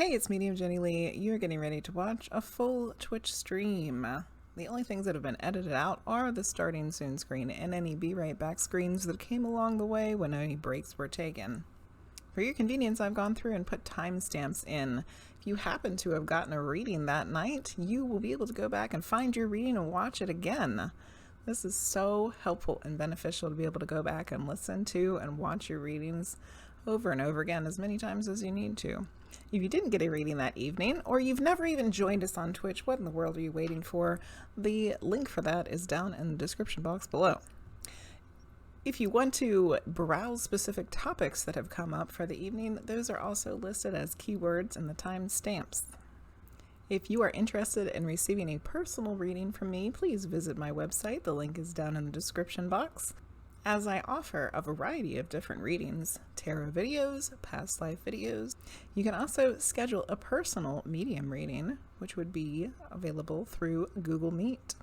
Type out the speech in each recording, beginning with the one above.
Hey, it's Medium Jenny Lee. You're getting ready to watch a full Twitch stream. The only things that have been edited out are the starting soon screen and any be right back screens that came along the way when any breaks were taken. For your convenience, I've gone through and put timestamps in. If you happen to have gotten a reading that night, you will be able to go back and find your reading and watch it again. This is so helpful and beneficial to be able to go back and listen to and watch your readings over and over again as many times as you need to. If you didn't get a reading that evening, or you've never even joined us on Twitch, what in the world are you waiting for? The link for that is down in the description box below. If you want to browse specific topics that have come up for the evening, those are also listed as keywords in the timestamps. If you are interested in receiving a personal reading from me, please visit my website. The link is down in the description box. As I offer a variety of different readings, tarot videos, past life videos, you can also schedule a personal medium reading, which would be available through Google Meet.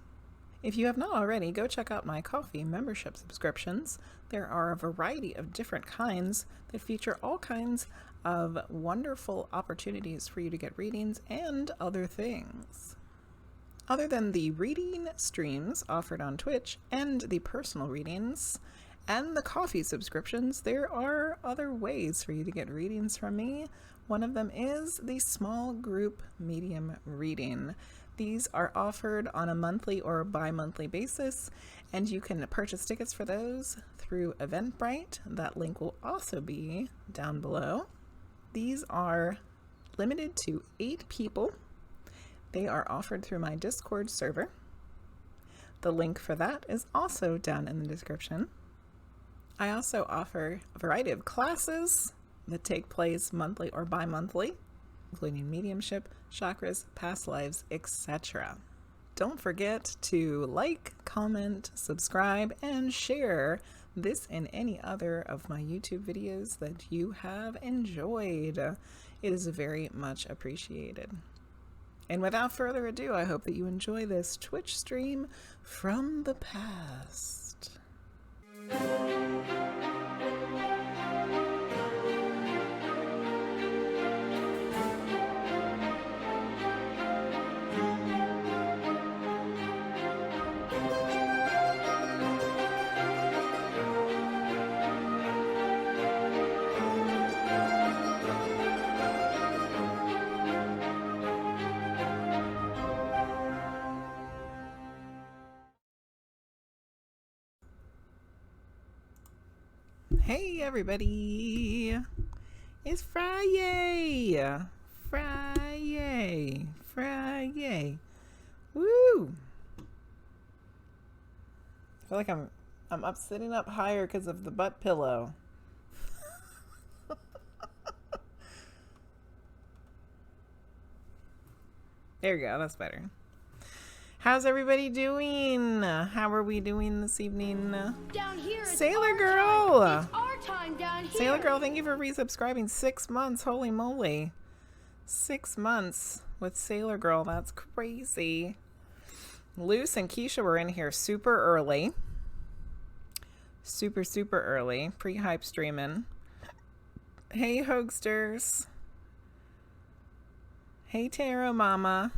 If you have not already, go check out my coffee membership subscriptions. There are a variety of different kinds that feature all kinds of wonderful opportunities for you to get readings and other things. Other than the reading streams offered on Twitch and the personal readings and the coffee subscriptions, there are other ways for you to get readings from me. One of them is the small group medium reading. These are offered on a monthly or bi-monthly basis, and you can purchase tickets for those through Eventbrite. That link will also be down below. These are limited to 8 people. They are offered through my Discord server. The link for that is also down in the description. I also offer a variety of classes that take place monthly or bi-monthly, including mediumship, chakras, past lives, etc. Don't forget to like, comment, subscribe, and share this and any other of my YouTube videos that you have enjoyed. It is very much appreciated. And without further ado, I hope that you enjoy this Twitch stream from the past. Hey everybody, it's Friday, Friday, woo! I feel like I'm up sitting up higher because of the butt pillow. There you go, that's better. How's everybody doing? How are we doing this evening? Down here, Sailor Girl! It's our time down here. Sailor Girl, thank you for resubscribing. 6 months, holy moly. 6 months with Sailor Girl, that's crazy. Luce and Keisha were in here super early. Super early. Pre-hype streaming. Hey, Hoagsters. Hey, Tarot Mama.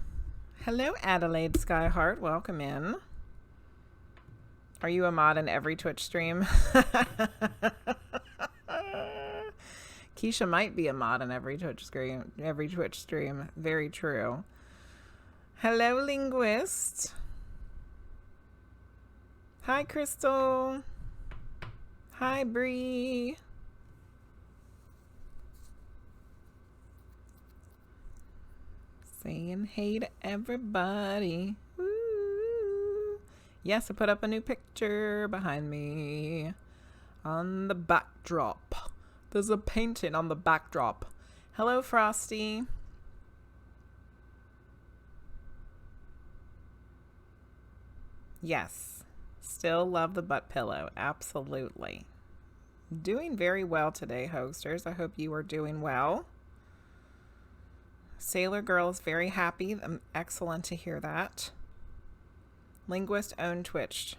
Hello, Adelaide Skyheart. Welcome in. Are you a mod in every Twitch stream? Keisha might be a mod in every Twitch stream. Very true. Hello, Linguizt. Hi, Crystal. Hi, Bree. Saying hey to everybody. Woo. Yes, I put up a new picture behind me on the backdrop. There's a painting on the backdrop. Hello, Frosty. Yes, still love the butt pillow. Absolutely. Doing very well today, Hoagsters. I hope you are doing well. Sailor Girl is very happy. Excellent to hear that. Linguizt owned Twitch.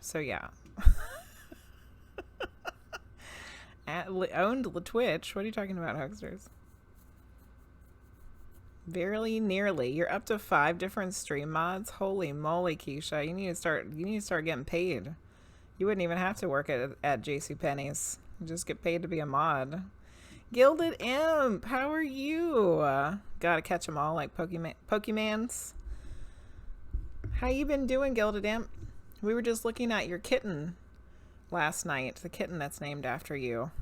So yeah. Owned the Twitch. What are you talking about, Hoagsters? Very nearly. You're up to 5 different stream mods. Holy moly, Keisha. You need to start getting paid. You wouldn't even have to work at JCPenney's. You just get paid to be a mod. Gilded Imp, how are you? Gotta catch them all like Pokemans. How you been doing, Gilded Imp? We were just looking at your kitten last night. The kitten that's named after you.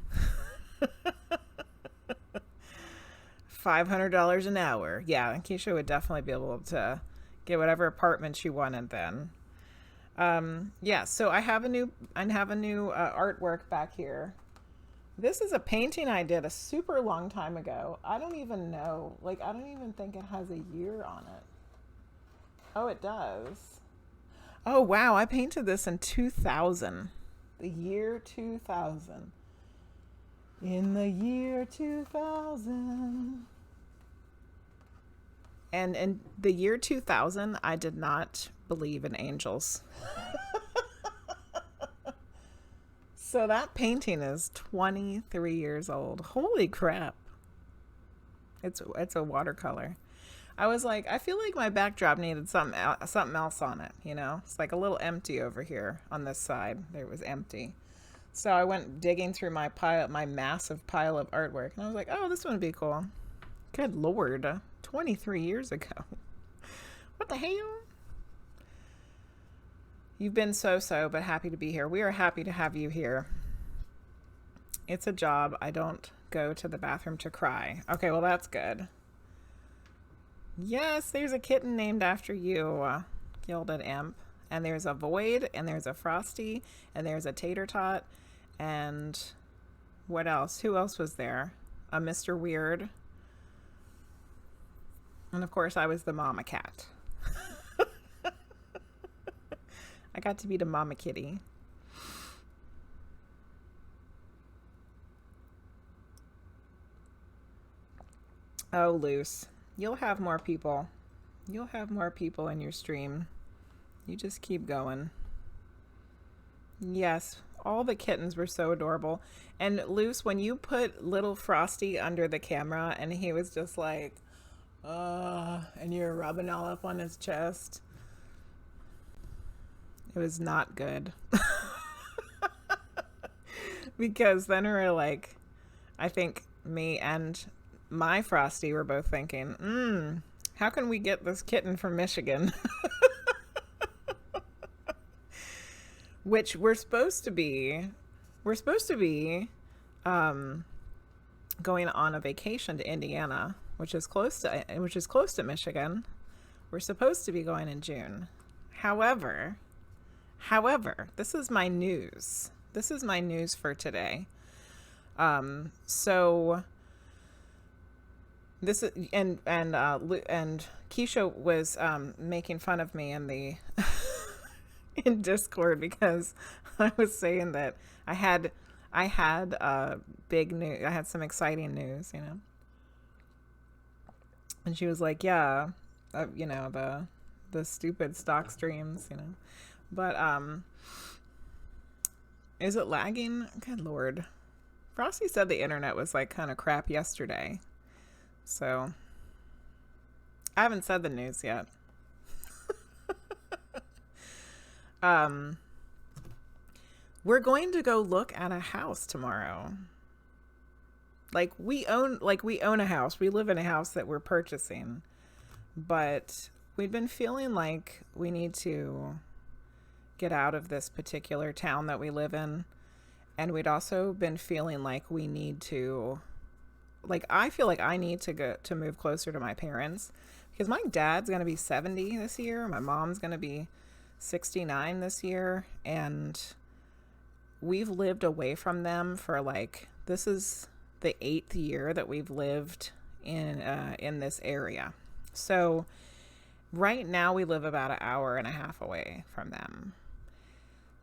$500 an hour. Yeah, Keisha would definitely be able to get whatever apartment she wanted then. Yeah, so I have a new artwork back here. This is a painting I did a super long time ago. I don't even know. Like, I don't even think it has a year on it. Oh, it does. Oh, wow. I painted this in 2000. The year 2000. In the year 2000. And in the year 2000, I did not believe in angels. So that painting is 23 years old. Holy crap. It's a watercolor. I was like, I feel like my backdrop needed something else on it, you know? It's like a little empty over here on this side. It was empty. So I went digging through my massive pile of artwork, and I was like, oh, this one would be cool. Good Lord. 23 years ago. What the hell? You've been so, but happy to be here. We are happy to have you here. It's a job. I don't go to the bathroom to cry. Okay, well, that's good. Yes, there's a kitten named after you, Gilded Imp. And there's a Void, and there's a Frosty, and there's a Tater-Tot, and what else? Who else was there? A Mr. Weird. And of course, I was the mama cat. I got to be the mama kitty. Oh, Luce. You'll have more people. You'll have more people in your stream. You just keep going. Yes, all the kittens were so adorable. And Luce, when you put little Frosty under the camera and he was just like, and you're rubbing all up on his chest. It was not good. Because then we were like, I think me and my Frosty were both thinking, how can we get this kitten from Michigan? Which we're supposed to be going on a vacation to Indiana, which is close to Michigan. We're supposed to be going in June. However, this is my news. This is my news for today. So this is, and Keisha was making fun of me in the in Discord because I was saying that I had big news. I had some exciting news, you know. And she was like, yeah, you know, the stupid stock streams, you know. But is it lagging? Good Lord. Frosty said the internet was like kind of crap yesterday. So I haven't said the news yet. We're going to go look at a house tomorrow. We own a house. We live in a house that we're purchasing. But we've been feeling like we need to get out of this particular town that we live in. And we'd also been feeling like we need to, I feel like I need to move closer to my parents, because my dad's going to be 70 this year. My mom's going to be 69 this year. And we've lived away from them for this is the 8th year that we've lived in this area. So right now we live about an hour and a half away from them.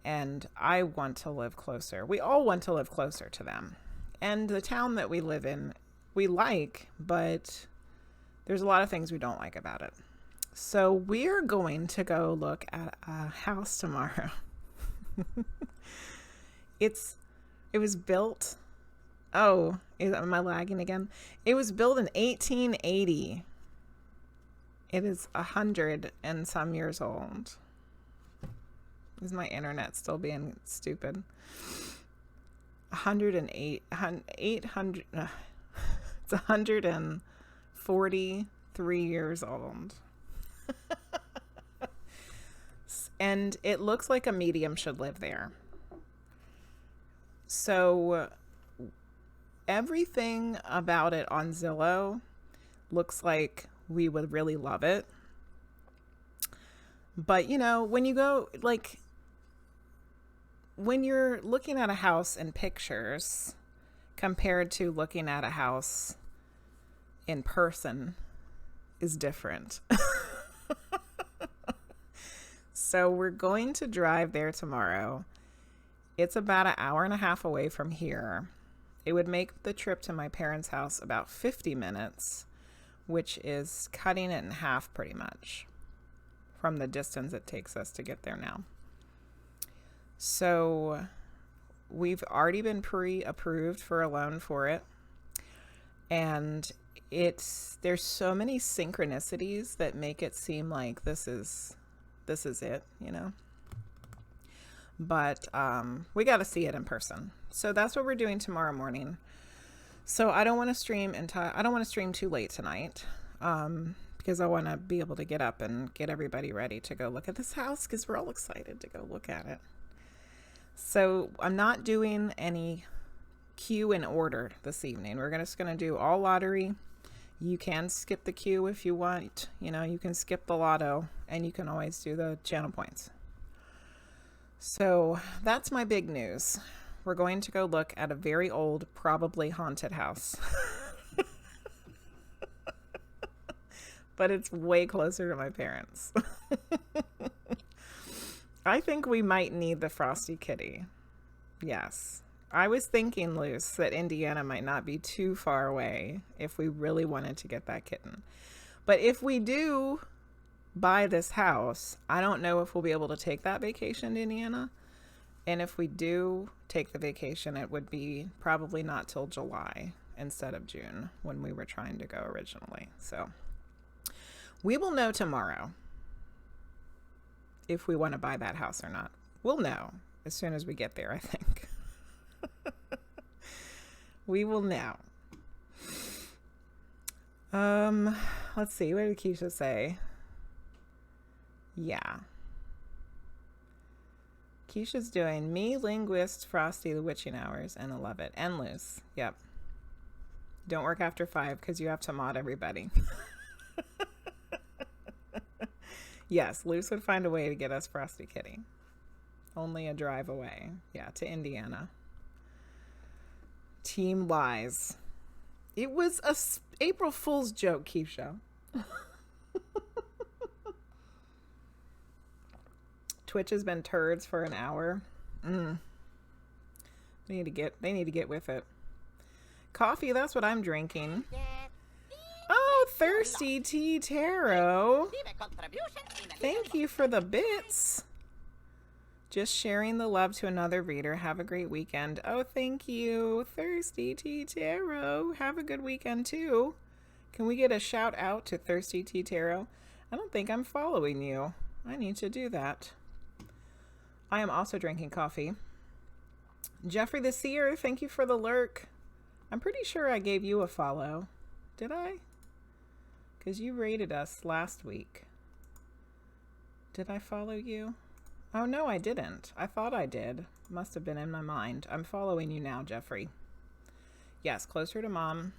And I want to live closer. We all want to live closer to them. And the town that we live in, we like, but there's a lot of things we don't like about it. So we're going to go look at a house tomorrow. It was built. Oh, am I lagging again? It was built in 1880. It is 100 and some years old. Is my internet still being stupid? 108, 800, it's 143 years old. And it looks like a medium should live there. So everything about it on Zillow looks like we would really love it. But, you know, when you go, like, when you're looking at a house in pictures compared to looking at a house in person is different. So we're going to drive there tomorrow. It's about an hour and a half away from here. It would make the trip to my parents' house about 50 minutes, which is cutting it in half pretty much from the distance it takes us to get there now. So we've already been pre-approved for a loan for it. And there's so many synchronicities that make it seem like this is it, you know. But we got to see it in person. So that's what we're doing tomorrow morning. So I don't want to stream too late tonight, because I want to be able to get up and get everybody ready to go look at this house, because we're all excited to go look at it. So I'm not doing any queue in order this evening. We're just going to do all lottery. You can skip the queue if you want. You know, you can skip the lotto, and you can always do the channel points. So that's my big news. We're going to go look at a very old, probably haunted house. But it's way closer to my parents. I think we might need the Frosty Kitty. Yes. I was thinking, Luce, that Indiana might not be too far away if we really wanted to get that kitten. But if we do buy this house, I don't know if we'll be able to take that vacation to Indiana. And if we do take the vacation, it would be probably not till July instead of June when we were trying to go originally. So we will know tomorrow if we want to buy that house or not. We'll know as soon as we get there, I think. We will know. Let's see. What did Keisha say? Yeah. Keisha's doing me, Linguizt, Frosty, the Witching Hours, and I love it. And Luce. Yep. Don't work after 5 because you have to mod everybody. Yes, Luce would find a way to get us Frosty Kitty. Only a drive away. Yeah, to Indiana. Team lies. It was a April Fool's joke, Keisha. Twitch has been turds for an hour. They need to get with it. Coffee, that's what I'm drinking. Oh, Thirsty Tea Tarot. Thank you for the bits. Just sharing the love to another reader. Have a great weekend. Oh, thank you, Thirsty Tea Tarot. Have a good weekend too. Can we get a shout out to Thirsty Tea Tarot? I don't think I'm following you. I need to do that. I am also drinking coffee. Jeffrey the Seer, thank you for the lurk. I'm pretty sure I gave you a follow. Did I? Because you rated us last week. Did I follow you? Oh, no, I didn't. I thought I did. Must have been in my mind. I'm following you now, Jeffrey. Yes, closer to mom.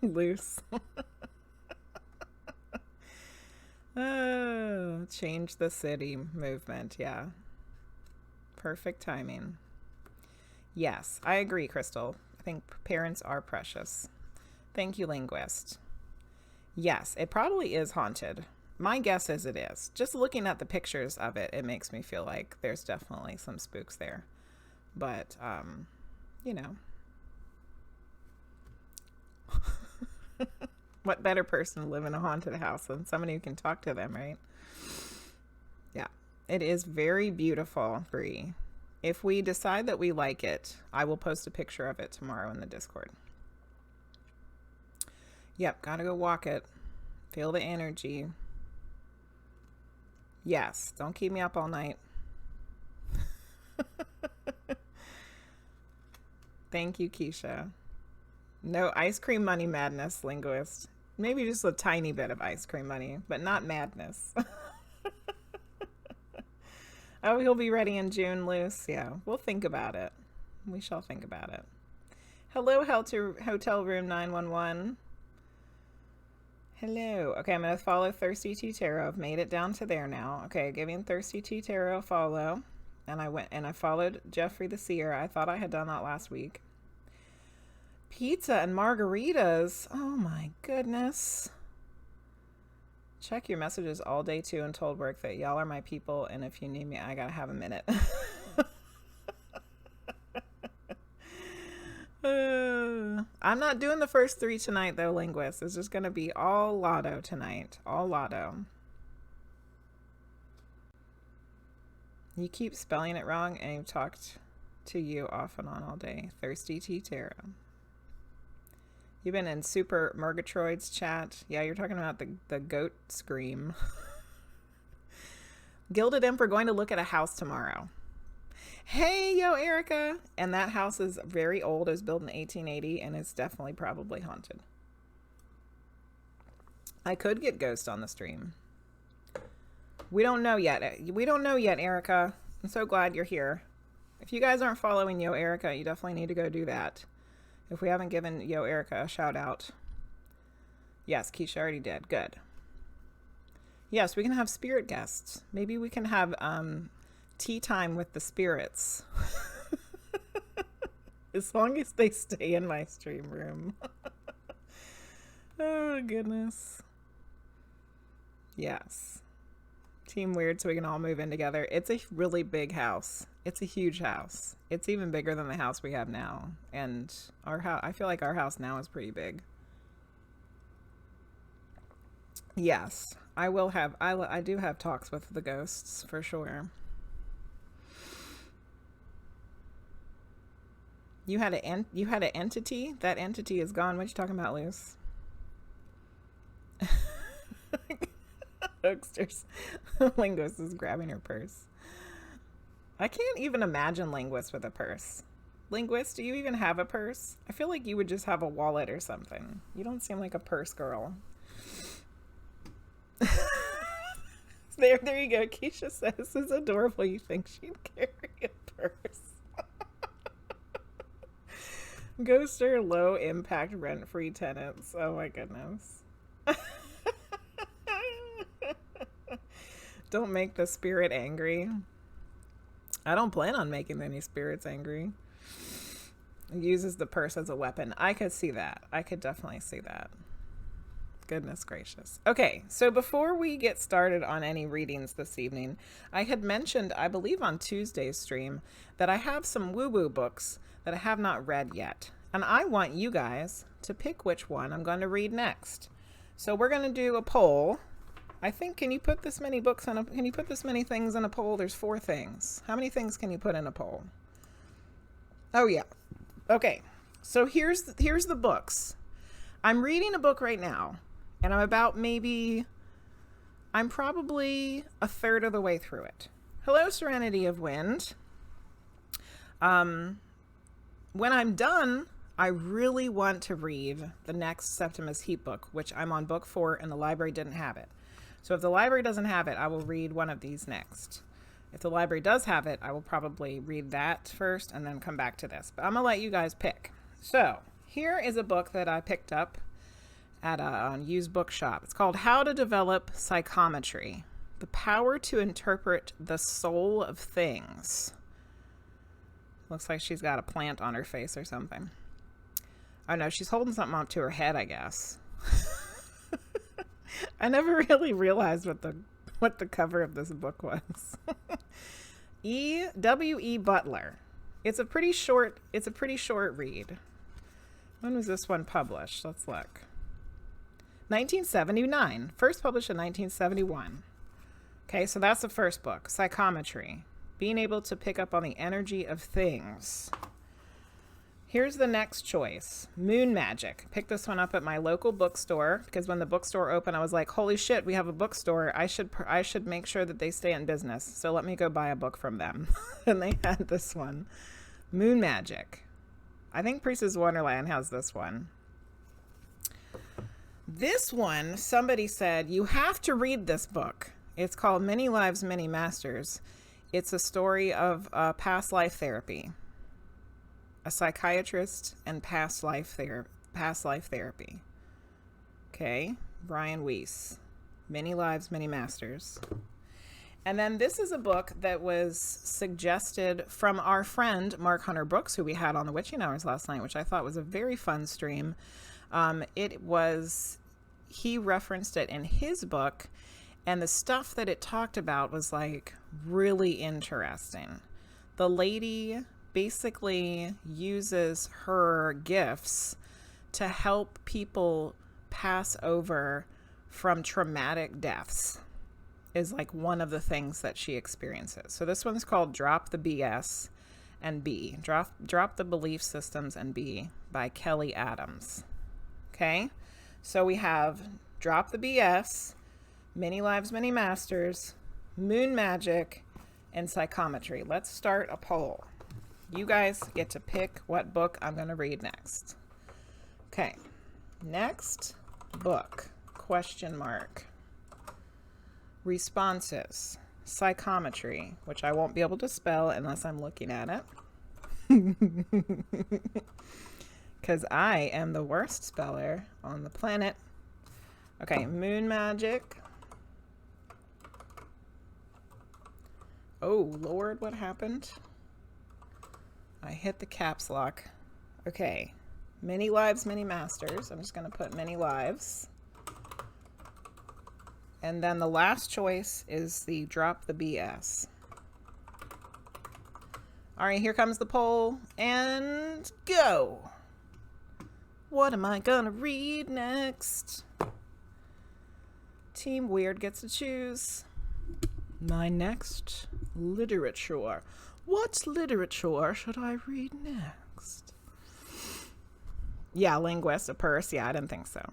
Loose. Oh, change the city movement. Yeah. Perfect timing. Yes, I agree, Crystal. I think parents are precious. Thank you, Linguizt. Yes, it probably is haunted. My guess is it is. Just looking at the pictures of it, it makes me feel like there's definitely some spooks there. But, you know. What better person to live in a haunted house than somebody who can talk to them, right? Yeah. It is very beautiful, Bri. If we decide that we like it, I will post a picture of it tomorrow in the Discord. Yep, gotta go walk it. Feel the energy. Yes, don't keep me up all night. Thank you, Keisha. No ice cream money madness, Linguizt. Maybe just a tiny bit of ice cream money, but not madness. Oh, he'll be ready in June, Luce. Yeah, we'll think about it. We shall think about it. Hello, Hotel Room 911. Hello. Okay, I'm going to follow Thirsty Tea Tarot. I've made it down to there now. Okay, giving Thirsty Tea Tarot a follow. And I followed Jeffrey the Seer. I thought I had done that last week. Pizza and margaritas. Oh my goodness. Check your messages all day too and told work that y'all are my people. And if you need me, I gotta have a minute. I'm not doing the first 3 tonight though, Linguizt. It's just gonna be all Lotto tonight. All Lotto. You keep spelling it wrong and I've talked to you off and on all day. Thirsty Tea Tarot. You've been in Super Murgatroyd's chat. Yeah, you're talking about the goat scream. Gilded Emperor going to look at a house tomorrow. Hey, yo, Erica. And that house is very old. It was built in 1880 and it's definitely probably haunted. I could get Ghost on the stream. We don't know yet. We don't know yet, Erica. I'm so glad you're here. If you guys aren't following Yo Erica, you definitely need to go do that. If we haven't given Yo Erica a shout out. Yes, Keisha already did. Good. Yes, we can have spirit guests. Maybe we can have tea time with the spirits. As long as they stay in my stream room. Oh, goodness. Yes. Team Weird so we can all move in together. It's a really big house. It's a huge house. It's even bigger than the house we have now. And our house, I feel like our house now is pretty big. Yes, I will have, I do have talks with the ghosts for sure. You had an entity? That entity is gone. What you talking about, Luce? Hoaxsters. Linguizt is grabbing her purse. I can't even imagine Linguizt with a purse. Linguizt, do you even have a purse? I feel like you would just have a wallet or something. You don't seem like a purse girl. There you go. Keisha says, this is adorable. You think she'd carry a purse. Ghoster low impact rent-free tenants. Oh my goodness. Don't make the spirit angry. I don't plan on making any spirits angry. It uses the purse as a weapon. I could see that. I could definitely see that. Goodness gracious. Okay, so before we get started on any readings this evening, I had mentioned, I believe on Tuesday's stream, that I have some woo-woo books that I have not read yet. And I want you guys to pick which one I'm going to read next. So we're going to do a poll. I think, can you put this many books on a, can you put this many things in a poll? There's 4 things. How many things can you put in a poll? Oh yeah. Okay. So here's the books. I'm reading a book right now and I'm probably a third of the way through it. Hello, Serenity of Wind. When I'm done, I really want to read the next Septimus Heap book, which I'm on book 4 and the library didn't have it. So if the library doesn't have it, I will read one of these next. If the library does have it, I will probably read that first and then come back to this. But I'm going to let you guys pick. So here is a book that I picked up at a used bookshop. It's called How to Develop Psychometry. The Power to Interpret the Soul of Things. Looks like she's got a plant on her face or something. Oh no, she's holding something up to her head, I guess. I never really realized what the cover of this book was. W.E. Butler. It's a pretty short read. When was this one published? Let's look. 1979. First published in 1971. Okay, so that's the first book, Psychometry. Being able to pick up on the energy of things. Here's the next choice. Moon Magic. Picked this one up at my local bookstore because when the bookstore opened, I was like, holy shit, we have a bookstore. I should make sure that they stay in business. So let me go buy a book from them. And they had this one. Moon Magic. I think Priestess Wonderland has this one. This one, somebody said, you have to read this book. It's called Many Lives, Many Masters. It's a story of past life therapy. A psychiatrist and past life therapy. Okay, Brian Weiss. Many Lives, Many Masters. And then this is a book that was suggested from our friend Mark Hunter Brooks, who we had on the Witching Hours last night, which I thought was a very fun stream. He referenced it in his book, and the stuff that it talked about was like really interesting. The lady basically uses her gifts to help people pass over from traumatic deaths, is like one of the things that she experiences. So this one's called Drop the BS and Be. Drop the Belief Systems and Be by Kelly Adams. Okay, so we have Drop the BS, Many Lives, Many Masters, Moon Magic, and Psychometry. Let's start a poll. You guys get to pick what book I'm going to read next. Okay, next book, question mark. Responses, Psychometry, which I won't be able to spell unless I'm looking at it. Because I am the worst speller on the planet. Okay, Moon Magic. Oh, Lord, what happened? I hit the caps lock. Okay, Many Lives, Many Masters. I'm just going to put Many Lives. And then the last choice is the Drop the BS. All right, here comes the poll. And go! What am I going to read next? Team Weird gets to choose. My next literature. What literature should I read next? Yeah, Linguizt, a purse. Yeah, I didn't think so.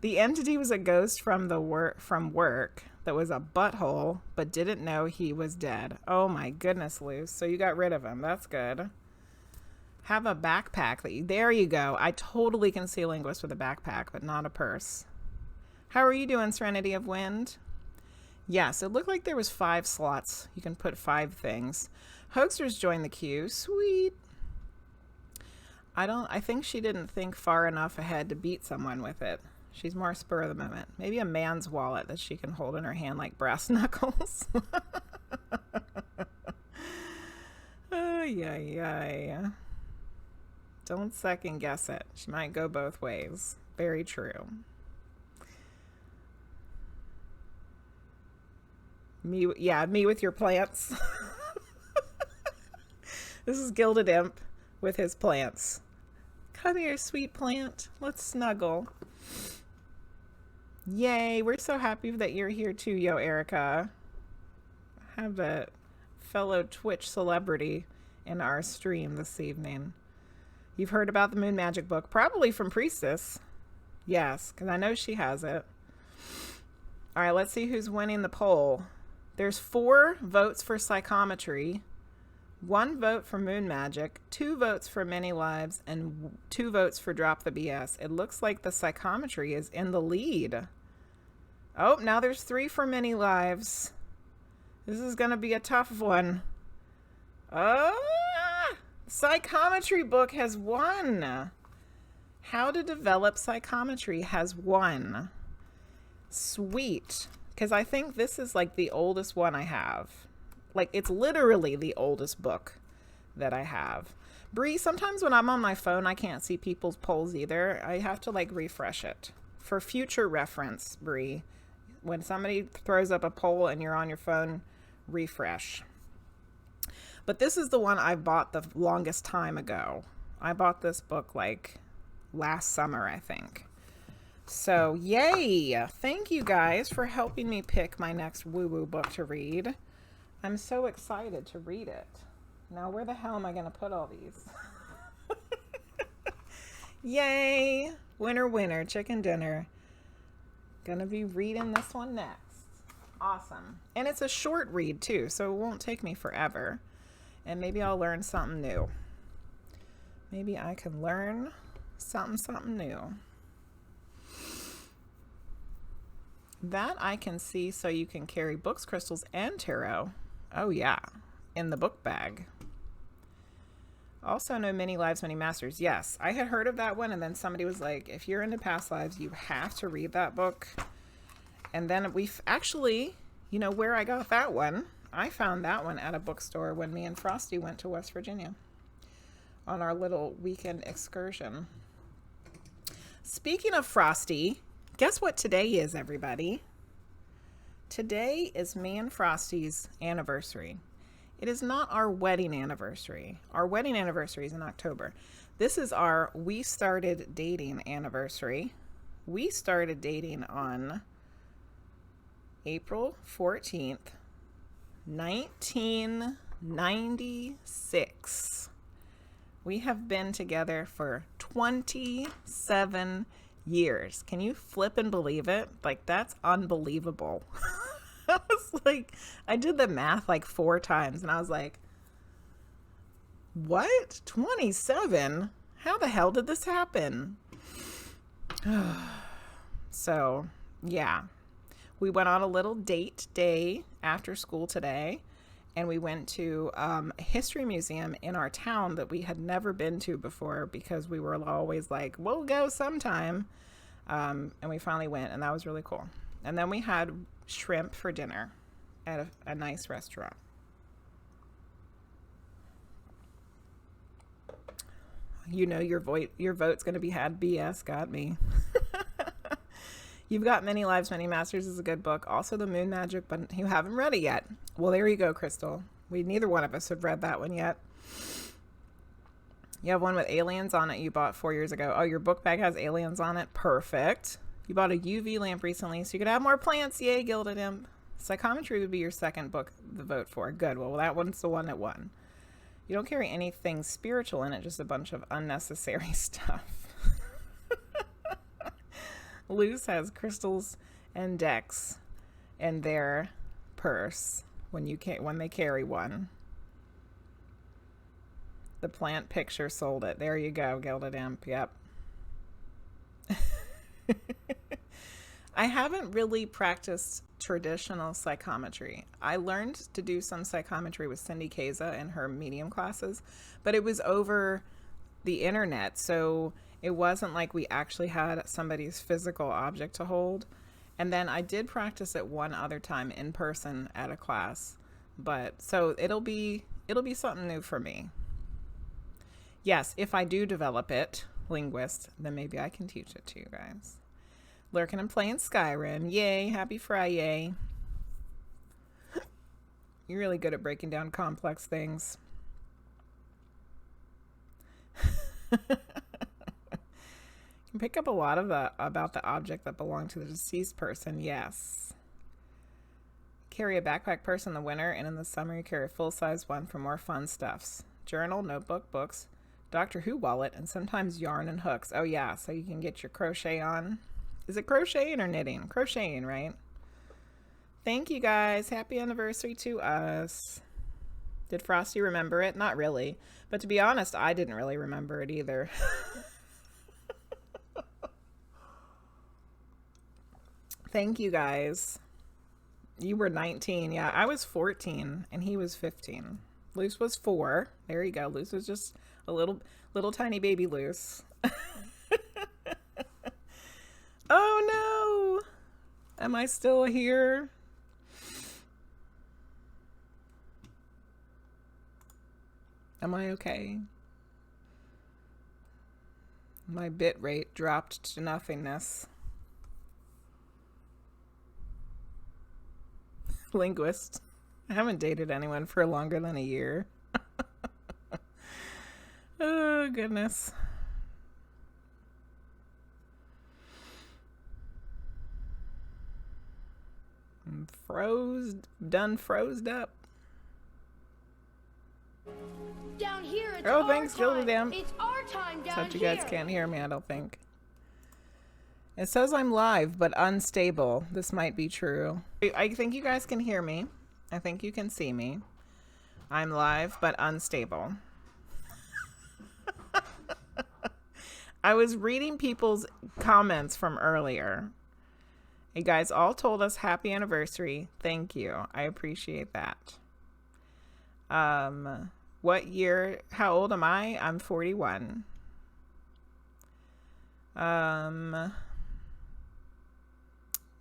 The entity was a ghost from work that was a butthole, but didn't know he was dead. Oh my goodness, Luce. So you got rid of him. That's good. Have a backpack. There you go. I totally can see Linguizt with a backpack, but not a purse. How are you doing, Serenity of Wind? Yes, it looked like there was 5 slots. You can put 5 things. Hoaxers joined the queue. Sweet. I think she didn't think far enough ahead to beat someone with it. She's more spur of the moment. Maybe a man's wallet that she can hold in her hand like brass knuckles. Oh, yeah. Don't second guess it. She might go both ways. Very true. Me with your plants. This is Gilded Imp with his plants. Come here, sweet plant. Let's snuggle. Yay, we're so happy that you're here too, Yo Erica. Have a fellow Twitch celebrity in our stream this evening. You've heard about the Moon Magic book, probably from Priestess. Yes, because I know she has it. All right, let's see who's winning the poll. There's 4 votes for Psychometry, 1 vote for Moon Magic, 2 votes for Many Lives, and 2 votes for Drop the BS. It looks like the Psychometry is in the lead. Oh, now there's 3 for Many Lives. This is going to be a tough one. Psychometry book has won. How to Develop Psychometry has won. Sweet. Because I think this is like the oldest one I have. Like, it's literally the oldest book that I have. Bree, sometimes when I'm on my phone, I can't see people's polls either. I have to, like, refresh it. For future reference, Bree, when somebody throws up a poll and you're on your phone, refresh. But this is the one I bought the longest time ago. I bought this book, like, last summer, I think. So, yay! Thank you guys for helping me pick my next woo-woo book to read. I'm so excited to read it. Now where the hell am I going to put all these? Yay! Winner, winner, chicken dinner. Gonna be reading this one next. Awesome. And it's a short read too, so it won't take me forever. And maybe I'll learn something new. Maybe I can learn something new. That I can see, so you can carry books, crystals, and tarot. Oh yeah, in the book bag. Also know Many Lives, Many Masters. Yes, I had heard of that one, and then somebody was like, if you're into past lives, you have to read that book. And then we've actually, you know where I got that one? I found that one at a bookstore when me and Frosty went to West Virginia on our little weekend excursion. Speaking of Frosty, guess what today is, everybody? Today is me and Frosty's anniversary. It is not our wedding anniversary. Our wedding anniversary is in October. This is our we started dating anniversary. We started dating on April 14th, 1996. We have been together for 27 years. Can you flip and believe it? Like, that's unbelievable. I was like, I did the math like 4 times and I was like, what? 27? How the hell did this happen? So, yeah. We went on a little date day after school today, and we went to a history museum in our town that we had never been to before because we were always like, we'll go sometime. And we finally went, and that was really cool. And then we had shrimp for dinner at a nice restaurant. You know your vote's going to be had. BS got me. You've Got Many Lives, Many Masters is a good book. Also The Moon Magic, but you haven't read it yet. Well, there you go, Crystal. Neither one of us have read that one yet. You have one with aliens on it you bought 4 years ago. Oh, your book bag has aliens on it. Perfect. You bought a UV lamp recently, so you could have more plants. Yay, Gilded Imp. Psychometry would be your second book to vote for. Good. Well, that one's the one that won. You don't carry anything spiritual in it, just a bunch of unnecessary stuff. Luce has crystals and decks in their purse when they carry one. The plant picture sold it. There you go, Gilded Imp. Yep. I haven't really practiced traditional psychometry. I learned to do some psychometry with Cindy Kaza in her medium classes, but it was over the internet, so it wasn't like we actually had somebody's physical object to hold. And then I did practice it one other time in person at a class, but so it'll be something new for me. Yes, if I do develop it, Linguizt, then maybe I can teach it to you guys. Lurking and playing Skyrim. Yay, happy Friday. You're really good at breaking down complex things. You can pick up a lot of about the object that belonged to the deceased person. Yes. Carry a backpack purse in the winter, and in the summer you carry a full-size one for more fun stuffs. Journal, notebook, books, Doctor Who wallet, and sometimes yarn and hooks. Oh yeah, so you can get your crochet on. Is it crocheting or knitting? Crocheting, right? Thank you guys. Happy anniversary to us. Did Frosty remember it? Not really. But to be honest, I didn't really remember it either. Thank you guys. You were 19. Yeah, I was 14 and he was 15. Luce was 4. There you go. Luce was just a little tiny baby Luce. Oh no. Am I still here? Am I okay? My bit rate dropped to nothingness. Linguizt. I haven't dated anyone for longer than a year. Oh, goodness. I'm froze up. it's Oh, our thanks, Gilded. time. It's our time down Except you here. guys can't hear me, I don't think. It says I'm live, but unstable. This might be true. I think you guys can hear me. I think you can see me. I'm live, but unstable. I was reading people's comments from earlier. You guys all told us happy anniversary. Thank you. I appreciate that. What year? How old am I? I'm 41.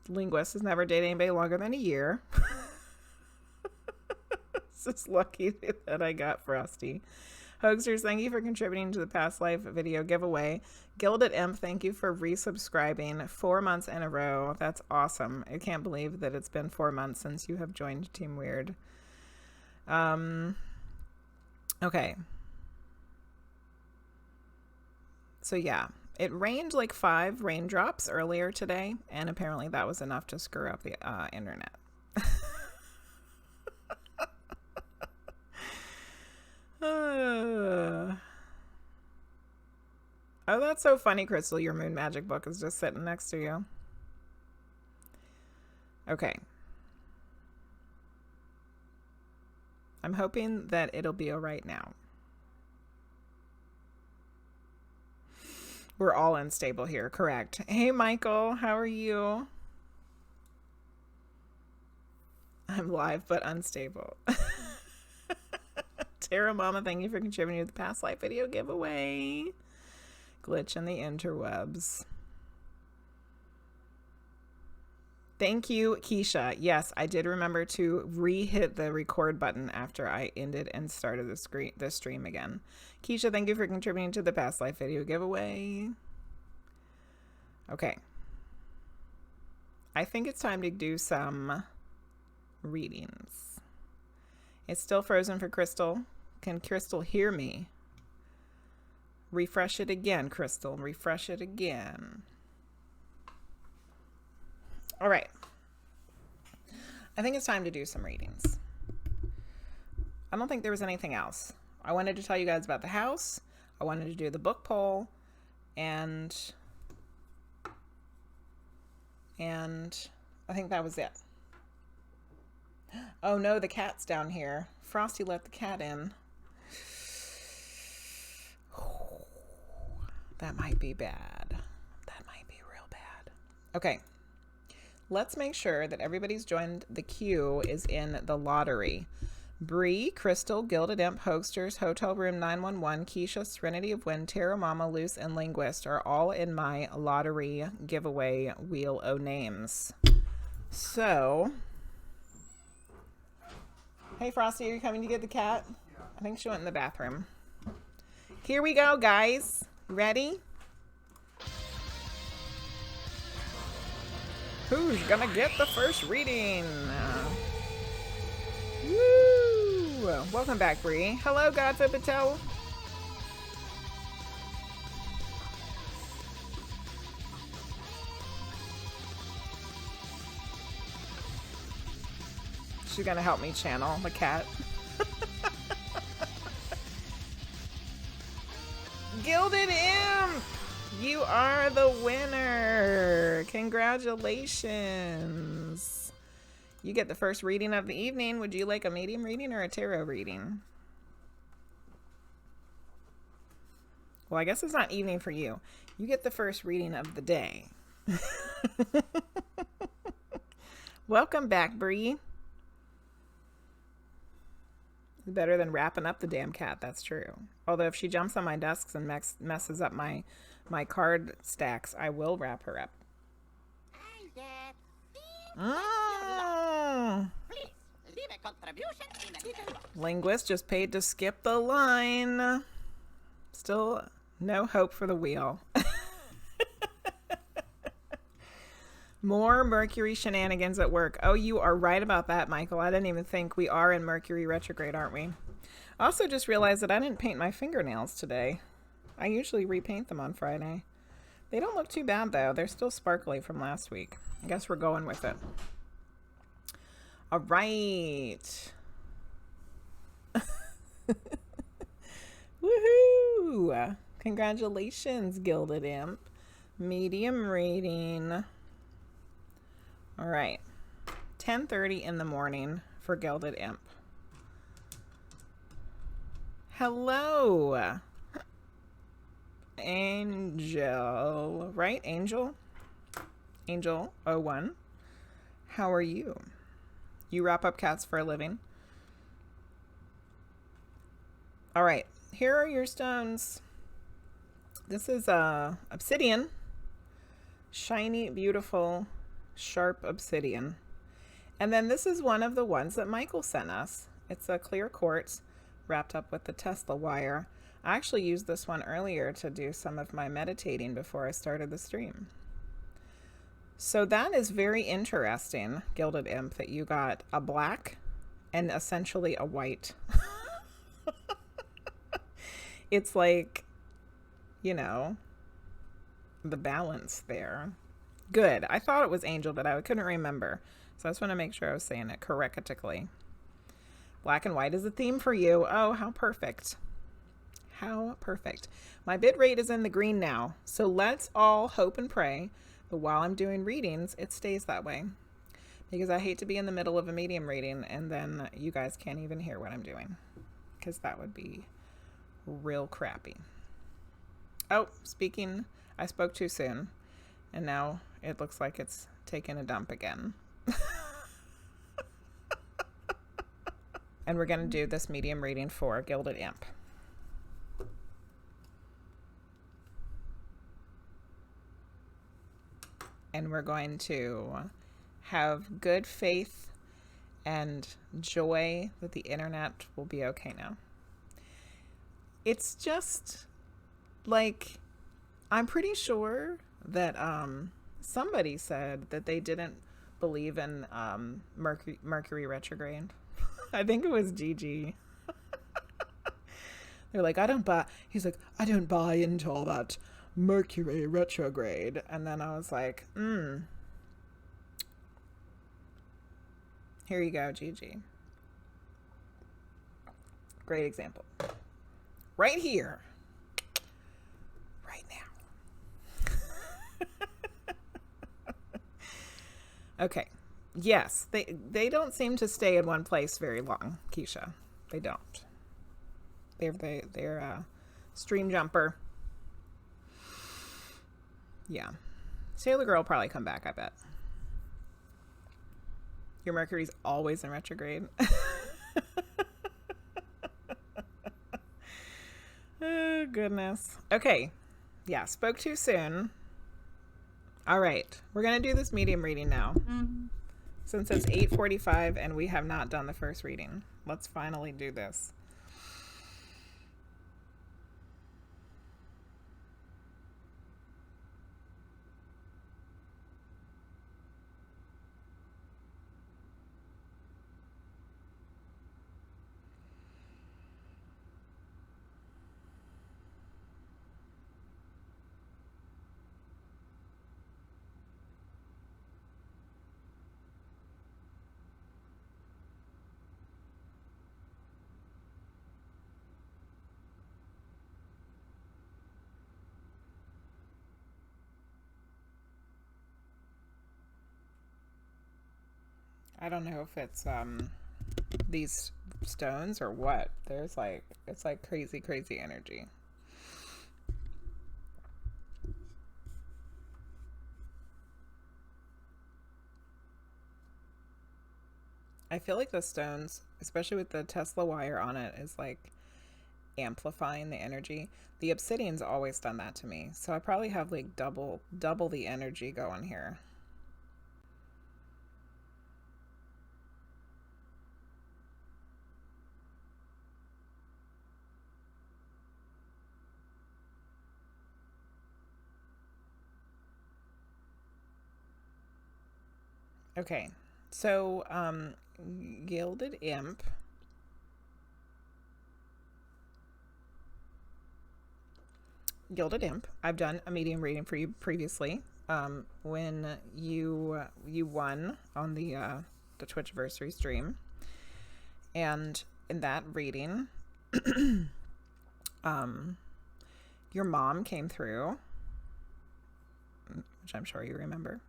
Linguizt has never dated anybody longer than a year. It's just lucky that I got Frosty. Hoaxers, thank you for contributing to the past life video giveaway. Gilded Imp, thank you for resubscribing 4 months in a row. That's awesome. I can't believe that it's been 4 months since you have joined Team Weird. Okay. So yeah, it rained like 5 raindrops earlier today, and apparently that was enough to screw up the internet. Oh, that's so funny, Crystal. Your moon magic book is just sitting next to you. Okay. I'm hoping that it'll be all right now. We're all unstable here, correct? Hey, Michael, how are you? I'm live but unstable. Tara Mama, thank you for contributing to the past life video giveaway. Glitch in the interwebs. Thank you, Keisha. Yes, I did remember to re-hit the record button after I ended and started the stream again. Keisha, thank you for contributing to the past life video giveaway. Okay. I think it's time to do some readings. It's still frozen for Crystal. Can Crystal hear me? Refresh it again, Crystal. Refresh it again. All right. I think it's time to do some readings. I don't think there was anything else. I wanted to tell you guys about the house. I wanted to do the book poll. And I think that was it. Oh no, the cat's down here. Frosty let the cat in. That might be bad. That might be real bad. Okay. Let's make sure that everybody's joined the queue is in the lottery. Bree, Crystal, Gilded Imp, Hoaxsters, Hotel Room 911, Keisha, Serenity of Wind, Terra Mama, Luce, and Linguizt are all in my lottery giveaway wheel o' names. So, hey Frosty, are you coming to get the cat? I think she went in the bathroom. Here we go, guys. Ready? Who's gonna get the first reading? Woo! Welcome back, Bree. Hello, Godfrey Patel. She's gonna help me channel the cat. Gilded Imp! You are the winner! Congratulations! You get the first reading of the evening. Would you like a medium reading or a tarot reading? Well, I guess it's not evening for you. You get the first reading of the day. Welcome back, Bree. Better than wrapping up the damn cat, that's true. Although if she jumps on my desks and messes up my card stacks, I will wrap her up. Please leave a contribution in a little box. Linguizt just paid to skip the line. Still no hope for the wheel. More Mercury shenanigans at work. Oh, you are right about that, Michael. I didn't even think we are in Mercury retrograde, aren't we? Also just realized that I didn't paint my fingernails today. I usually repaint them on Friday. They don't look too bad, though. They're still sparkly from last week. I guess we're going with it. All right. Woohoo! Congratulations, Gilded Imp. Medium rating. All right. 10:30 in the morning for Gilded Imp. Hello. Angel, right? Angel 01. How are you? You wrap up cats for a living. All right, here are your stones. This is obsidian, shiny, beautiful, sharp obsidian. And then this is one of the ones that Michael sent us. It's a clear quartz wrapped up with the Tesla wire. I actually used this one earlier to do some of my meditating before I started the stream. So that is very interesting, Gilded Imp, that you got a black and essentially a white. It's like, you know, the balance there. Good. I thought it was Angel, but I couldn't remember. So I just want to make sure I was saying it correctically. Black and white is a theme for you. Oh, how perfect. How perfect. My bit rate is in the green now. So let's all hope and pray that while I'm doing readings, it stays that way. Because I hate to be in the middle of a medium reading and then you guys can't even hear what I'm doing. Because that would be real crappy. Oh, speaking, I spoke too soon. And now it looks like it's taking a dump again. And we're going to do this medium reading for Gilded Imp. And we're going to have good faith and joy that the internet will be okay now. It's just like, I'm pretty sure that somebody said that they didn't believe in Mercury retrograde. I think it was Gigi. They're like, he's like, I don't buy into all that Mercury retrograde. And then I was like, Here you go, Gigi. Great example. Right here. Right now. Okay. Yes, they don't seem to stay in one place very long, Keisha. They don't. They're a stream jumper. Yeah. Sailor Girl will probably come back, I bet. Your Mercury's always in retrograde. Oh, goodness. Okay. Yeah, spoke too soon. All right. We're going to do this medium reading now. Since it's 8:45 and we have not done the first reading. Let's finally do this. I don't know if it's these stones or what. There's like, it's like crazy energy. I feel like the stones, especially with the Tesla wire on it, is like amplifying the energy. The obsidian's always done that to me. So I probably have like double the energy going here. Okay, so Gilded Imp. Gilded Imp. I've done a medium reading for you previously. When you won on the Twitchversary stream, and in that reading, Your mom came through, which I'm sure you remember.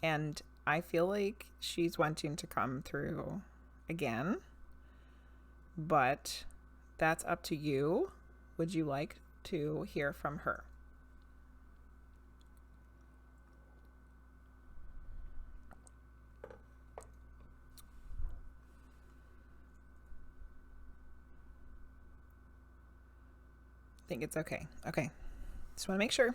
And I feel like she's wanting to come through again. But that's up to you. Would you like to hear from her? I think it's okay. Okay. Just want to make sure.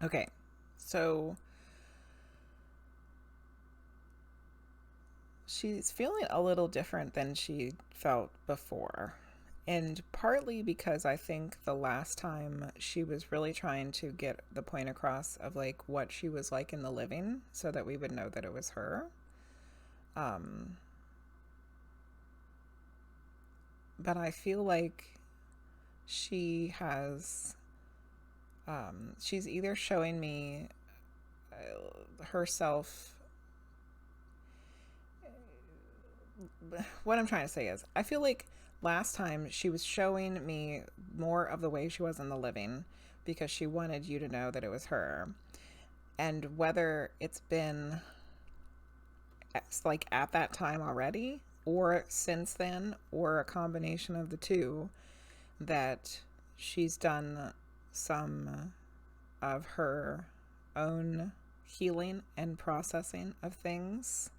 Okay, so she's feeling a little different than she felt before. And partly because I think the last time she was really trying to get the point across of like what she was like in the living so that we would know that it was her. But I feel like she has, she's either showing me herself. What I'm trying to say is, I feel like last time she was showing me more of the way she was in the living because she wanted you to know that it was her. And whether it's been like at that time already or since then or a combination of the two, that she's done some of her own healing and processing of things,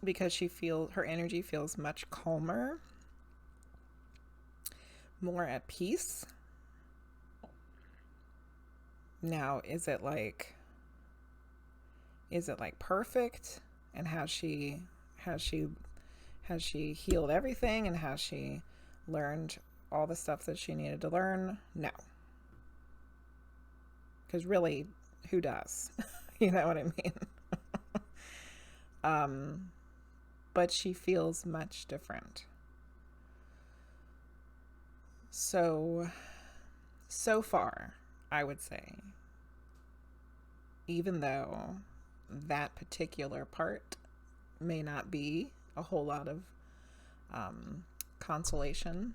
because her energy feels much calmer, more at peace. Now, is it like perfect? And has she healed everything, and has she learned all the stuff that she needed to learn? No. Because really, who does? You know what I mean? But she feels much different. So far, I would say, even though that particular part may not be a whole lot of consolation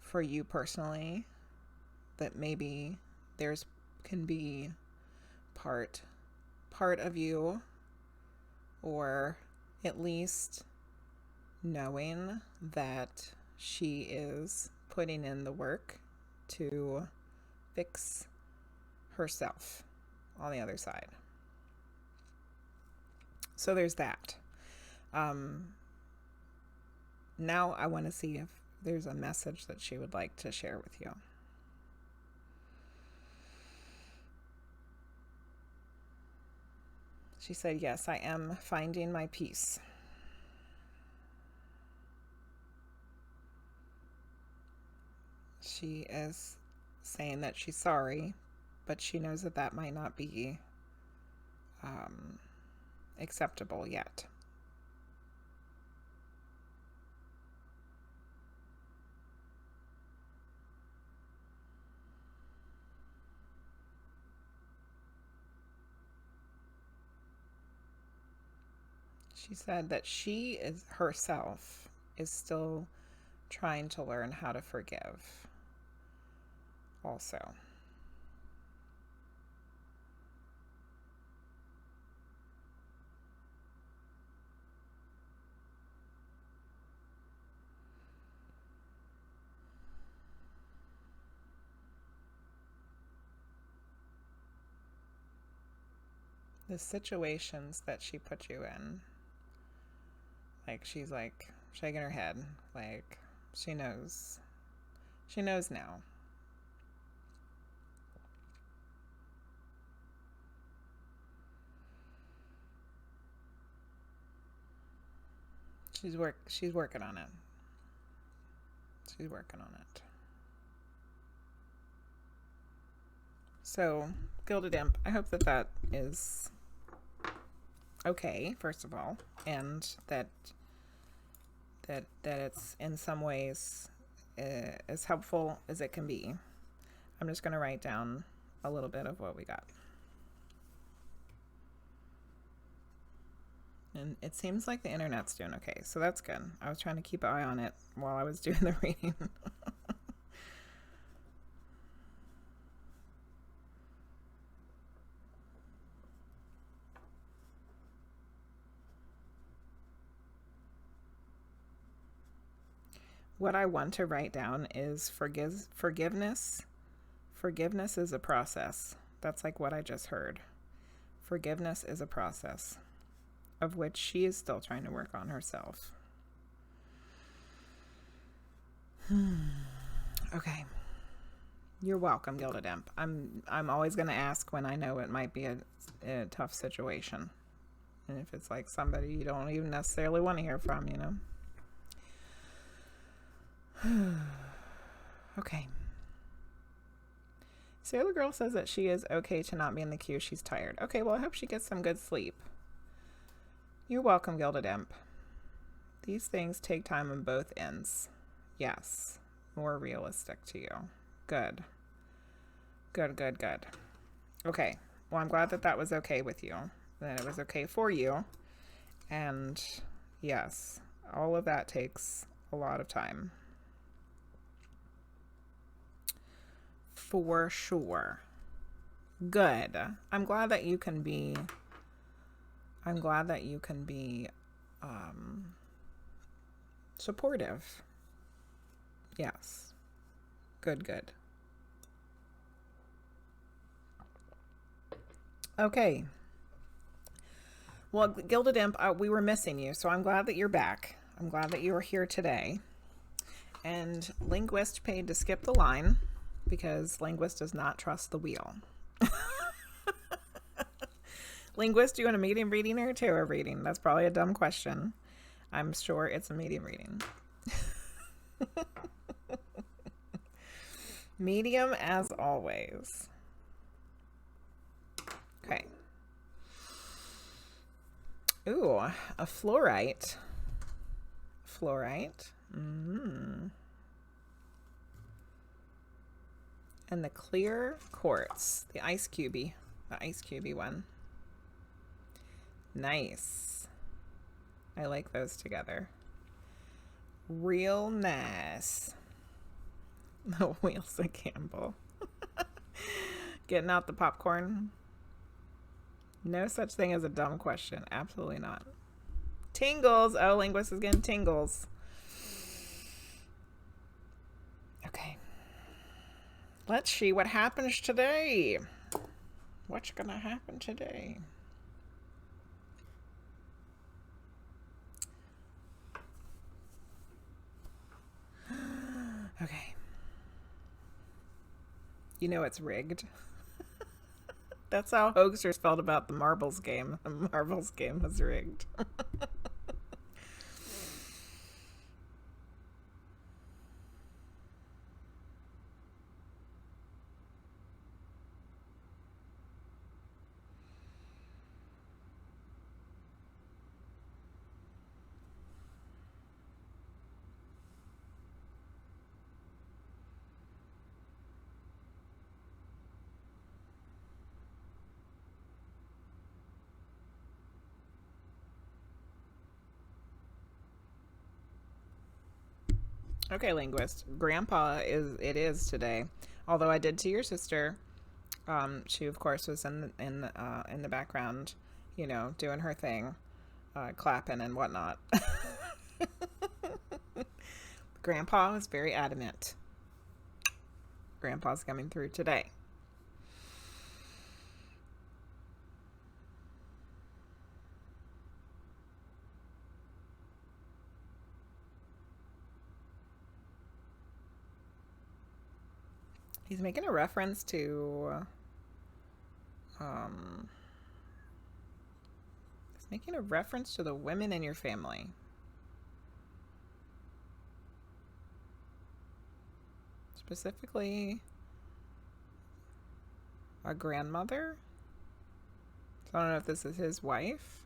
for you personally, that maybe can be part of you, or at least knowing that she is putting in the work to fix herself on the other side. So there's that. Now I want to see if there's a message that she would like to share with you. She said, yes, I am finding my peace. She is saying that she's sorry, but she knows that that might not be acceptable yet. She said that she herself is still trying to learn how to forgive also. The situations that she put you in Like, she's like shaking her head. Like, she knows. She knows now. She's working on it. She's working on it. So, Gilded Imp, I hope that that is okay, first of all, and that it's in some ways as helpful as it can be. I'm just going to write down a little bit of what we got. And it seems like the internet's doing okay, so that's good. I was trying to keep an eye on it while I was doing the reading. What I want to write down is forgiveness. Forgiveness is a process. That's like what I just heard. Forgiveness is a process of which she is still trying to work on herself. Okay. You're welcome, Gilded Imp. I'm always going to ask when I know it might be a tough situation. And if it's like somebody you don't even necessarily want to hear from, you know. Okay. Sailor Girl says that she is okay to not be in the queue. She's tired. Okay, well, I hope she gets some good sleep. You're welcome, Gilded Imp. These things take time on both ends. Yes. More realistic to you. Good. Good, good, good. Okay. Well, I'm glad that that was okay with you. That it was okay for you. And yes, all of that takes a lot of time. For sure. Good. I'm glad that you can be supportive. Yes. Good, good. Okay. Well, Gilded Imp, we were missing you, so I'm glad that you're back. I'm glad that you were here today. And Linguizt paid to skip the line because Linguizt does not trust the wheel. Linguizt, do you want a medium reading or a tarot reading? That's probably a dumb question. I'm sure it's a medium reading. Medium as always. Okay. Ooh, a fluorite. Fluorite. And the clear quartz. The ice cubey. The ice cubey one. Nice. I like those together. Real nice. The wheels of Campbell. Getting out the popcorn. No such thing as a dumb question. Absolutely not. Tingles. Oh, Linguizt is getting tingles. Okay. Let's see what happens today. What's gonna happen today? Okay. You know it's rigged. That's how Hoaxers felt about the marbles game. The marbles game was rigged. Okay, Linguizt. Grandpa is today. Although I did to your sister. She of course was in the background, you know, doing her thing, clapping and whatnot. Grandpa was very adamant. Grandpa's coming through today. He's making a reference to, he's making a reference to the women in your family. Specifically, a grandmother. So I don't know if this is his wife.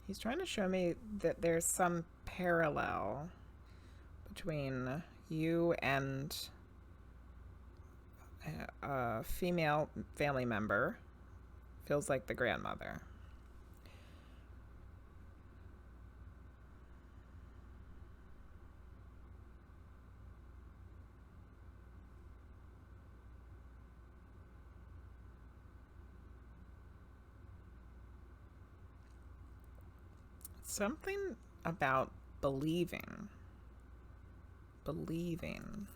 He's trying to show me that there's some parallel between you and a female family member. Feels like the grandmother. Something about believing. Believing.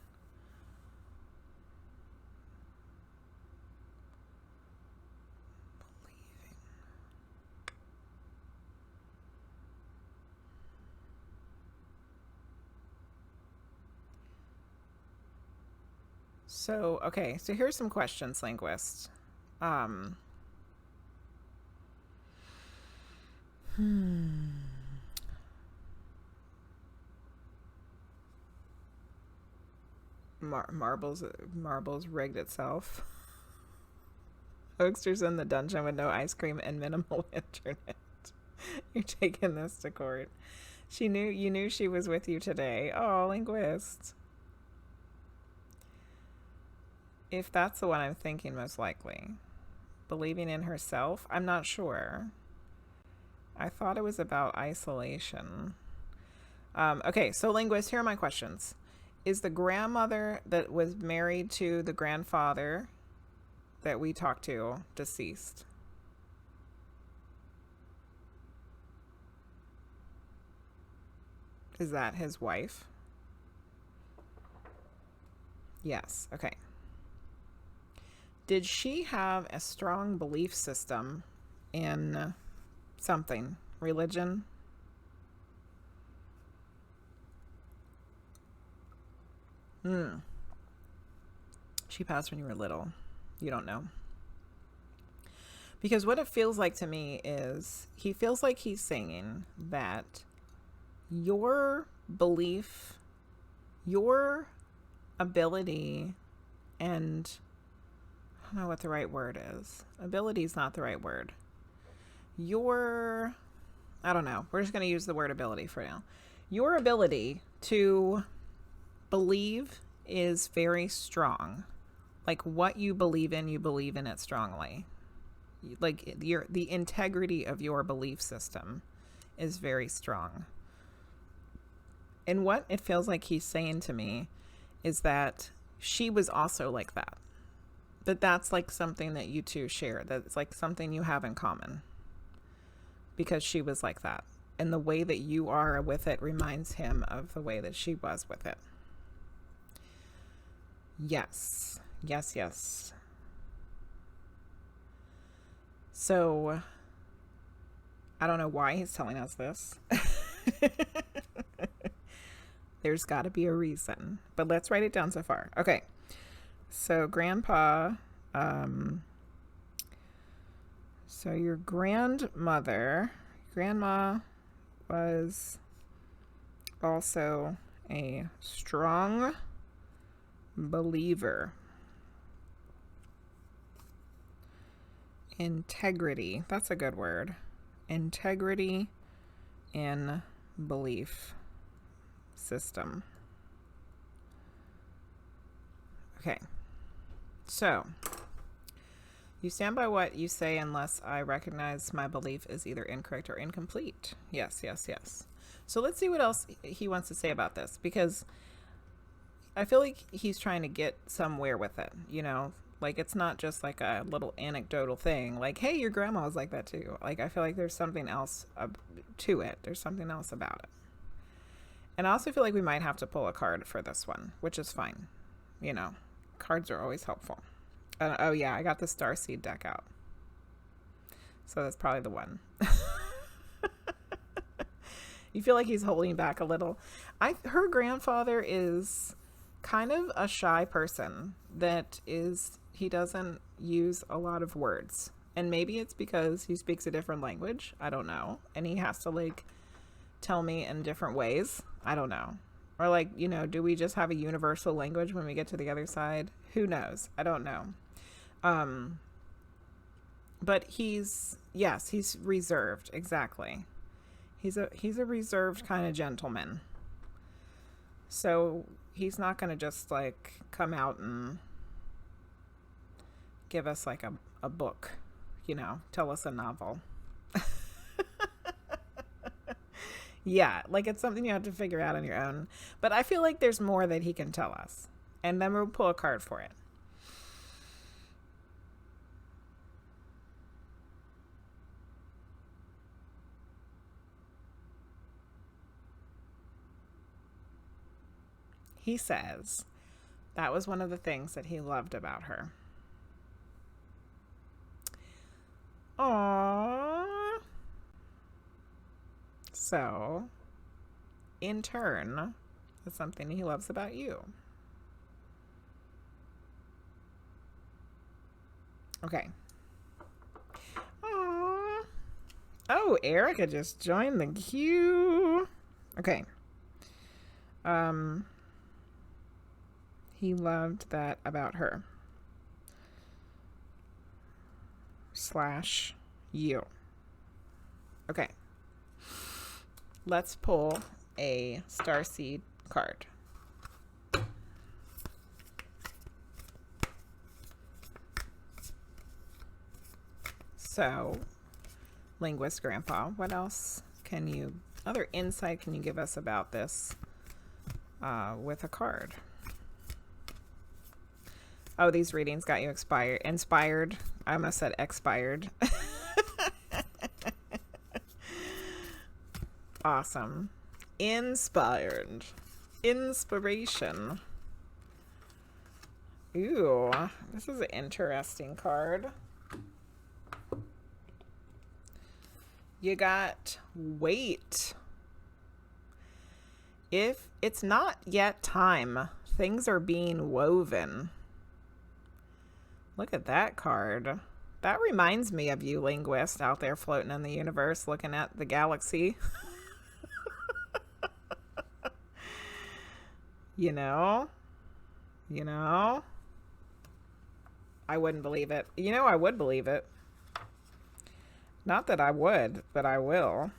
So, okay, so here's some questions, Linguizt. Marbles rigged itself. Hoaxer's in the dungeon with no ice cream and minimal internet. You're taking this to court. You knew she was with you today. Oh, Linguizt. If that's the one I'm thinking, most likely. Believing in herself? I'm not sure. I thought it was about isolation. Okay, so Linguizt, here are my questions. Is the grandmother that was married to the grandfather that we talked to deceased? Is that his wife? Yes, okay. Did she have a strong belief system in something? Religion? She passed when you were little. You don't know. Because what it feels like to me is he feels like he's saying that your belief, your ability, and I don't know what the right word is. Ability is not the right word. I don't know. We're just going to use the word ability for now. Your ability to believe is very strong. Like what you believe in it strongly. Like the integrity of your belief system is very strong. And what it feels like he's saying to me is that she was also like that. That's like something that you two share. That's like something you have in common. Because she was like that. And the way that you are with it reminds him of the way that she was with it. Yes. Yes, yes. So, I don't know why he's telling us this. There's got to be a reason. But let's write it down so far. Okay. So, Grandpa, so your grandma was also a strong believer. Integrity. That's a good word. Integrity in belief system. Okay. So, you stand by what you say unless I recognize my belief is either incorrect or incomplete. Yes, yes, yes. So let's see what else he wants to say about this, because I feel like he's trying to get somewhere with it, you know? Like, it's not just like a little anecdotal thing. Like, hey, your grandma was like that too. Like, I feel like there's something else to it. There's something else about it. And I also feel like we might have to pull a card for this one, which is fine. You know, cards are always helpful. Oh yeah, I got the Starseed deck out. So that's probably the one. You feel like he's holding back a little. Her grandfather is kind of a shy person he doesn't use a lot of words. And maybe it's because he speaks a different language. I don't know. And he has to like tell me in different ways. I don't know. Or like, you know, do we just have a universal language when we get to the other side? Who knows? I don't know. But he's reserved. Exactly. He's a reserved kind of gentleman. So he's not going to just like come out and give us like a book, you know, tell us a novel. Yeah, like it's something you have to figure out on your own. But I feel like there's more that he can tell us. And then we'll pull a card for it. He says that was one of the things that he loved about her. Aww. So, in turn, that's something he loves about you. Okay. Aww. Oh, Erica just joined the queue. Okay. He loved that about her. / you. Okay. Let's pull a starseed card. So, Linguizt Grandpa, what else other insight can you give us about this with a card? Oh, these readings got you inspired. I almost said expired. Awesome. Inspired. Inspiration. Ooh, this is an interesting card. You got wait. If it's not yet time, things are being woven. Look at that card. That reminds me of you, Linguizt, out there floating in the universe, looking at the galaxy. You know? I wouldn't believe it. You know, I would believe it. Not that I would, but I will.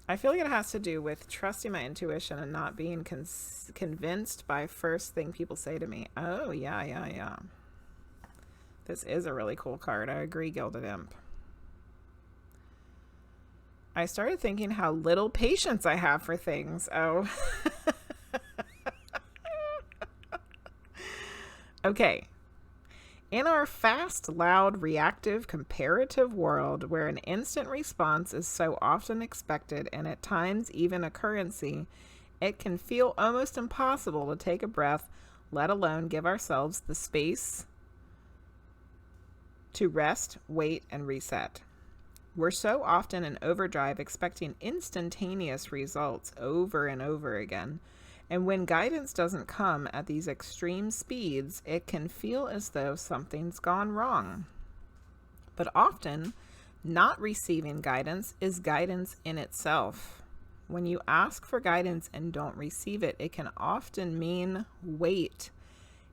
I feel like it has to do with trusting my intuition and not being convinced by first thing people say to me. Oh, yeah. This is a really cool card. I agree, Gilded Imp. I started thinking how little patience I have for things. Oh. Okay. In our fast, loud, reactive, comparative world where an instant response is so often expected and at times even a currency, it can feel almost impossible to take a breath, let alone give ourselves the space to rest, wait, and reset. We're so often in overdrive expecting instantaneous results over and over again. And when guidance doesn't come at these extreme speeds, it can feel as though something's gone wrong. But often, not receiving guidance is guidance in itself. When you ask for guidance and don't receive it, it can often mean wait.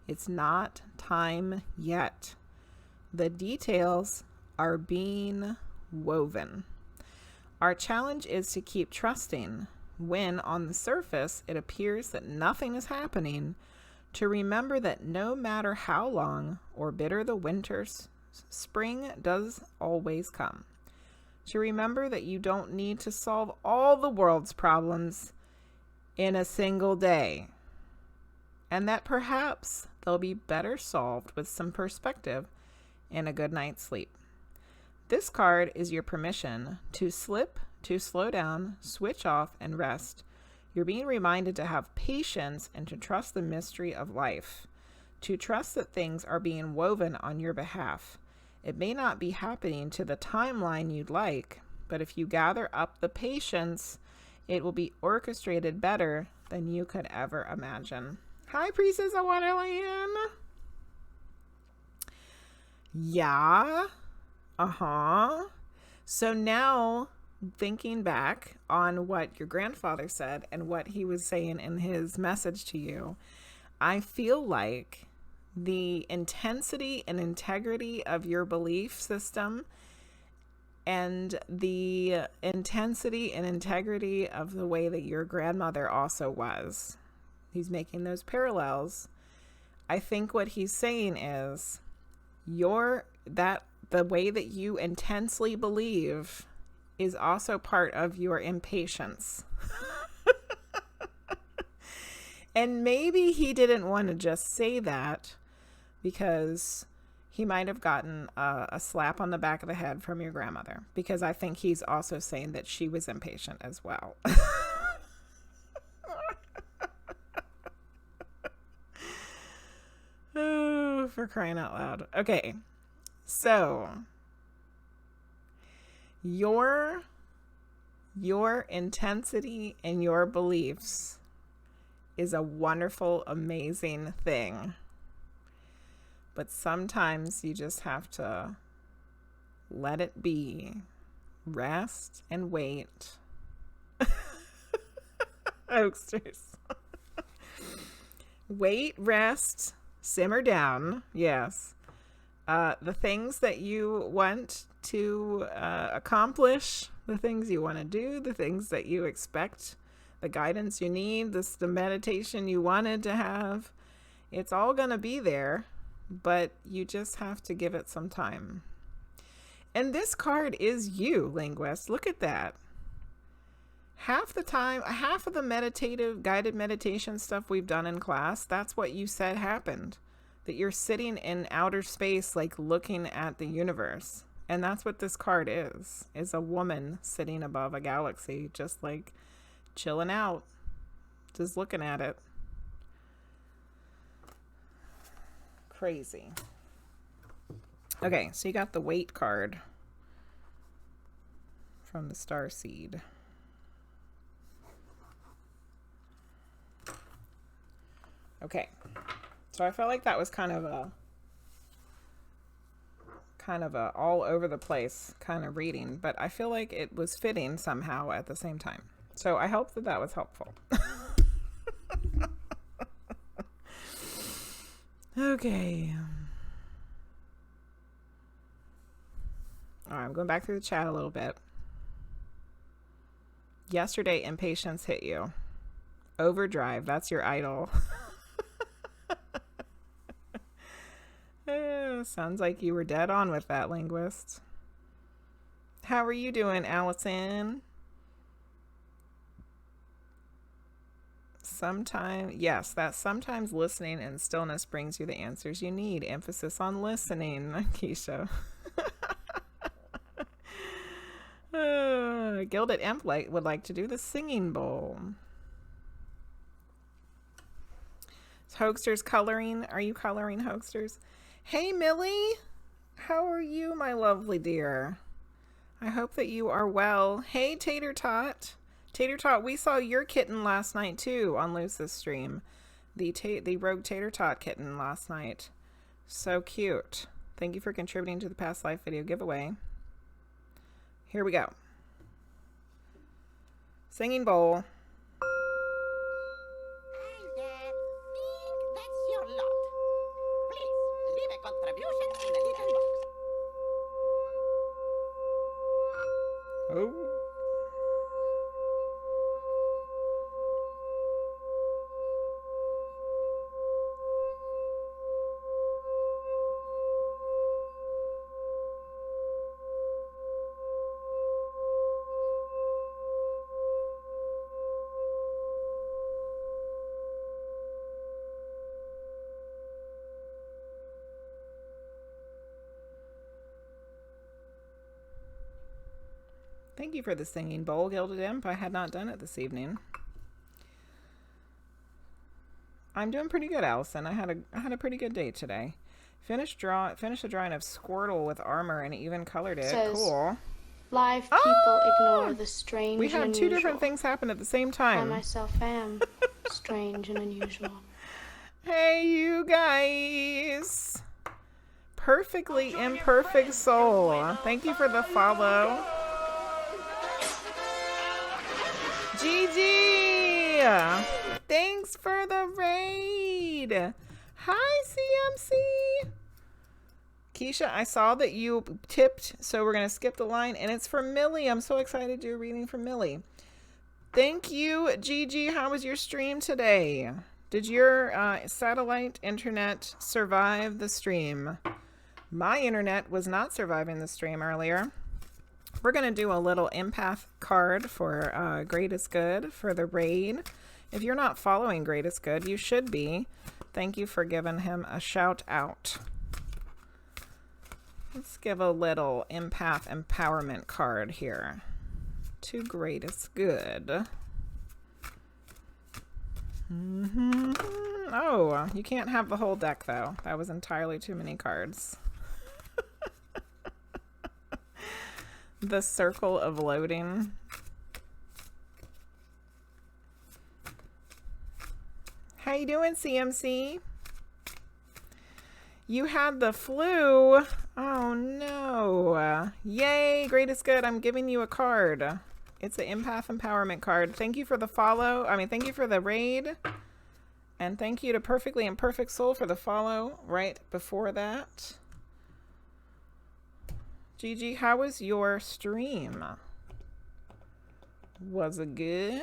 It's not time yet. The details are being woven. Our challenge is to keep trusting. When on the surface it appears that nothing is happening, to remember that no matter how long or bitter the winters, spring does always come. To remember that you don't need to solve all the world's problems in a single day, and that perhaps they'll be better solved with some perspective and a good night's sleep. This card is your permission to slip, to slow down, switch off, and rest. You're being reminded to have patience and to trust the mystery of life, to trust that things are being woven on your behalf. It may not be happening to the timeline you'd like, but if you gather up the patience, it will be orchestrated better than you could ever imagine. Hi, Priestess of Wonderland. Yeah. So now, thinking back on what your grandfather said and what he was saying in his message to you, I feel like the intensity and integrity of your belief system and the intensity and integrity of the way that your grandmother also was. He's making those parallels. I think what he's saying is the way that you intensely believe is also part of your impatience. And maybe he didn't want to just say that because he might have gotten a slap on the back of the head from your grandmother, because I think he's also saying that she was impatient as well. Oh, for crying out loud. Okay. So your intensity and your beliefs is a wonderful, amazing thing. But sometimes you just have to let it be. Rest and wait. Oaksters. Wait, rest, simmer down. Yes. The things that you want to accomplish, the things you want to do, the things that you expect, the guidance you need, the meditation you wanted to have, it's all going to be there, but you just have to give it some time. And this card is you, Linguizt. Look at that. Half the time, half of the meditative, guided meditation stuff we've done in class, that's what you said happened. That you're sitting in outer space, like looking at the universe. And that's what this card is a woman sitting above a galaxy, just like chilling out, just looking at it. Crazy. Okay, so you got the Wait card from the Starseed. Okay, so I felt like that was kind of a all over the place kind of reading, but I feel like it was fitting somehow at the same time. So I hope that that was helpful. Okay. All right, I'm going back through the chat a little bit. Yesterday, impatience hit you. Overdrive, that's your idol. Sounds like you were dead on with that, Linguizt. How are you doing, Allison? Sometimes listening and stillness brings you the answers you need. Emphasis on listening, Keisha. Gilded Imp would like to do the singing bowl. Is Hoaxsters coloring? Are you coloring, Hoaxsters? Hey, Millie. How are you, my lovely dear? I hope that you are well. Hey, TaterTot. TaterTot, we saw your kitten last night, too, on Luce's stream. The RogueTaterTot kitten last night. So cute. Thank you for contributing to the past life video giveaway. Here we go. Singing bowl. I think that's your lot. Please, leave a contribution in the little box. Oh. Thank you for the singing bowl, Gilded Imp. I had not done it this evening. I'm doing pretty good, Allison. I had a pretty good day today. Finish the drawing of Squirtle with armor and even colored it. Says, cool. Live people ignore the strange We and had unusual. two different things happen at the same I time. myself am strange and unusual. Hey, you guys. Perfectly imperfect soul. Thank you for the follow. GG. Thanks for the raid. Hi, CMC. Keisha, I saw that you tipped, so we're going to skip the line, and it's for Millie. I'm so excited to do a reading for Millie. Thank you, Gigi. How was your stream today? Did your satellite internet survive the stream? My internet was not surviving the stream earlier. We're going to do a little empath card for Greatest Good for the raid. If you're not following Greatest Good, you should be. Thank you for giving him a shout out. Let's give a little empath empowerment card here to Greatest Good. Oh, you can't have the whole deck though. That was entirely too many cards. The circle of loading. How you doing, CMC? You had the flu. Oh no. Yay, Greatest Good. I'm giving you a card. It's an empath empowerment card. Thank you for the follow. Thank you for the raid. And thank you to Perfectly Imperfect Soul for the follow right before that. Gigi, how was your stream? Was it good?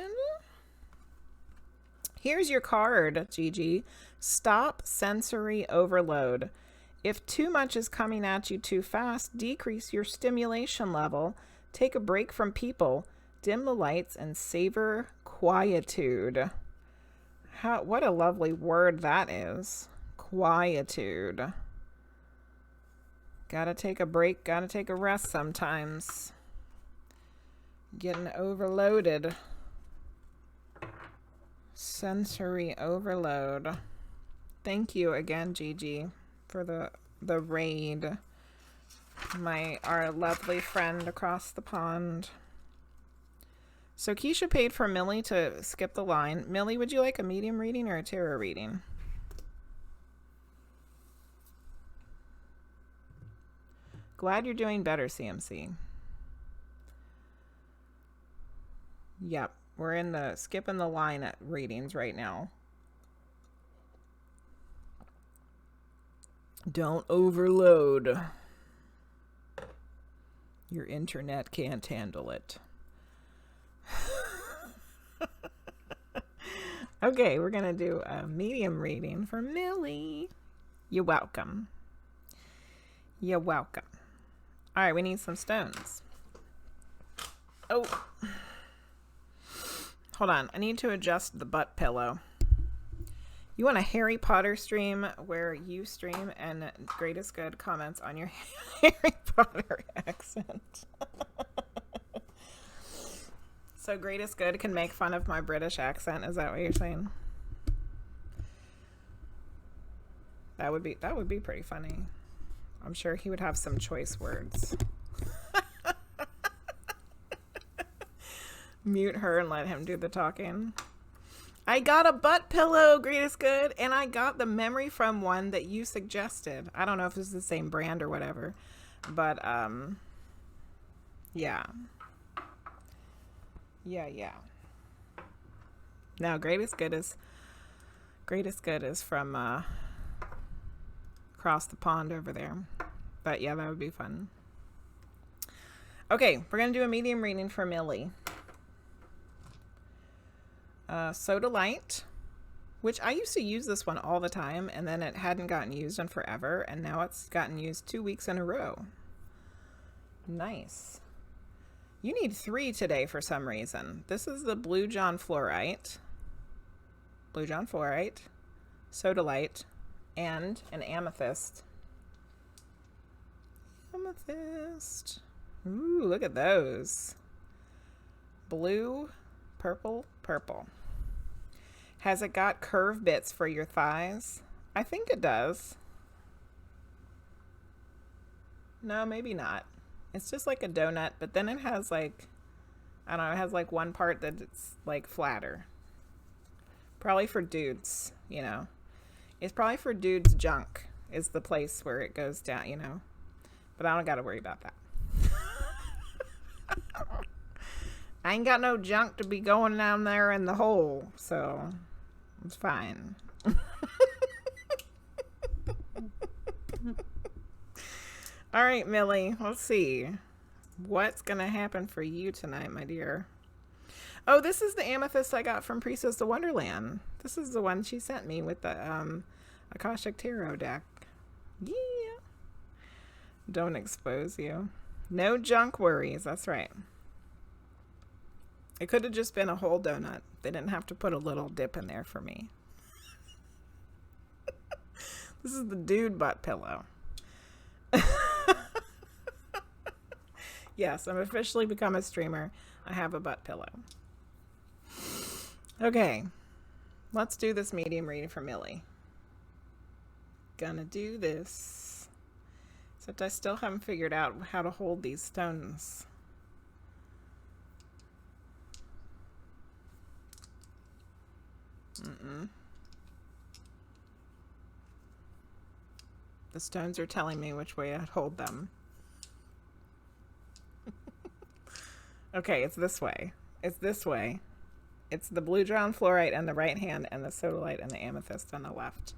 Here's your card, Gigi. Stop sensory overload. If too much is coming at you too fast, decrease your stimulation level. Take a break from people. Dim the lights and savor quietude. What a lovely word that is. Quietude. Gotta take a break, gotta take a rest sometimes. Getting overloaded. Sensory overload. Thank you again, Gigi, for the raid. Our lovely friend across the pond. So Keisha paid for Millie to skip the line. Millie, would you like a medium reading or a tarot reading? Glad you're doing better, CMC. Yep, we're in the skipping the line at readings right now. Don't overload. Your internet can't handle it. Okay, we're gonna do a medium reading for Millie. You're welcome. You're welcome. All right, we need some stones. Oh, hold on. I need to adjust the butt pillow. You want a Harry Potter stream where you stream and Greatest Good comments on your Harry Potter accent. So Greatest Good can make fun of my British accent. Is that what you're saying? That would be pretty funny. I'm sure he would have some choice words. Mute her and let him do the talking. I got a butt pillow, Greatest Good, and I got the memory from one that you suggested. I don't know if it's the same brand or whatever, but yeah. Yeah. Now Greatest Good is from across the pond over there. But yeah, that would be fun. Okay, we're gonna do a medium reading for Millie. Soda Light, which I used to use this one all the time, and then it hadn't gotten used in forever, and now it's gotten used 2 weeks in a row. Nice. You need 3 today for some reason. This is the Blue John Fluorite, Soda Light, and an Amethyst. Ooh, look at those. Blue, purple, purple. Has it got curve bits for your thighs? I think it does. No, maybe not. It's just like a donut, but then it has like, I don't know, it has like one part that's like flatter. Probably for dudes, you know. It's probably for dudes' junk is the place where it goes down, you know. But I don't got to worry about that. I ain't got no junk to be going down there in the hole, so it's fine. All right, Millie, let's see. What's going to happen for you tonight, my dear? Oh, this is the amethyst I got from Priestess of Wonderland. This is the one she sent me with the Akashic Tarot deck. Yeah. Don't expose you. No junk worries. That's right. It could have just been a whole donut. They didn't have to put a little dip in there for me. This is the dude butt pillow. Yes, I'm officially become a streamer. I have a butt pillow. Okay. Let's do this medium reading for Millie. Gonna do this. Except I still haven't figured out how to hold these stones. The stones are telling me which way I'd hold them. Okay, it's this way. It's this way. It's the blue drown fluorite in the right hand and the sodalite and the amethyst on the left.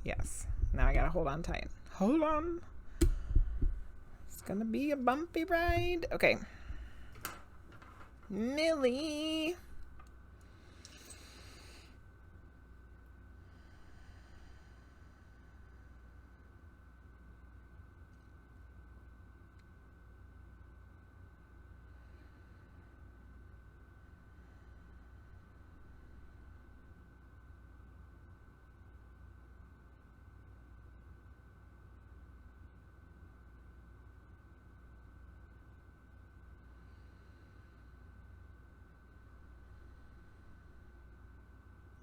Yes. Now I gotta hold on tight. Hold on. It's gonna be a bumpy ride. Okay. Millie.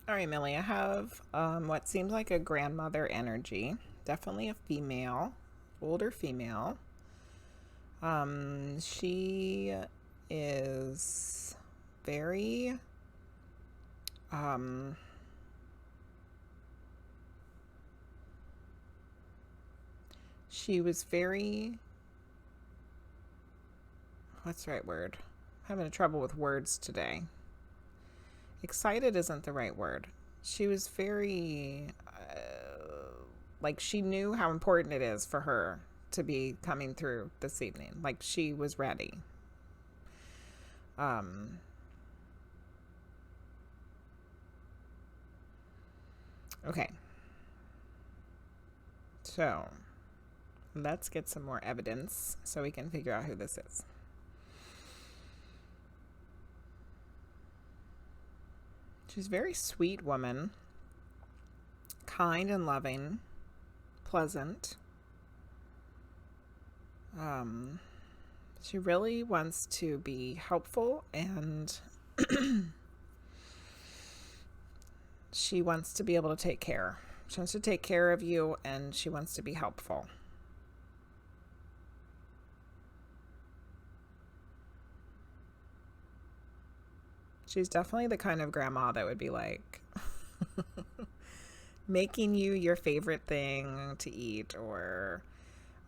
All right, Millie, I have what seems like a grandmother energy. Definitely a female, older female. She is very she was very, what's the right word? I'm having trouble with words today. Excited isn't the right word. She was very, like she knew how important it is for her to be coming through this evening. Like she was ready. Okay. So let's get some more evidence so we can figure out who this is. She's a very sweet woman, kind and loving, pleasant. She really wants to be helpful and she wants to be able to take care. She wants to take care of you and she wants to be helpful. She's definitely the kind of grandma that would be like making you your favorite thing to eat or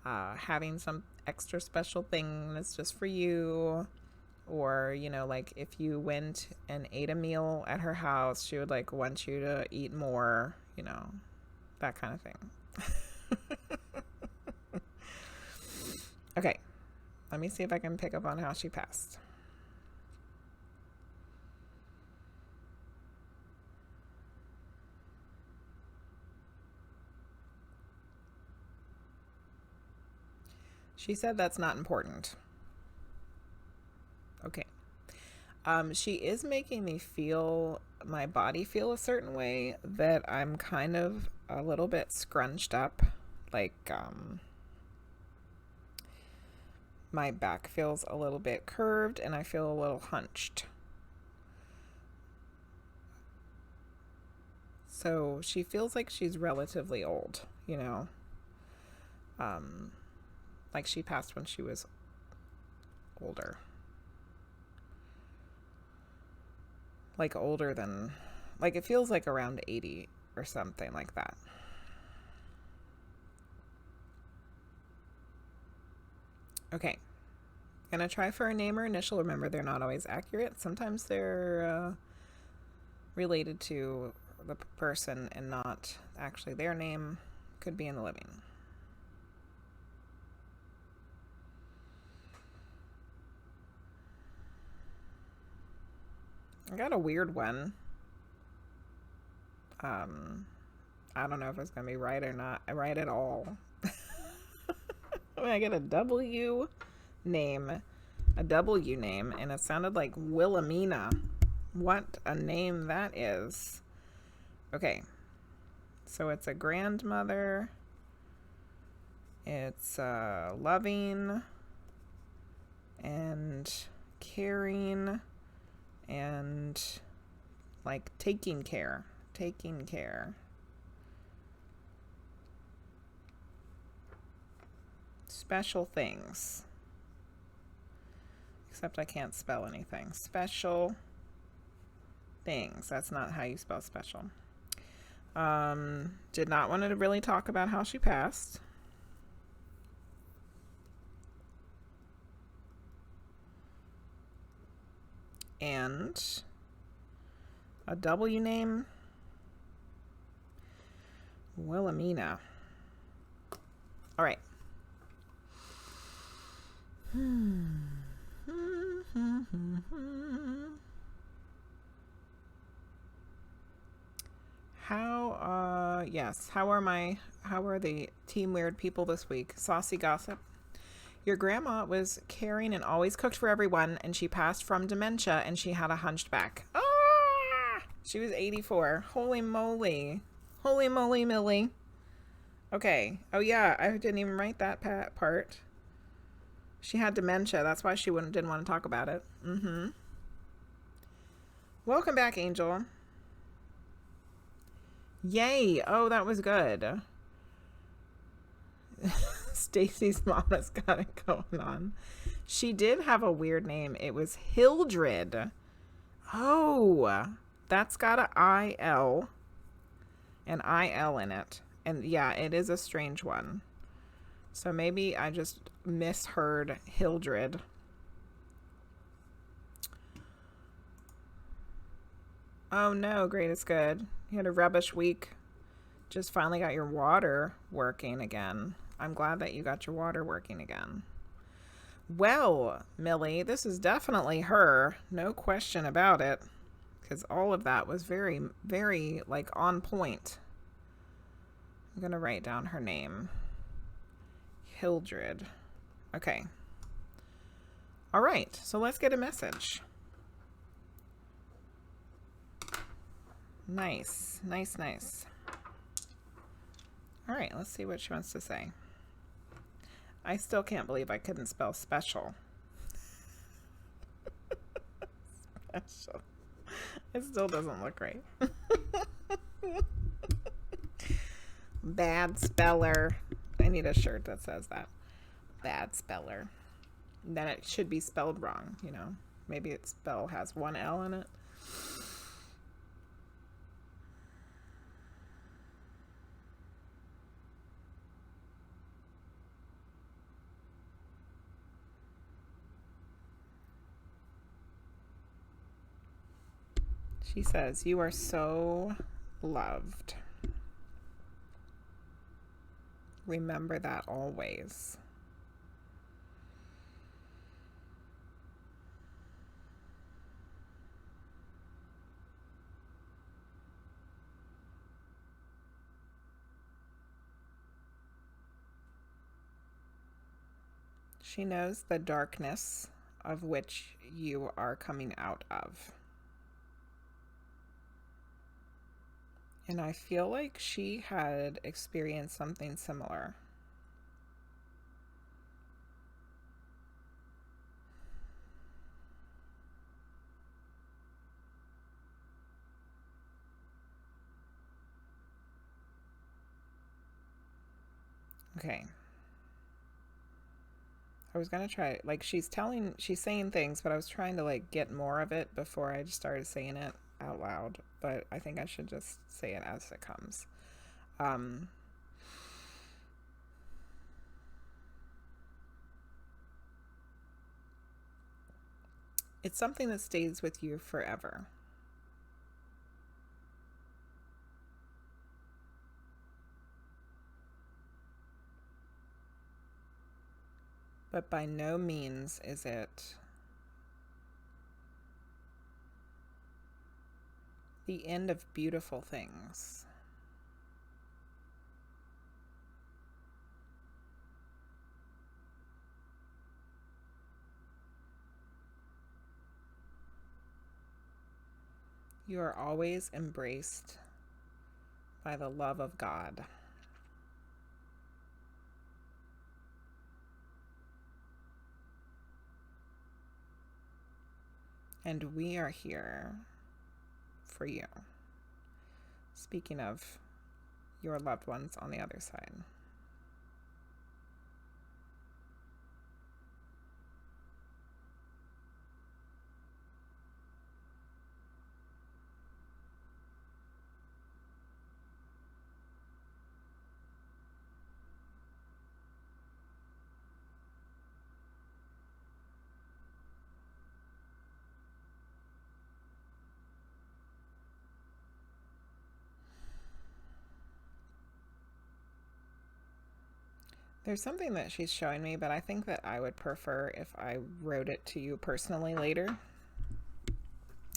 having some extra special thing that's just for you. Or, you know, like if you went and ate a meal at her house, she would like want you to eat more, you know, that kind of thing. Okay, let me see if I can pick up on how she passed. She said that's not important. Okay. She is making me feel, my body feel a certain way that I'm kind of a little bit scrunched up. Like, my back feels a little bit curved and I feel a little hunched. So she feels like she's relatively old, you know. Like she passed when she was older. Like older than, like it feels like around 80 or something like that. Okay. Gonna try for a name or initial. Remember, they're not always accurate. Sometimes they're related to the person and not actually their name. Could be in the living. I got a weird one. I don't know if it's gonna be right or not. Right at all. I get a W name, and it sounded like Wilhelmina. What a name that is. Okay, so it's a grandmother. It's loving and caring and like taking care. Special things. Except I can't spell anything. Special things. That's not how you spell special. Did not want to really talk about how she passed. And a W name. Wilhelmina. All right. How are the Team Weird people this week? Saucy gossip. Your grandma was caring and always cooked for everyone, and she passed from dementia, and she had a hunched back. Ah! She was 84. Holy moly. Holy moly, Millie. Okay. Oh yeah, I didn't even write that part. She had dementia. That's why she didn't want to talk about it. Welcome back, Angel. Yay. Oh, that was good. Stacy's mama's got it going on. She did have a weird name. It was Hildred. Oh, that's got an I-L. An I-L in it. And yeah, it is a strange one. So maybe I just misheard Hildred. Oh no, great is good. You had a rubbish week. Just finally got your water working again. I'm glad that you got your water working again. Well, Millie, this is definitely her. No question about it. Because all of that was very, very, like, on point. I'm going to write down her name. Hildred. Okay. All right. So let's get a message. Nice. Nice, nice. All right. Let's see what she wants to say. I still can't believe I couldn't spell special. Special. It still doesn't look right. Bad speller. I need a shirt that says that. Bad speller. Then it should be spelled wrong, you know. Maybe its spell has one L in it. She says, "You are so loved. Remember that always." She knows the darkness of which you are coming out of. And I feel like she had experienced something similar. Okay. I was gonna try, like, she's saying things, but I was trying to like get more of it before I just started saying it out loud. But I think I should just say it as it comes. It's something that stays with you forever. But by no means is it the end of beautiful things. You are always embraced by the love of God. And we are here for you. Speaking of your loved ones on the other side. There's something that she's showing me, but I think that I would prefer if I wrote it to you personally later.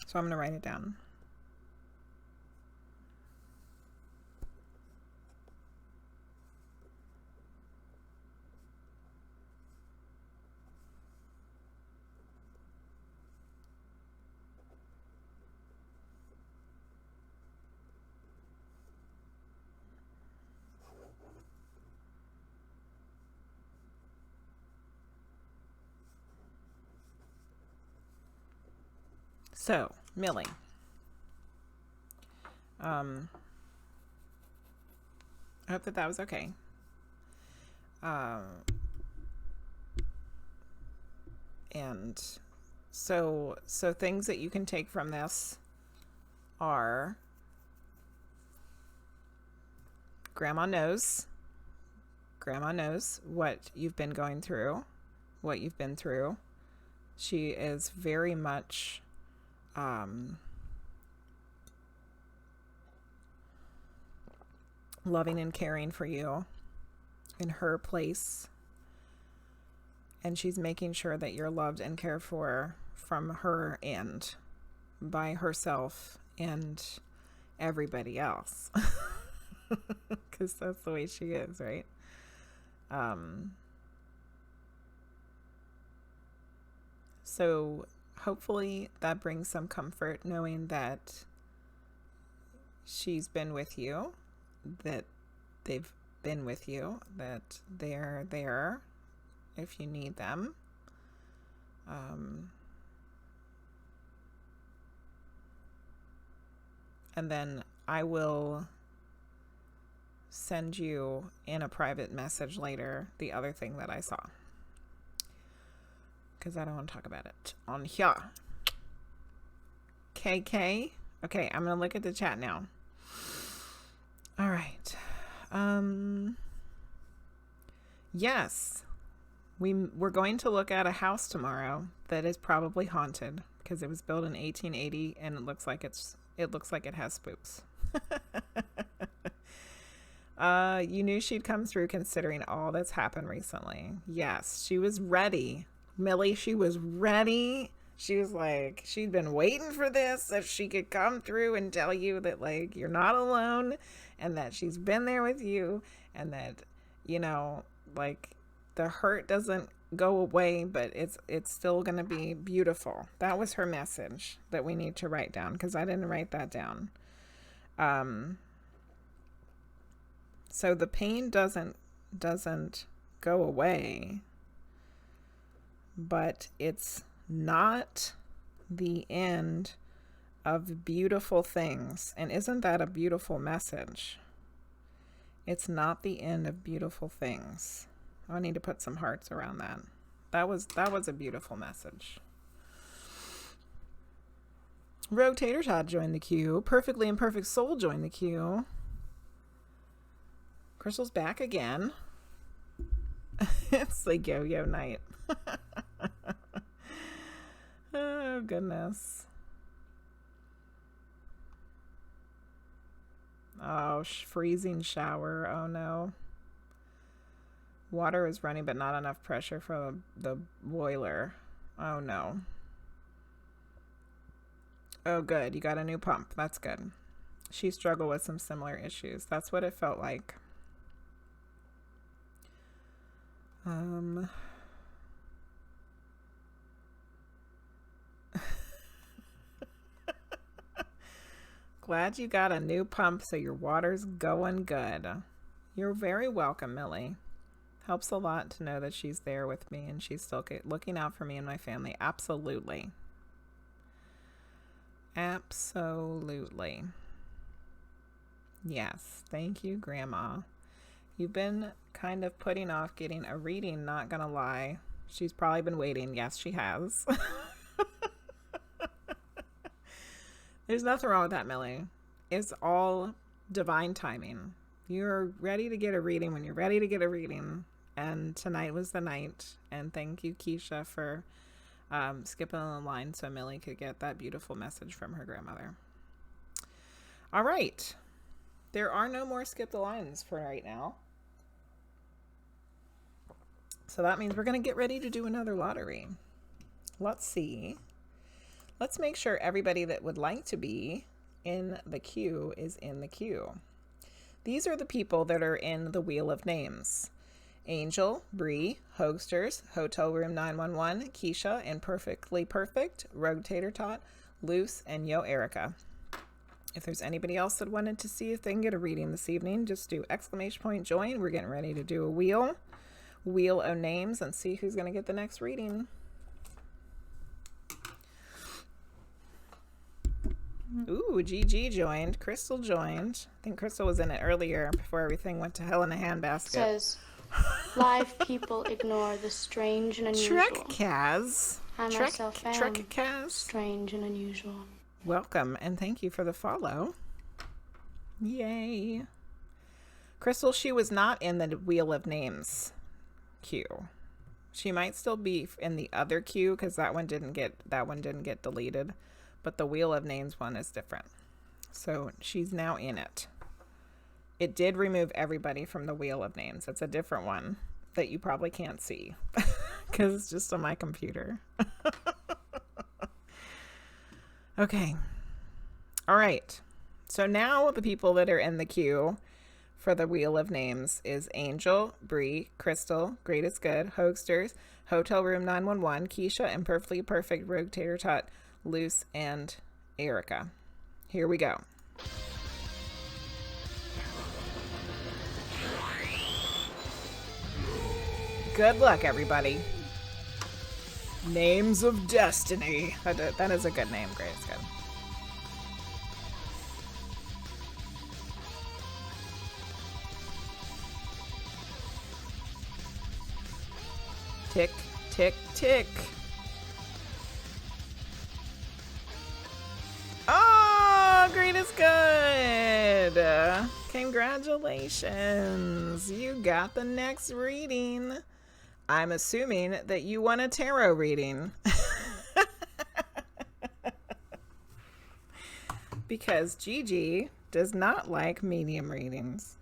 So I'm going to write it down. So, Millie. I hope that was okay. And so things that you can take from this are Grandma knows what you've been going through, what you've been through. She is very much loving and caring for you in her place, and she's making sure that you're loved and cared for from her end by herself and everybody else, because that's the way she is, right? So hopefully that brings some comfort, knowing that she's been with you, that they've been with you, that they're there if you need them. And then I will send you in a private message later the other thing that I saw, because I don't want to talk about it on here. KK. Okay, I'm going to look at the chat now. All right. Yes. We're going to look at a house tomorrow that is probably haunted because it was built in 1880 and it looks like it has spooks. You knew she'd come through considering all that's happened recently. Yes, she was ready. Millie, she was ready. She was like, she'd been waiting for this, if she could come through and tell you that, like, you're not alone and that she's been there with you and that, you know, like, the hurt doesn't go away, but it's still going to be beautiful. That was her message that we need to write down, because I didn't write that down. So the pain doesn't go away, but it's not the end of beautiful things. And isn't that a beautiful message? It's not the end of beautiful things. I need to put some hearts around that. That was a beautiful message. RogueTaterTot joined the queue. Perfectly Imperfect Soul joined the queue. Crystal's back again. It's like yo-yo night. Oh, goodness. Oh, freezing shower. Oh, no. Water is running, but not enough pressure for the boiler. Oh, no. Oh, good. You got a new pump. That's good. She struggled with some similar issues. That's what it felt like. Glad you got a new pump so your water's going good. You're very welcome, Millie. Helps a lot to know that she's there with me and she's still looking out for me and my family. Absolutely. Absolutely. Yes. Thank you, Grandma. You've been kind of putting off getting a reading, not gonna lie. She's probably been waiting. Yes, she has. There's nothing wrong with that, Millie. It's all divine timing. You're ready to get a reading when you're ready to get a reading. And tonight was the night. And thank you, Keisha, for skipping the line so Millie could get that beautiful message from her grandmother. All right. There are no more skip the lines for right now. So that means we're going to get ready to do another lottery. Let's see. Let's make sure everybody that would like to be in the queue is in the queue. These are the people that are in the Wheel of Names. Angel, Bree, Hogsters, Hotel Room 911, Keisha, Imperfectly Perfect, RogueTaterTot, Luce, and Yo Erica. If there's anybody else that wanted to see if they can get a reading this evening, just do ! join. We're getting ready to do a wheel of names, and see who's going to get the next reading. Ooh, GG joined. Crystal joined. I think Crystal was in it earlier before everything went to hell in a handbasket. Says, live people ignore the strange and unusual. Trek Kaz. I myself am Trek Kaz. strange and unusual. Welcome, and thank you for the follow. Yay. Crystal, she was not in the Wheel of Names queue. She might still be in the other queue because that one didn't get deleted. But the Wheel of Names one is different. So she's now in it. It did remove everybody from the Wheel of Names. It's a different one that you probably can't see because it's just on my computer. Okay. All right. So now the people that are in the queue for the Wheel of Names is Angel, Bree, Crystal, Greatest Good, Hogsters, Hotel Room 911, Keisha, Imperfectly Perfect, RogueTaterTot, Luce, and Erica. Here we go. Good luck, everybody. Names of Destiny. That is a good name. Great. It's good. Tick, tick, tick. Oh, Greatest Good. Congratulations. You got the next reading. I'm assuming that you want a tarot reading. Because Gigi does not like medium readings.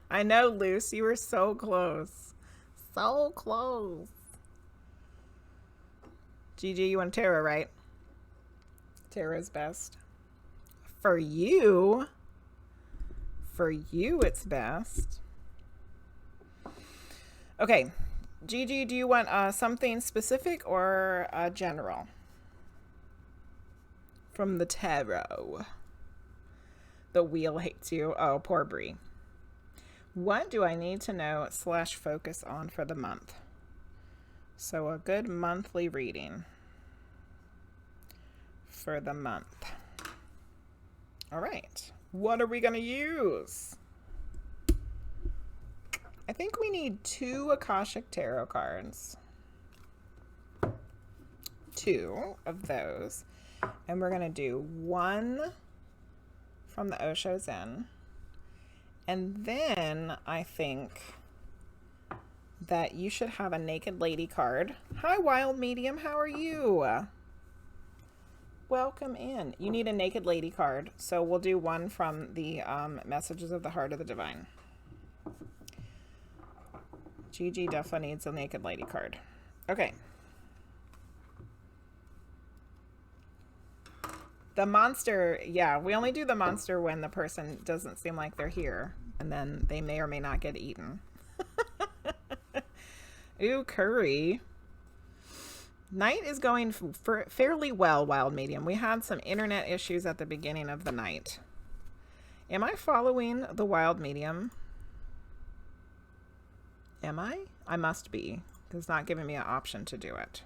I know, Luce, you were so close. So close. Gigi, you want tarot, right? Tarot's best. For you, it's best. Okay. Gigi, do you want something specific or general? From the tarot. The wheel hates you. Oh, poor Bree. What do I need to know / focus on for the month? So a good monthly reading for the month. All right. What are we going to use? I think we need 2 Akashic Tarot cards. 2 of those. And we're going to do 1 from the Osho Zen. And then I think that you should have a Naked Lady card. Hi, Wild Medium. How are you? Welcome in. You need a Naked Lady card. So we'll do 1 from the Messages of the Heart of the Divine. Gigi definitely needs a Naked Lady card. Okay. The monster, yeah, we only do the monster when the person doesn't seem like they're here. And then they may or may not get eaten. Ooh, curry. Night is going fairly well, Wild Medium. We had some internet issues at the beginning of the night. Am I following the Wild Medium? Am I? I must be. It's not giving me an option to do it.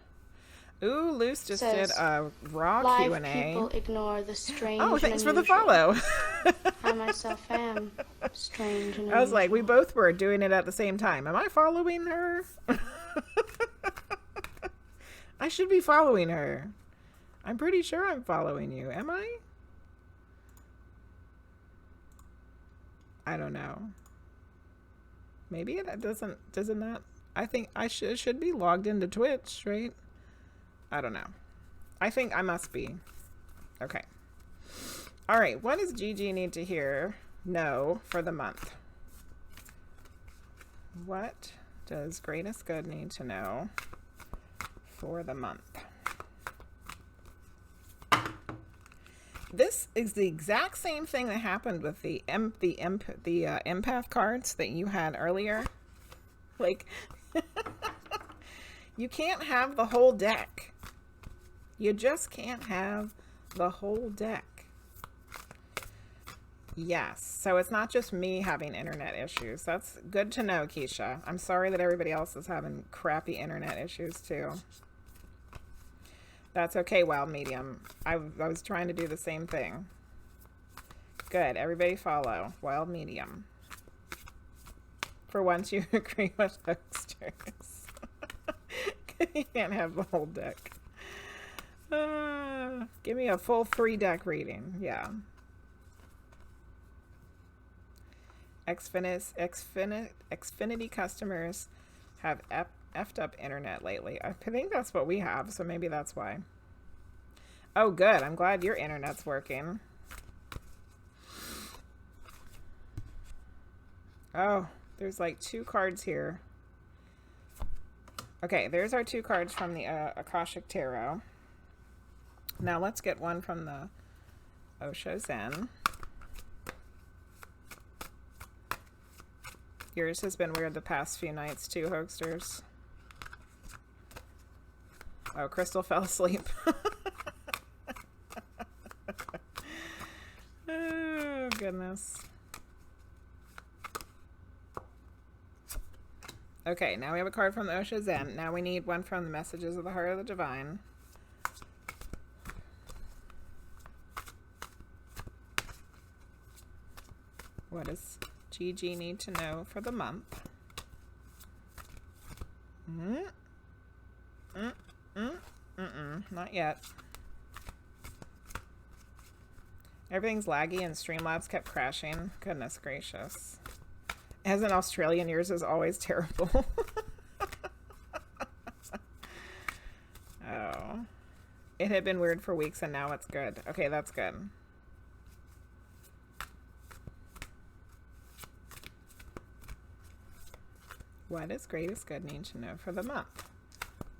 Ooh, Luce just did a raw Q&A. Live people ignore the strange. Oh, thanks for the unusual. follow. I myself am strange and I was like, we unusual. both were doing it at the same time. Am I following her? I should be following her. I'm pretty sure I'm following you. Am I? I don't know. Maybe it doesn't that? I think I should be logged into Twitch, right? I don't know. I think I must be. Okay. All right. What does Gigi need to hear? No, for the month. What does Greatest Good need to know for the month? This is the exact same thing that happened with the empath cards that you had earlier. Like, you can't have the whole deck. You just can't have the whole deck. Yes, so it's not just me having internet issues. That's good to know, Keisha. I'm sorry that everybody else is having crappy internet issues too. That's okay, Wild Medium. I was trying to do the same thing. Good, everybody follow Wild Medium. For once you agree with Hoaxsters. You can't have the whole deck. Give me a full 3-deck reading. Yeah. Xfinity customers have effed up internet lately. I think that's what we have, so maybe that's why. Oh, good. I'm glad your internet's working. Oh, there's like 2 cards here. Okay, there's our 2 cards from the Akashic Tarot. Now let's get 1 from the Osho Zen. Yours has been weird the past few nights too, Hoaxsters. Oh, Crystal fell asleep. Oh, goodness. Okay, now we have a card from the Osho Zen. Now we need 1 from the Messages of the Heart of the Divine. What does Gigi need to know for the month? Not yet. Everything's laggy and Streamlabs kept crashing. Goodness gracious. As an Australian, yours is always terrible. Oh. It had been weird for weeks and now it's good. Okay, that's good. What does Greatest Good need to know for the month?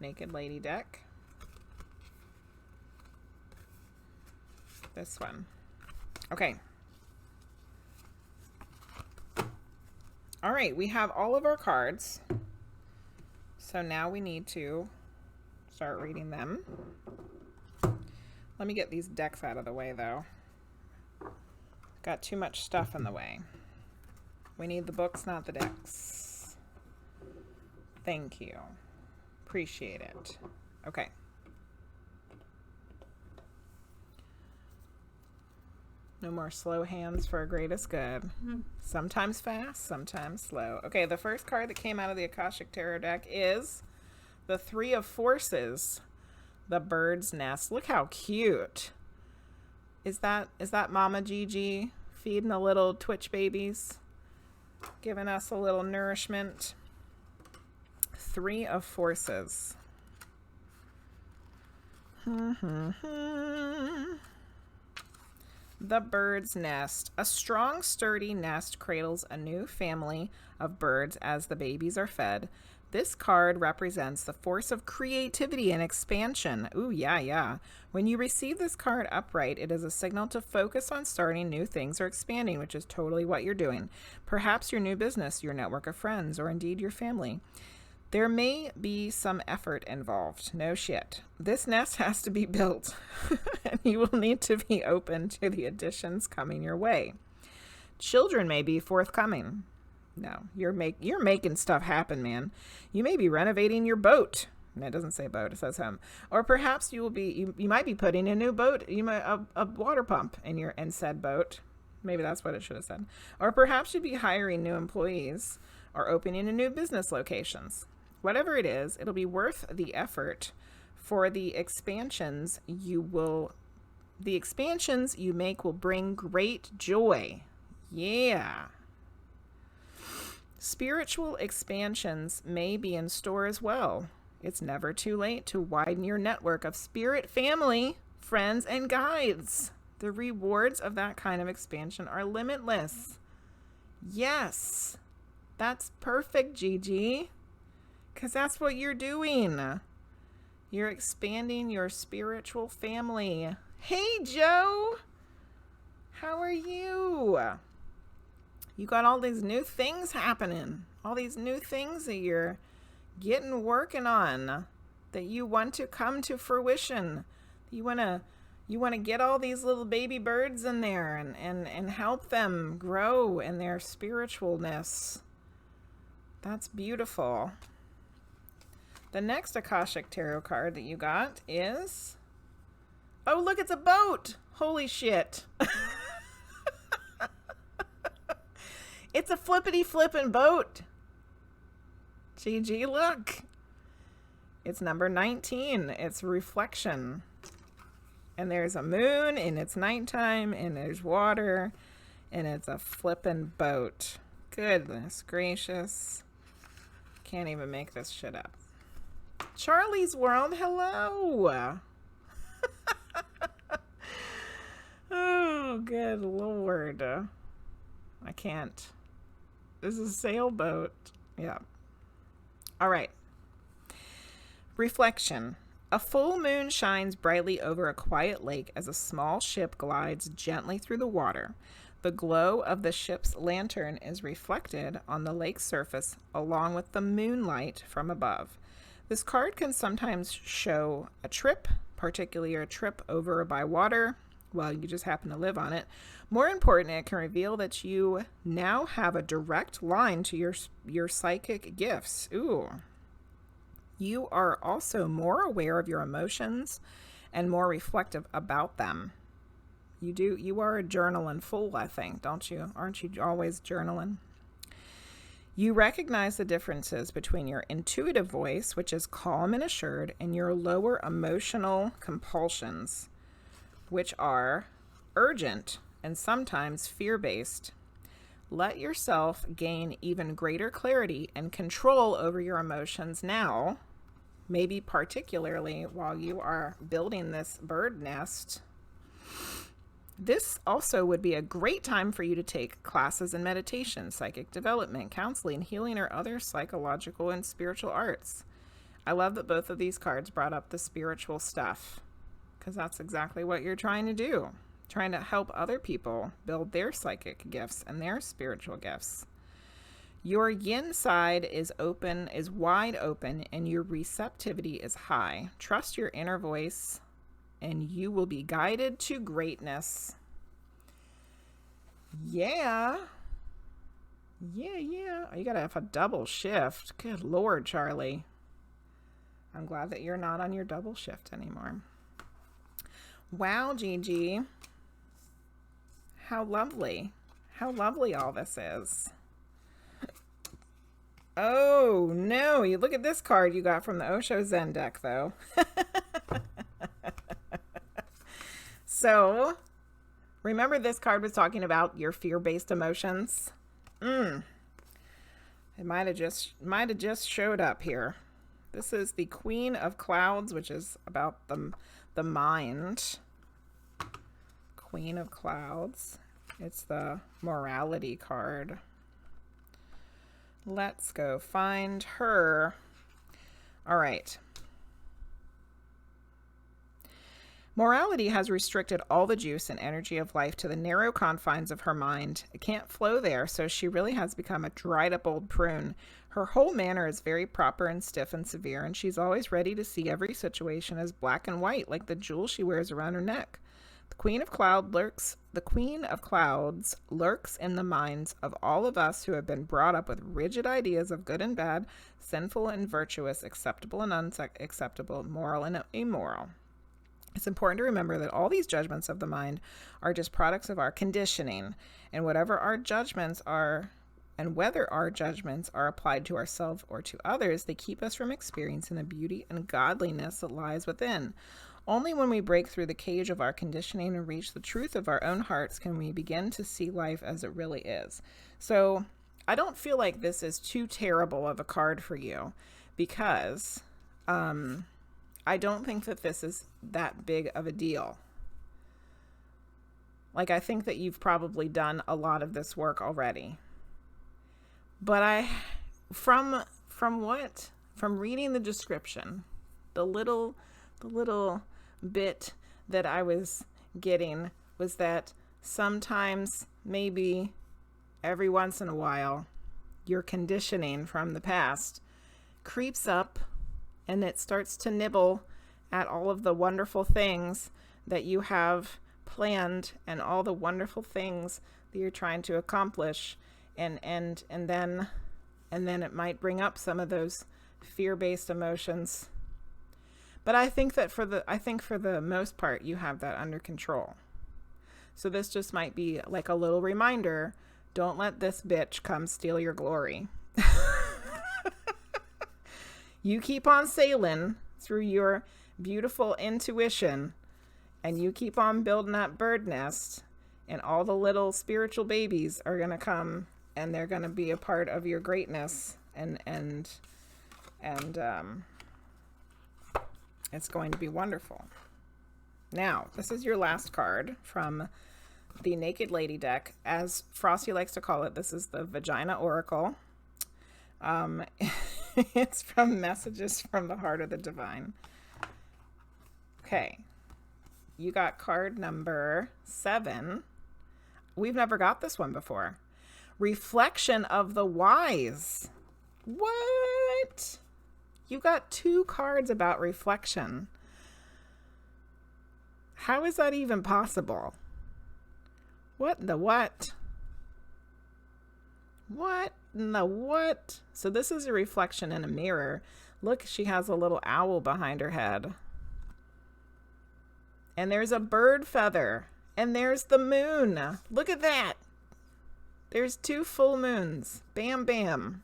Naked Lady deck. This one. Okay. All right, we have all of our cards. So now we need to start reading them. Let me get these decks out of the way, though. Got too much stuff in the way. We need the books, not the decks. Thank you. Appreciate it. Okay. No more slow hands for greatest good. Sometimes fast, sometimes slow. Okay, the first card that came out of the Akashic Tarot deck is the Three of Forces, the Bird's Nest. Look how cute. Is that Mama Gigi feeding the little Twitch babies? Giving us a little nourishment. Three of Forces. The Bird's Nest. A strong, sturdy nest cradles a new family of birds as the babies are fed. This card represents the force of creativity and expansion. Ooh, yeah. When you receive this card upright, it is a signal to focus on starting new things or expanding, which is totally what you're doing. Perhaps your new business, your network of friends, or indeed your family. There may be some effort involved. No shit. This nest has to be built, and you will need to be open to the additions coming your way. Children may be forthcoming. No, you're making stuff happen, man. You may be renovating your boat. And it doesn't say boat, it says home. Or perhaps you might be putting a new boat, a water pump in said boat. Maybe that's what it should have said. Or perhaps you'd be hiring new employees or opening a new business locations. Whatever it is, it'll be worth the effort for the expansions you make will bring great joy. Yeah. Spiritual expansions may be in store as well. It's never too late to widen your network of spirit family, friends, and guides. The rewards of that kind of expansion are limitless. Yes, that's perfect, Gigi. Because that's what you're doing. You're expanding your spiritual family. Hey, Joe. How are you? You got all these new things happening. All these new things that you're working on. That you want to come to fruition. You want to get all these little baby birds in there and help them grow in their spiritualness. That's beautiful. The next Akashic Tarot card that you got is... Oh, look, it's a boat! Holy shit. It's a flippity-flippin' boat. Gigi, look. It's number 19. It's Reflection. And there's a moon, and it's nighttime, and there's water, and it's a flippin' boat. Goodness gracious. Can't even make this shit up. Charlie's World, hello. Oh, good Lord. I can't. This is a sailboat. Yeah. All right. Reflection. A full moon shines brightly over a quiet lake as a small ship glides gently through the water. The glow of the ship's lantern is reflected on the lake's surface along with the moonlight from above. This card can sometimes show a trip, particularly a trip over by water, while you just happen to live on it. More important, it can reveal that you now have a direct line to your psychic gifts. Ooh. You are also more aware of your emotions and more reflective about them. You are a journaling fool, I think, don't you? Aren't you always journaling? You recognize the differences between your intuitive voice, which is calm and assured, and your lower emotional compulsions, which are urgent and sometimes fear-based. Let yourself gain even greater clarity and control over your emotions now, maybe particularly while you are building this bird nest. This also would be a great time for you to take classes in meditation, psychic development, counseling, healing, or other psychological and spiritual arts. I love that both of these cards brought up the spiritual stuff, because that's exactly what you're trying to do. Trying to help other people build their psychic gifts and their spiritual gifts. Your yin side is wide open, and your receptivity is high. Trust your inner voice, and you will be guided to greatness. Yeah. You gotta have a double shift. Good Lord, Charlie. I'm glad that you're not on your double shift anymore. Wow, Gigi. How lovely. How lovely all this is. Oh, no. You look at this card you got from the Osho Zen deck, though. So, remember this card was talking about your fear-based emotions? It might have just showed up here. This is the Queen of Clouds, which is about the mind. Queen of Clouds. It's the morality card. Let's go find her. All right. Morality has restricted all the juice and energy of life to the narrow confines of her mind. It can't flow there, so she really has become a dried up old prune. Her whole manner is very proper and stiff and severe, and she's always ready to see every situation as black and white, like the jewel she wears around her neck. The Queen of Clouds lurks in the minds of all of us who have been brought up with rigid ideas of good and bad, sinful and virtuous, acceptable and unacceptable, moral and immoral. It's important to remember that all these judgments of the mind are just products of our conditioning, and whether our judgments are applied to ourselves or to others, they keep us from experiencing the beauty and godliness that lies within. Only when we break through the cage of our conditioning and reach the truth of our own hearts can we begin to see life as it really is. So I don't feel like this is too terrible of a card for you, because I don't think that this is that big of a deal. Like, I think that you've probably done a lot of this work already. But from reading the description, the little bit that I was getting was that sometimes, maybe every once in a while, your conditioning from the past creeps up and it starts to nibble at all of the wonderful things that you have planned and all the wonderful things that you're trying to accomplish. And then it might bring up some of those fear-based emotions. But I think for the most part, you have that under control. So this just might be like a little reminder. Don't let this bitch come steal your glory. You keep on sailing through your beautiful intuition, and you keep on building that bird nest, and all the little spiritual babies are going to come, and they're going to be a part of your greatness, and it's going to be wonderful. Now, this is your last card from the Naked Lady deck. As Frosty likes to call it, this is the Vagina Oracle. It's from Messages from the Heart of the Divine. Okay. You got card number 7. We've never got this one before. Reflection of the Wise. What? You got 2 cards about reflection. How is that even possible? What the what? What in the what? So this is a reflection in a mirror. Look, she has a little owl behind her head. And there's a bird feather. And there's the moon. Look at that. There's 2 full moons. Bam, bam.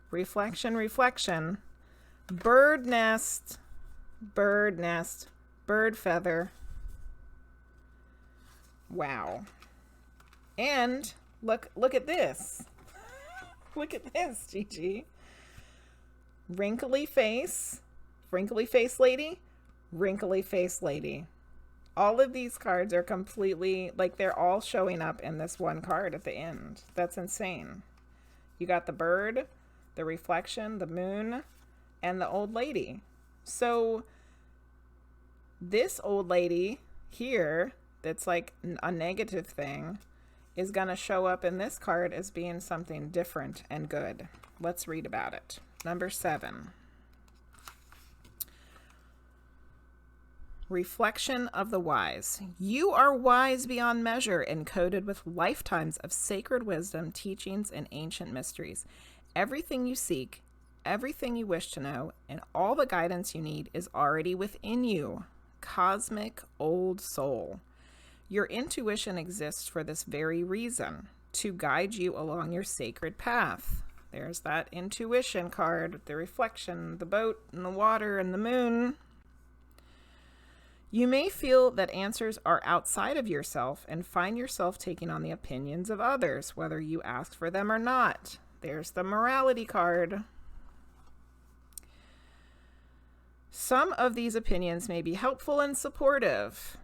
Reflection, reflection. Bird nest. Bird nest. Bird feather. Wow. And look at this. Look at this, Gigi. Wrinkly face lady, wrinkly face lady. All of these cards are completely, like, they're all showing up in this one card at the end. That's insane. You got the bird, the reflection, the moon, and the old lady. So this old lady here, that's like a negative thing, is going to show up in this card as being something different and good. Let's read about it. Number 7. Reflection of the Wise. You are wise beyond measure, encoded with lifetimes of sacred wisdom, teachings, and ancient mysteries. Everything you seek, everything you wish to know, and all the guidance you need is already within you. Cosmic old soul. Your intuition exists for this very reason, to guide you along your sacred path. There's that intuition card, the reflection, the boat, and the water, and the moon. You may feel that answers are outside of yourself and find yourself taking on the opinions of others, whether you ask for them or not. There's the morality card. Some of these opinions may be helpful and supportive,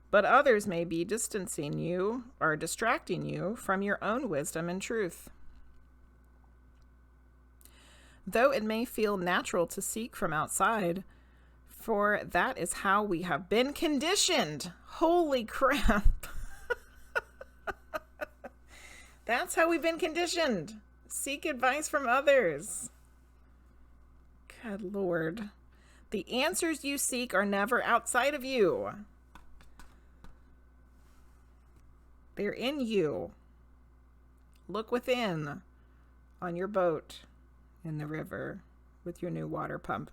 but others may be distancing you or distracting you from your own wisdom and truth. Though it may feel natural to seek from outside, for that is how we have been conditioned. Holy crap. That's how we've been conditioned. Seek advice from others. Good Lord. The answers you seek are never outside of you. They're in you. Look within on your boat in the river with your new water pump.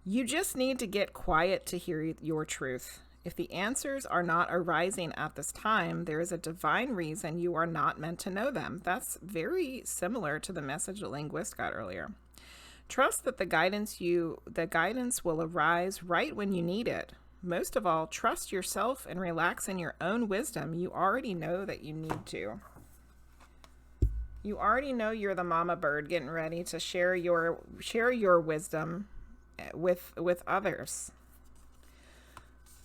You just need to get quiet to hear your truth. If the answers are not arising at this time, there is a divine reason you are not meant to know them. That's very similar to the message that Linguizt got earlier. Trust that the guidance will arise right when you need it. Most of all, trust yourself and relax in your own wisdom. You already know that you need to. You already know you're the mama bird getting ready to share your wisdom with others.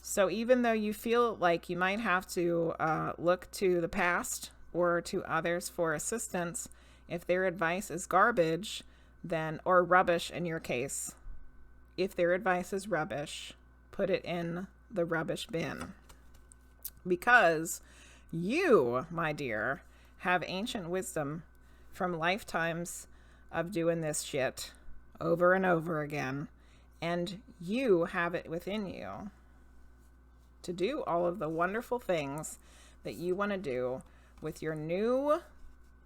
So even though you feel like you might have to look to the past or to others for assistance, if their advice is garbage, then, or rubbish in your case, if their advice is rubbish, put it in the rubbish bin. Because you, my dear, have ancient wisdom from lifetimes of doing this shit over and over again. And you have it within you to do all of the wonderful things that you want to do with your new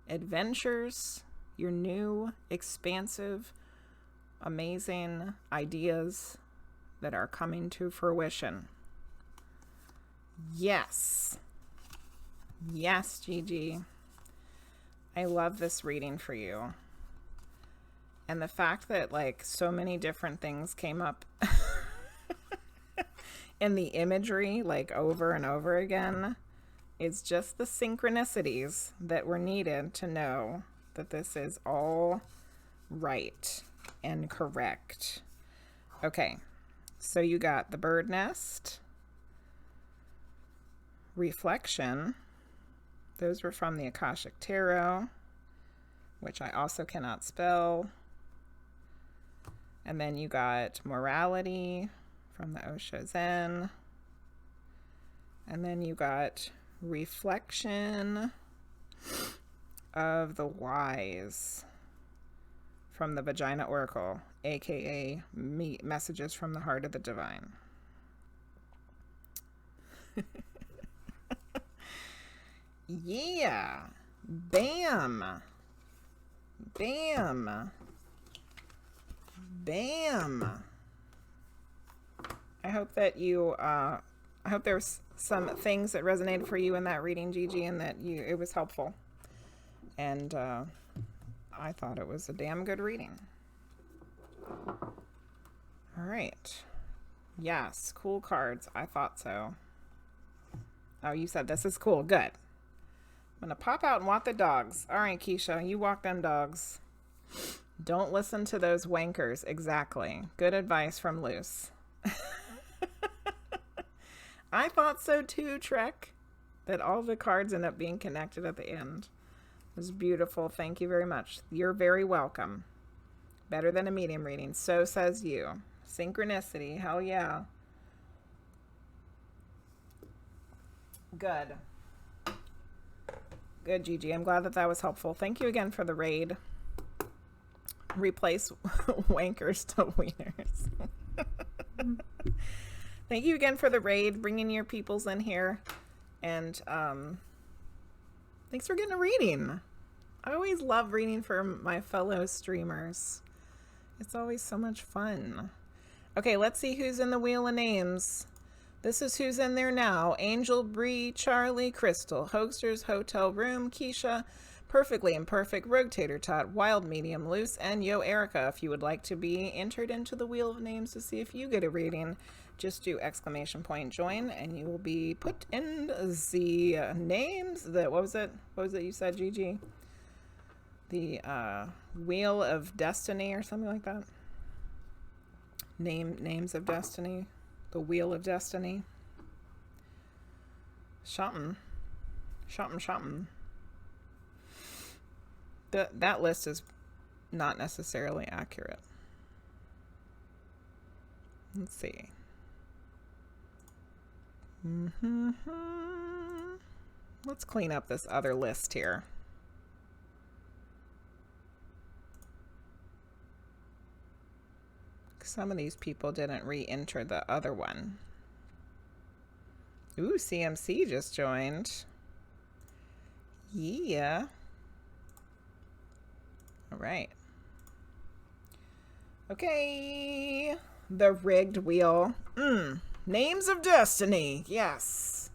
adventures, your new expansive, amazing ideas that are coming to fruition. Yes. Yes, Gigi. I love this reading for you. And the fact that like so many different things came up in the imagery like over and over again is just the synchronicities that were needed to know that this is all right and correct. Okay, so you got the bird nest, reflection. Those were from the Akashic Tarot, which I also cannot spell. And then you got morality from the Osho Zen. And then you got reflection of the wise from the Vagina Oracle, aka messages from the heart of the divine. Yeah. Bam. Bam. Bam. I hope that you I hope there's some things that resonated for you in that reading, Gigi, and that it was helpful. And I thought it was a damn good reading. All right. Yes, cool cards. I thought so. Oh, you said this is cool. Good. I'm going to pop out and walk the dogs. All right, Keisha, you walk them dogs. Don't listen to those wankers. Exactly. Good advice from Luce. I thought so too, Trek, that all the cards end up being connected at the end. It was beautiful. Thank you very much. You're very welcome. Better than a medium reading. So says you. Synchronicity. Hell yeah. Good. Good, Gigi. I'm glad that was helpful. Thank you again for the raid. Replace wankers to wieners. Thank you again for the raid, bringing your peoples in here. And thanks for getting a reading. I always love reading for my fellow streamers. It's always so much fun. Okay, let's see who's in the Wheel of Names. This is who's in there now. Angel, Bree, Charlie, Crystal, Hoaxers, Hotel Room, Keisha, Perfectly Imperfect, RogueTaterTot, Wild Medium Loose, and Yo Erica. If you would like to be entered into the Wheel of Names to see if you get a reading, just do !join and you will be put in the names. What was it you said, Gigi? The Wheel of Destiny or something like that. Names of Destiny. The Wheel of Destiny. Something. That list is not necessarily accurate. Let's see. Let's clean up this other list here. Some of these people didn't re-enter the other one. Ooh, CMC just joined. Yeah. All right. Okay. The rigged wheel. Names of Destiny. Yes.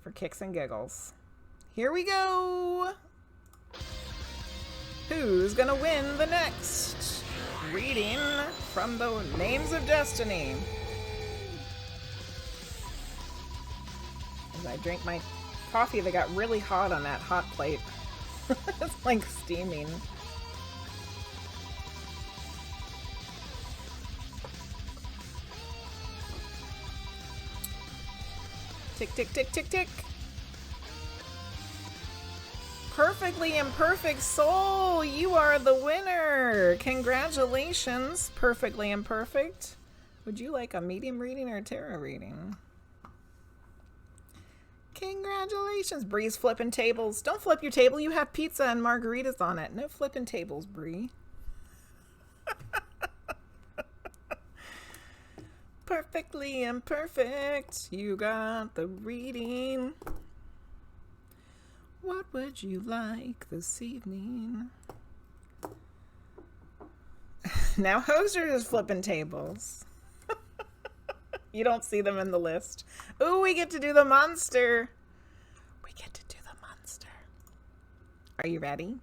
For kicks and giggles. Here we go. Who's gonna win the next reading from the Names of Destiny? As I drink my coffee that got really hot on that hot plate. It's like steaming. Tick, tick, tick, tick, tick. Perfectly Imperfect Soul, you are the winner. Congratulations, Perfectly Imperfect. Would you like a medium reading or a tarot reading? Congratulations. Bree's flipping tables. Don't flip your table. You have pizza and margaritas on it. No flipping tables, Bree. Perfectly Imperfect. You got the reading. What would you like this evening? Now Hoser is flipping tables. You don't see them in the list. Ooh, we get to do the monster. We get to do the monster. Are you ready?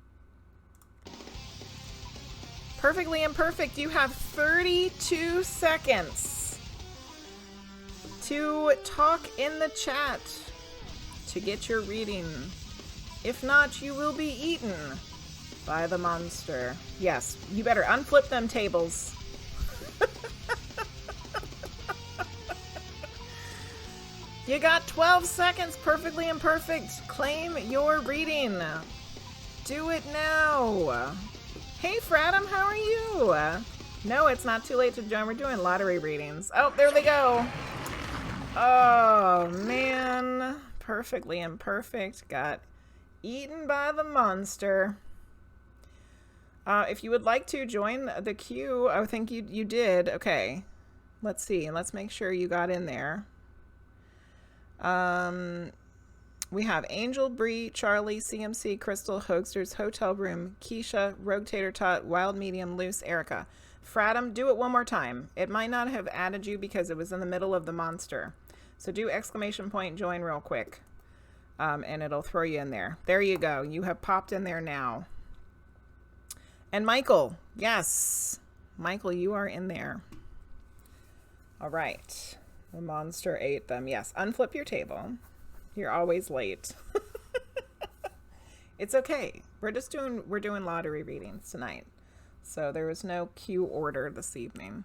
Perfectly Imperfect, you have 32 seconds to talk in the chat to get your reading. If not, you will be eaten by the monster. Yes, you better unflip them tables. You got 12 seconds, Perfectly Imperfect. Claim your reading. Do it now. Hey, Fratum, how are you? No, it's not too late to join. We're doing lottery readings. Oh, there they go. Oh, man. Perfectly Imperfect got eaten by the monster. If you would like to join the queue, I think you did. Okay. Let's see. Let's make sure you got in there. We have Angel, Bree, Charlie, CMC, Crystal, Hoaxers, Hotel Room, Keisha, RogueTaterTot, Wild Medium, Loose, Erica. Fratum, do it one more time. It might not have added you because it was in the middle of the monster. So do ! Join real quick. And it'll throw you in there. There you go. You have popped in there now. And Michael, yes. Michael, you are in there. All right. The monster ate them. Yes, unflip your table. You're always late. It's okay. We're doing lottery readings tonight. So there was no queue order this evening.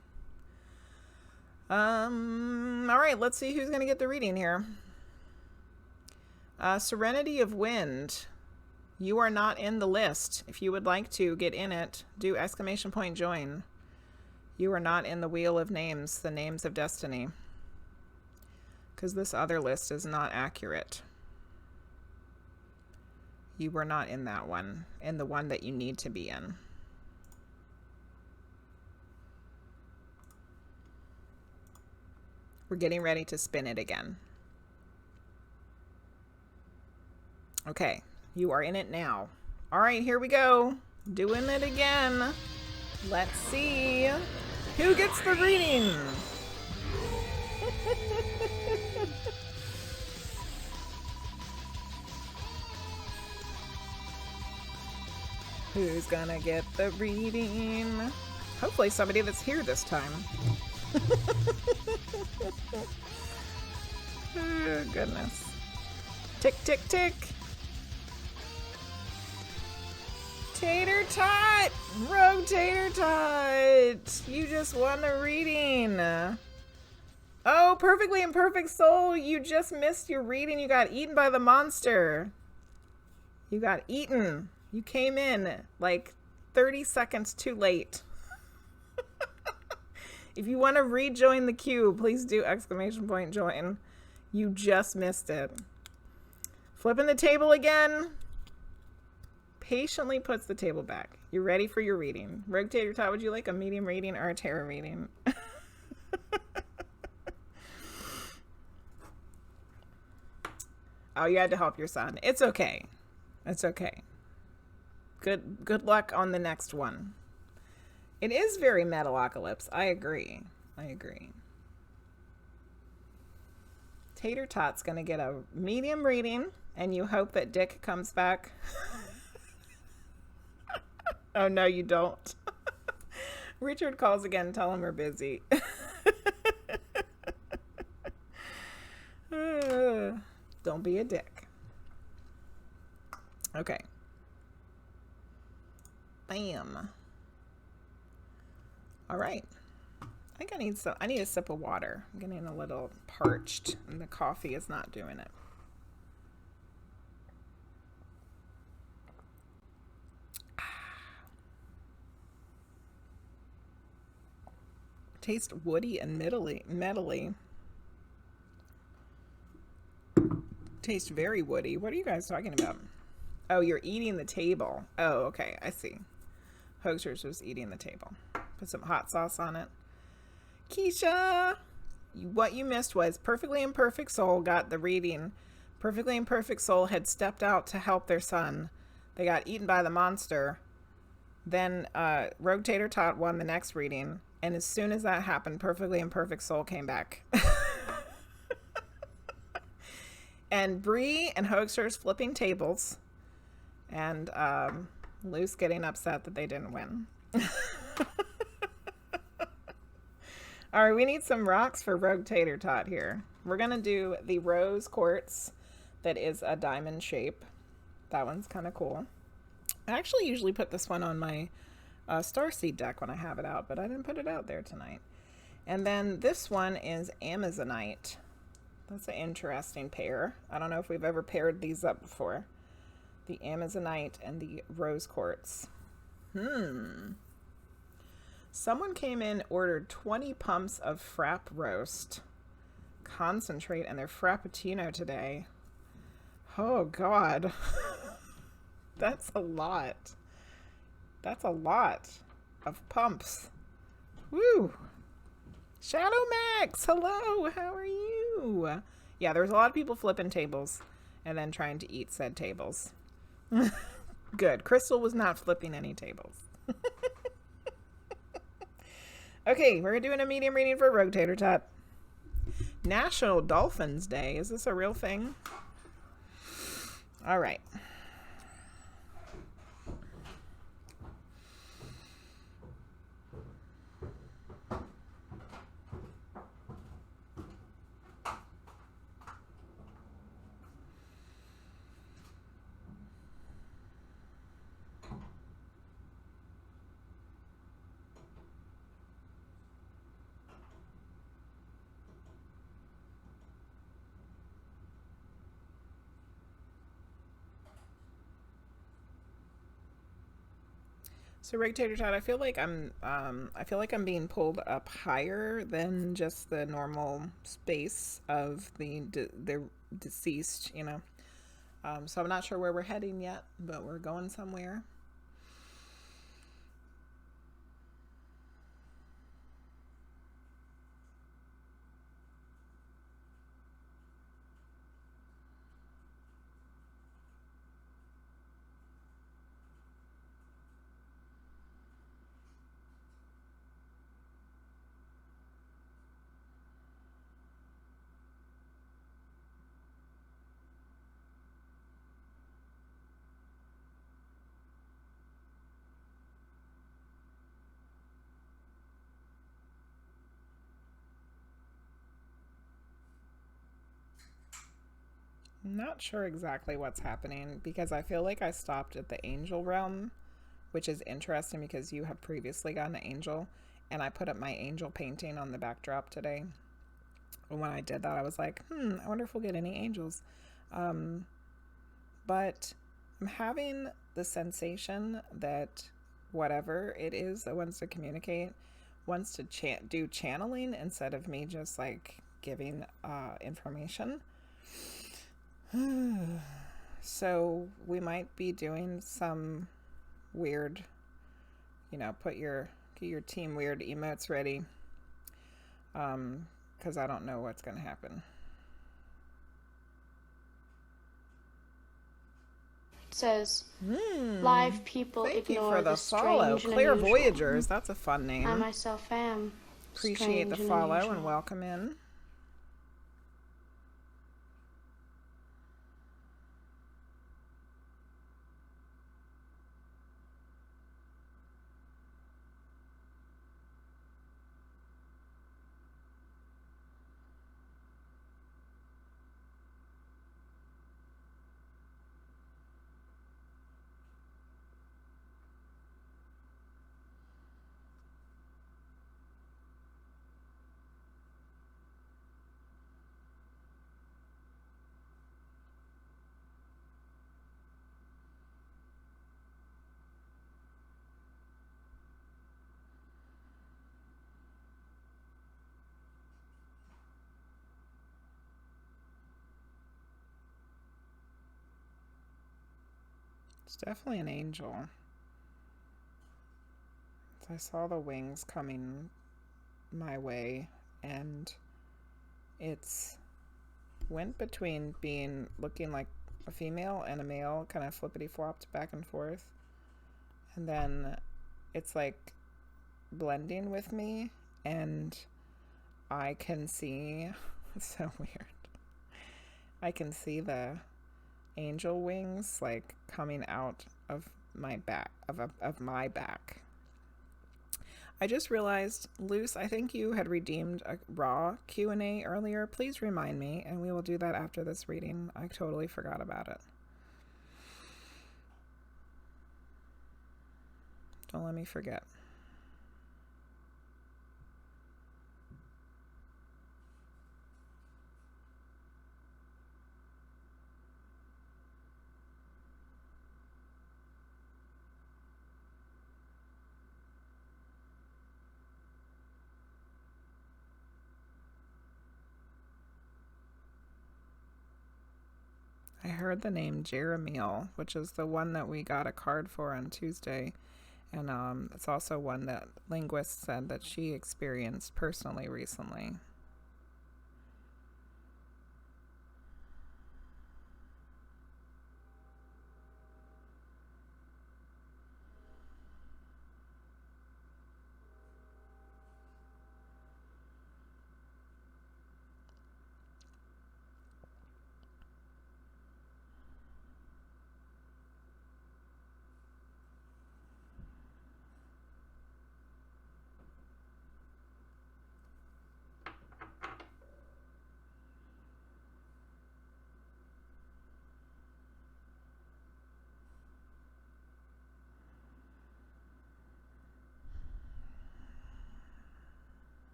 All right, let's see who's going to get the reading here. Serenity of Wind. You are not in the list. If you would like to get in it, do ! Join. You are not in the Wheel of Names, the Names of Destiny. Because this other list is not accurate. You were not in that one, in the one that you need to be in. We're getting ready to spin it again. Okay, you are in it now. All right, here we go. Doing it again. Let's see who gets the reading. Who's gonna get the reading? Hopefully somebody that's here this time. Oh, goodness. Tick, tick, tick. Tater Tot! RogueTaterTot! You just won a reading. Oh, Perfectly Imperfect Soul, you just missed your reading. You got eaten by the monster. You got eaten. You came in like 30 seconds too late. If you want to rejoin the queue, please do ! Join. You just missed it. Flipping the table again. Patiently puts the table back. You're ready for your reading. RogueTaterTot, would you like a medium reading or a tarot reading? Oh, you had to help your son. It's okay. It's okay. Good luck on the next one. It is very Metalocalypse. I agree. Tater Tot's gonna get a medium reading, and you hope that Dick comes back. Oh, no, you don't. Richard calls again. Tell him we're busy. Don't be a dick. Okay. Bam. All right. I think I need a sip of water. I'm getting a little parched, and the coffee is not doing it. Taste woody and metally. Taste very woody. What are you guys talking about? Oh, you're eating the table. Oh, okay. I see. Hoaxers was eating the table. Put some hot sauce on it. Keisha! What you missed was Perfectly Imperfect Soul got the reading. Perfectly Imperfect Soul had stepped out to help their son. They got eaten by the monster. Then RogueTaterTot won the next reading. And as soon as that happened, Perfectly Imperfect Soul came back. And Bree and Hoaxers flipping tables. And Luce getting upset that they didn't win. All right, we need some rocks for RogueTaterTot here. We're going to do the rose quartz that is a diamond shape. That one's kind of cool. I actually usually put this one on my Starseed deck when I have it out, but I didn't put it out there tonight. And then this one is Amazonite. That's an interesting pair. I don't know if we've ever paired these up before. The Amazonite and the rose quartz. Someone came in, ordered 20 pumps of Frap Roast concentrate and their Frappuccino today. Oh, God. That's a lot. That's a lot of pumps. Woo! Shadow Max, hello, how are you? Yeah, there's a lot of people flipping tables and then trying to eat said tables. Good. Crystal was not flipping any tables. Okay, we're doing a medium reading for RogueTaterTot. National Dolphins Day. Is this a real thing? All right. So RogueTaterTot, I feel like I'm being pulled up higher than just the normal space of the deceased, you know. So I'm not sure where we're heading yet, but we're going somewhere. I'm not sure exactly what's happening because I feel like I stopped at the angel realm, which is interesting because you have previously gotten an angel, and I put up my angel painting on the backdrop today. And when I did that, I was like, I wonder if we'll get any angels. But I'm having the sensation that whatever it is that wants to communicate wants to do channeling instead of me just like giving information. So we might be doing some weird, get your team weird emotes ready, because I don't know what's going to happen. It says, live people Thank you ignore for the follow. strange and Clear unusual. Voyagers, that's a fun name. I myself am Appreciate the strange follow unusual. and welcome in. It's definitely an angel. I saw the wings coming my way, and it's went between looking like a female and a male, kind of flippity flopped back and forth, and then it's like blending with me, and I can see it's so weird. I can see the angel wings like coming out of my back of my back. I just realized, Luce, I think you had redeemed a raw Q&A earlier. Please remind me, and we will do that after this reading. I totally forgot about it. Don't let me forget. I heard the name Jeremiel, which is the one that we got a card for on Tuesday. And it's also one that Linguizt said that she experienced personally recently.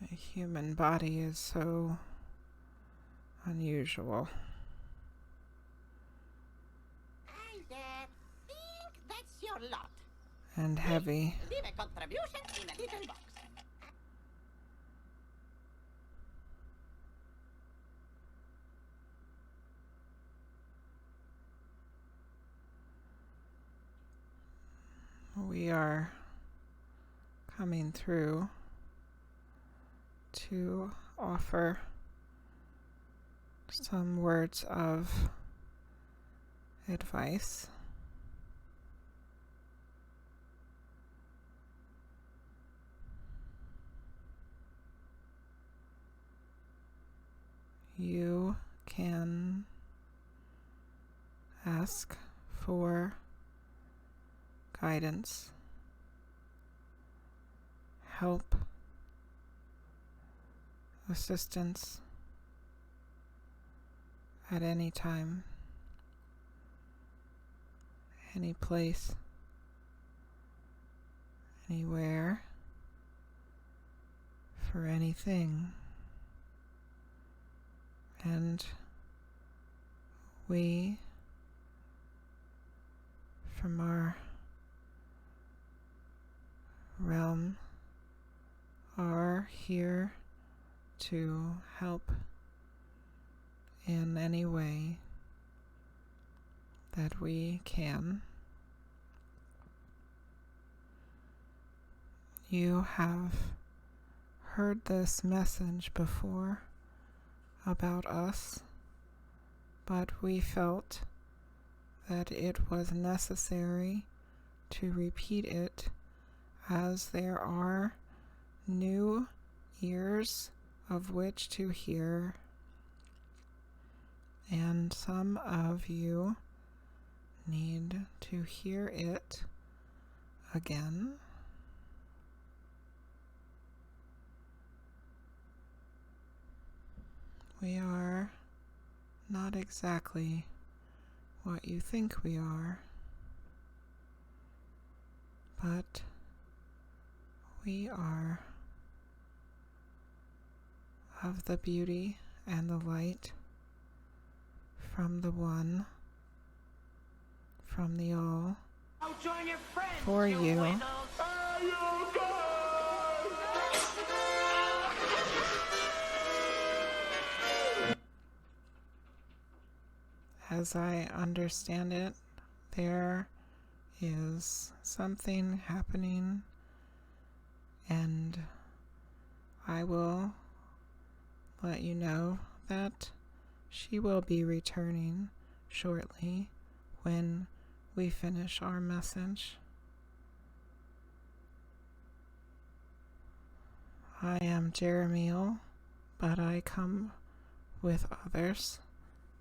The human body is so unusual. I think that's your lot. And heavy. Leave a contribution in a little box. We are coming through to offer some words of advice. You can ask for guidance, help, assistance, at any time, any place, anywhere, for anything. And we, from our realm, are here to help in any way that we can. You have heard this message before about us, but we felt that it was necessary to repeat it, as there are new ears of which to hear, and some of you need to hear it again. We are not exactly what you think we are, but we are of the beauty and the light from the One, from the All, for you. As I understand it, there is something happening, and I will let you know that she will be returning shortly when we finish our message. I am Jeremiel, but I come with others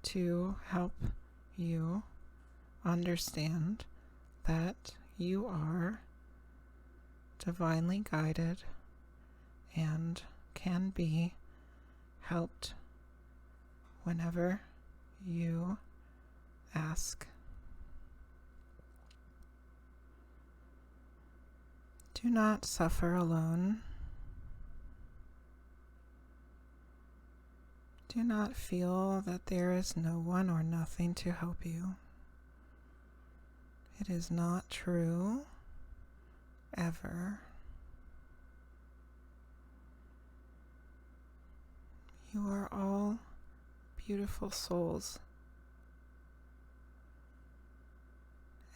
to help you understand that you are divinely guided and can be helped whenever you ask. Do not suffer alone. Do not feel that there is no one or nothing to help you. It is not true, ever. You are all beautiful souls,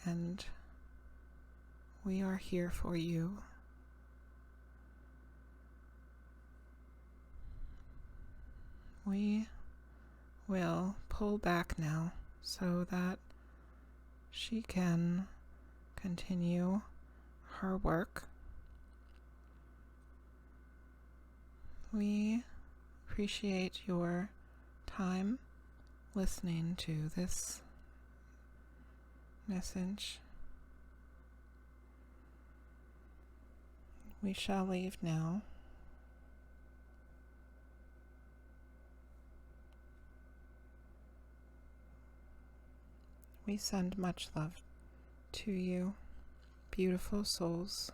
and we are here for you. We will pull back now so that she can continue her work. We appreciate your time listening to this message. We shall leave now. We send much love to you, beautiful souls.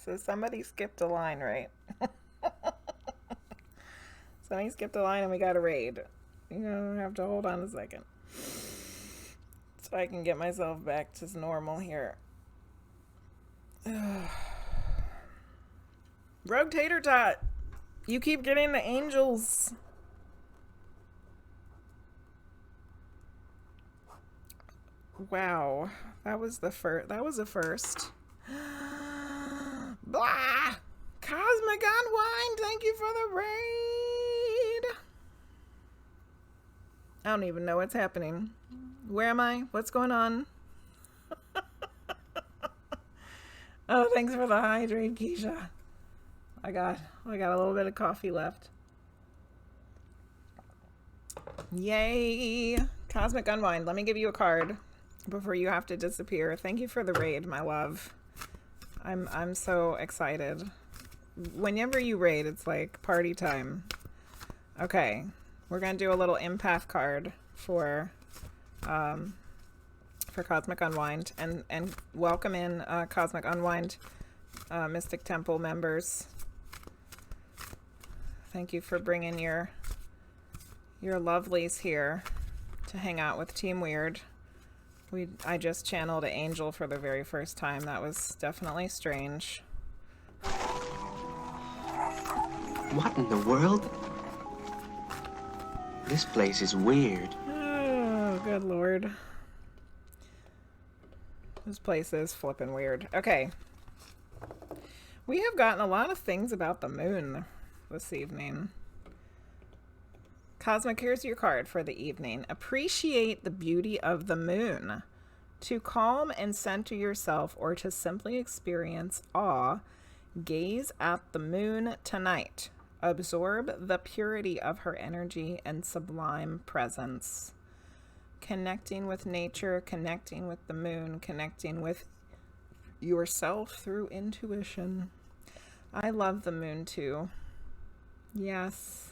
So somebody skipped a line, right? Somebody skipped a line and we got a raid. You're gonna have to hold on a second so I can get myself back to normal here. RogueTaterTot, you keep getting the angels. Wow, that was the first. That was a first. Blah! CosmicUnwind, thank you for the raid. I don't even know what's happening. Where am I? What's going on? Oh, thanks for the hydrate, Keisha. I got a little bit of coffee left. Yay! Cosmic Unwind. Let me give you a card before you have to disappear. Thank you for the raid, my love. I'm so excited. Whenever you raid, it's like party time. Okay, we're gonna do a little empath card for Cosmic Unwind, and welcome in Cosmic Unwind Mystic Temple members. Thank you for bringing your lovelies here to hang out with Team Weird. I just channeled an angel for the very first time. That was definitely strange. What in the world? This place is weird. Oh, good lord. This place is flippin' weird. Okay. We have gotten a lot of things about the moon this evening. Cosmic, here's your card for the evening. Appreciate the beauty of the moon. To calm and center yourself, or to simply experience awe, gaze at the moon tonight. Absorb the purity of her energy and sublime presence. Connecting with nature, connecting with the moon, connecting with yourself through intuition. I love the moon too. Yes.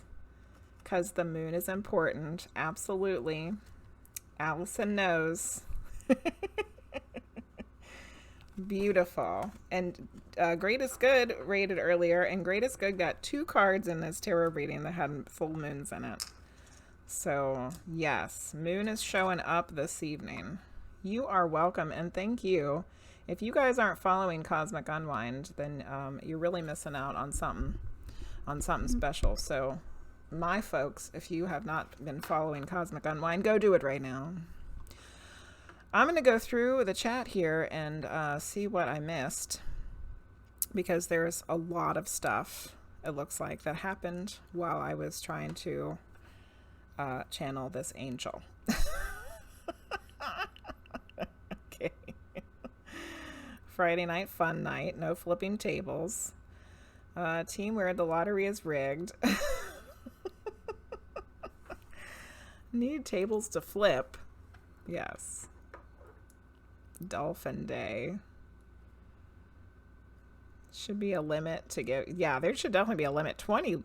Because the moon is important. Absolutely. Allison knows. Beautiful. And Greatest Good rated earlier, and Greatest Good got 2 cards in this tarot reading that had full moons in it. So, yes, moon is showing up this evening. You are welcome, and thank you. If you guys aren't following Cosmic Unwind, then you're really missing out on something special. So, my folks, if you have not been following Cosmic Unwind, go do it right now. I'm going to go through the chat here and see what I missed, because there's a lot of stuff, it looks like, that happened while I was trying to channel this angel. Okay. Friday night fun night, no flipping tables. Team Weird, the lottery is rigged. Need tables to flip. Yes. Dolphin Day. Should be a limit to get. Yeah, there should definitely be a limit. 20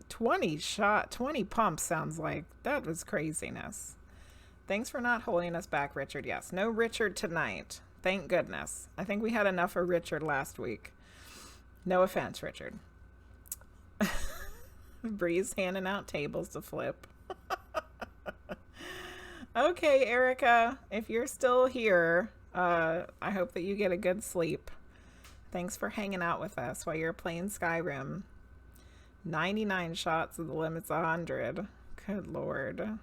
pumps sounds like. That was craziness. Thanks for not holding us back, Richard. Yes, no Richard tonight. Thank goodness. I think we had enough of Richard last week. No offense, Richard. Bree's handing out tables to flip. Okay, Erica, if you're still here, I hope that you get a good sleep. Thanks for hanging out with us while you're playing Skyrim. 99 shots of the limit's 100. Good lord.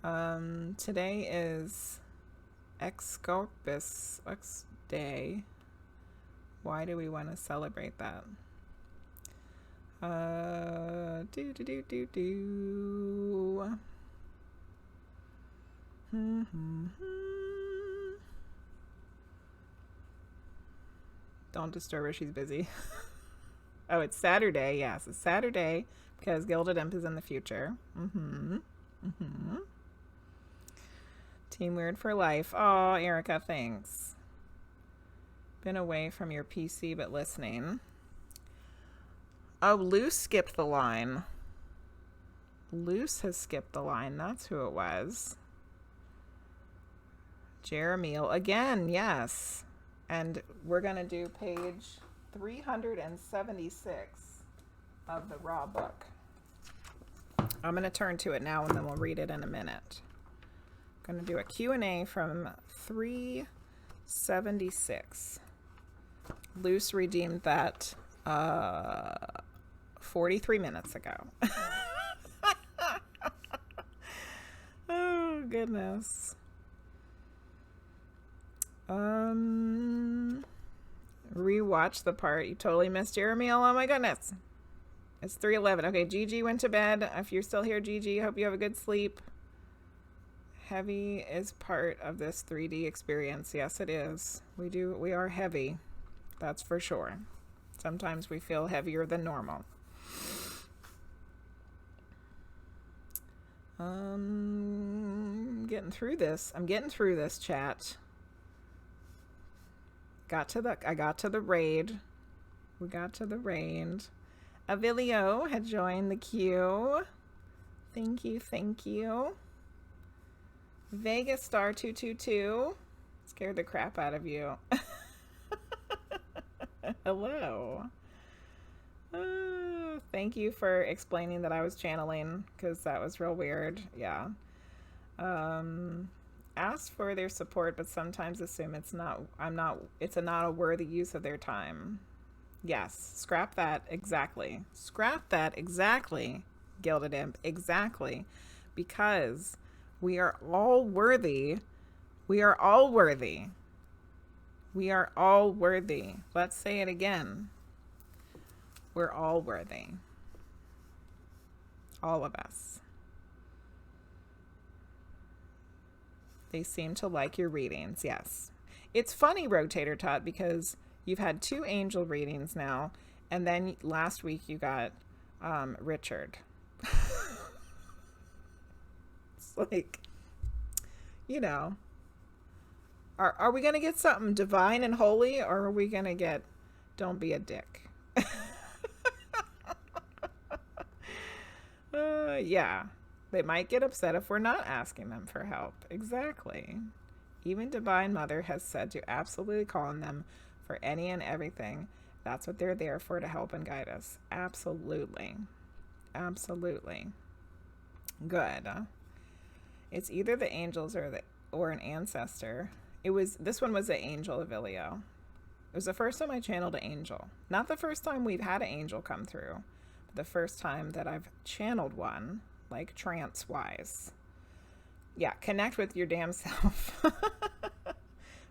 Today is X Day. Why do we want to celebrate that? Don't disturb her, she's busy. Oh, it's Saturday. Yes, it's Saturday because Gilded Imp is in the future. Team Weird for life. Oh, Erica, thanks. Been away from your PC but listening. Oh, Luce skipped the line. Luce has skipped the line. That's who it was. Jeremiel again, yes. And we're going to do page 376 of the raw book. I'm going to turn to it now and then we'll read it in a minute. I'm going to do a Q&A from 376. Luce redeemed that 43 minutes ago. Oh, goodness. Rewatch the part you totally missed, Jeremiel. Oh my goodness. It's 3:11. Okay, Gigi went to bed. If you're still here, Gigi, hope you have a good sleep. Heavy is part of this 3D experience. Yes, it is. We are heavy. That's for sure. Sometimes we feel heavier than normal. Getting through this. I'm getting through this, chat. I got to the raid. We got to the raid. Avilio had joined the queue. Thank you, thank you. Vegas Star 222 scared the crap out of you. Hello. Thank you for explaining that I was channeling, because that was real weird. Yeah. Ask for their support, but sometimes assume it's not a worthy use of their time. Yes, scrap that exactly. Scrap that exactly, Gilded Imp, exactly. Because we are all worthy. We are all worthy. We are all worthy. Let's say it again. We're all worthy. All of us. They seem to like your readings, yes. It's funny, RogueTaterTot, because you've had 2 angel readings now, and then last week you got Richard. It's like, you know, are we going to get something divine and holy, or are we going to get don't be a dick? Yeah. They might get upset if we're not asking them for help. Exactly. Even Divine Mother has said to absolutely call on them for any and everything. That's what they're there for, to help and guide us. Absolutely. Absolutely. Good. It's either the angels or an ancestor. This one was an angel, Avilio. It was the first time I channeled an angel. Not the first time we've had an angel come through, but the first time that I've channeled one. Like trance-wise. Yeah, connect with your damn self.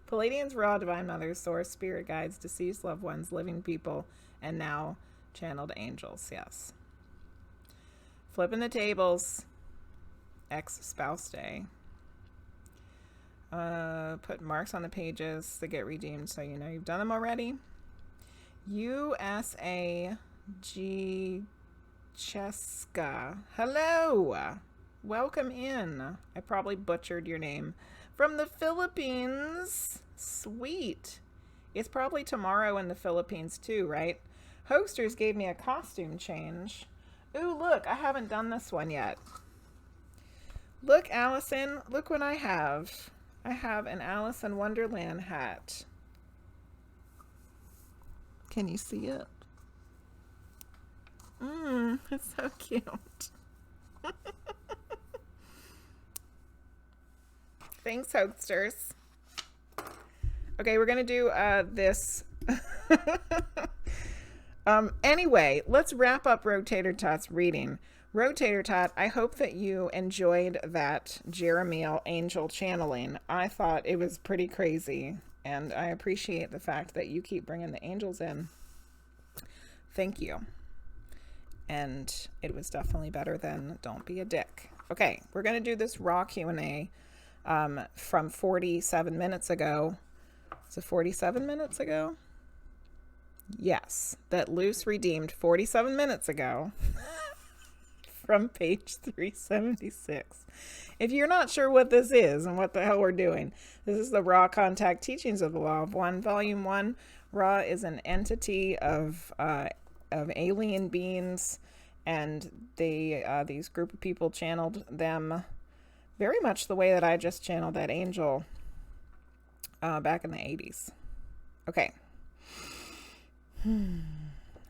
Pleiadians, Raw, Divine Mothers, Source, Spirit Guides, Deceased Loved Ones, Living People, and now Channeled Angels, yes. Flipping the tables. Ex-Spouse Day. Put marks on the pages that get redeemed so you know you've done them already. USA G... Cheska. Hello. Welcome in. I probably butchered your name. From the Philippines. Sweet. It's probably tomorrow in the Philippines too, right? Hosters gave me a costume change. Ooh, look, I haven't done this one yet. Look, Allison, look what I have. I have an Alice in Wonderland hat. Can you see it? It's so cute. Thanks, hosters. Okay, we're gonna do this. Anyway, let's wrap up RogueTaterTot's reading. RogueTaterTot, I hope that you enjoyed that Jeremiel angel channeling. I thought it was pretty crazy, and I appreciate the fact that you keep bringing the angels in. Thank you. And it was definitely better than Don't Be a Dick. Okay, we're going to do this raw Q&A from 47 minutes ago. Was it 47 minutes ago? Yes, that Luce redeemed 47 minutes ago from page 376. If you're not sure what this is and what the hell we're doing, this is the Raw Contact Teachings of the Law of One, Volume 1. Ra is an entity of alien beings, and these group of people channeled them very much the way that I just channeled that angel back in the 80s. Okay.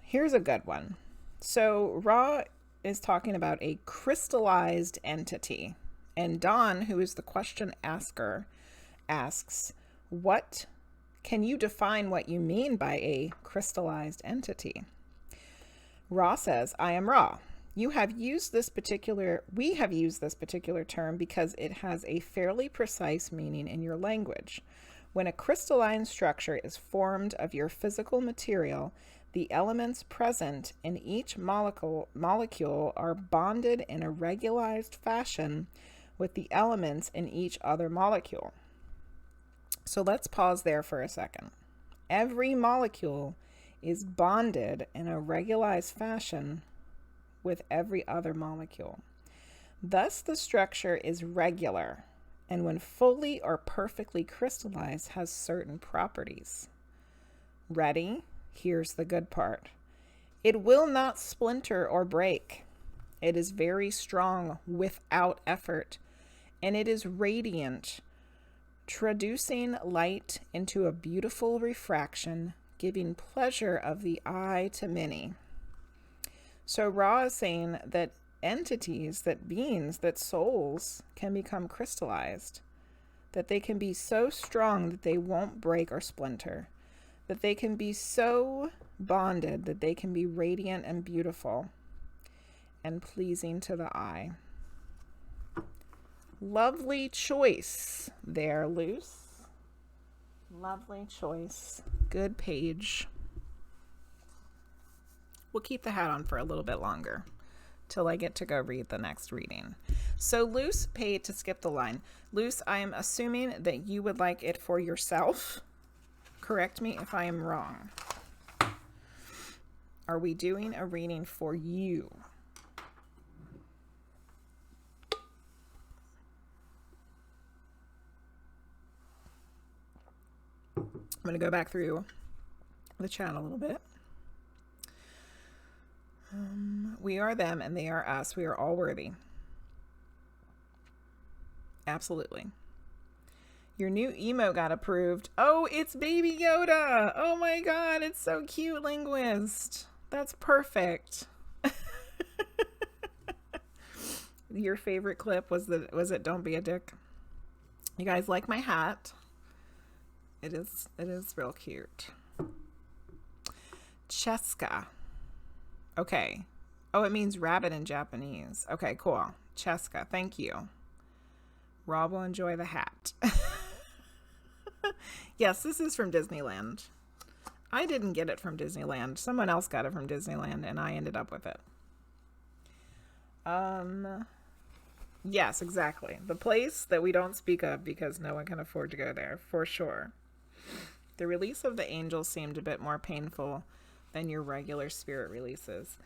Here's a good one. So Ra is talking about a crystallized entity, and Dawn, who is the question asker, asks, what can you define what you mean by a crystallized entity? Ra says, I am Ra. We have used this particular term because it has a fairly precise meaning in your language. When a crystalline structure is formed of your physical material, the elements present in each molecule are bonded in a regularized fashion with the elements in each other molecule. So let's pause there for a second. Every molecule is bonded in a regularized fashion with every other molecule. Thus, the structure is regular, and when fully or perfectly crystallized, has certain properties. Ready? Here's the good part. It will not splinter or break. It is very strong without effort, and it is radiant, traducing light into a beautiful refraction, giving pleasure of the eye to many. So Ra is saying that entities, that beings, that souls can become crystallized, that they can be so strong that they won't break or splinter, that they can be so bonded that they can be radiant and beautiful and pleasing to the eye. Lovely choice there, Luce. Lovely choice. Good page. We'll keep the hat on for a little bit longer till I get to go read the next reading. So Luce paid to skip the line. Luce, I am assuming that you would like it for yourself. Correct me if I am wrong. Are we doing a reading for you? I'm going to go back through the chat a little bit. We are them and they are us. We are all worthy. Absolutely. Your new emo got approved. Oh, it's Baby Yoda. Oh my God, it's so cute, Linguizt. That's perfect. Your favorite clip was it Don't Be a Dick? You guys like my hat? It is real cute. Cheska. Okay. Oh, it means rabbit in Japanese. Okay, cool. Cheska, thank you. Rob will enjoy the hat. Yes, this is from Disneyland. I didn't get it from Disneyland. Someone else got it from Disneyland, and I ended up with it. Yes, exactly. The place that we don't speak of because no one can afford to go there, for sure. The release of the angels seemed a bit more painful than your regular spirit releases.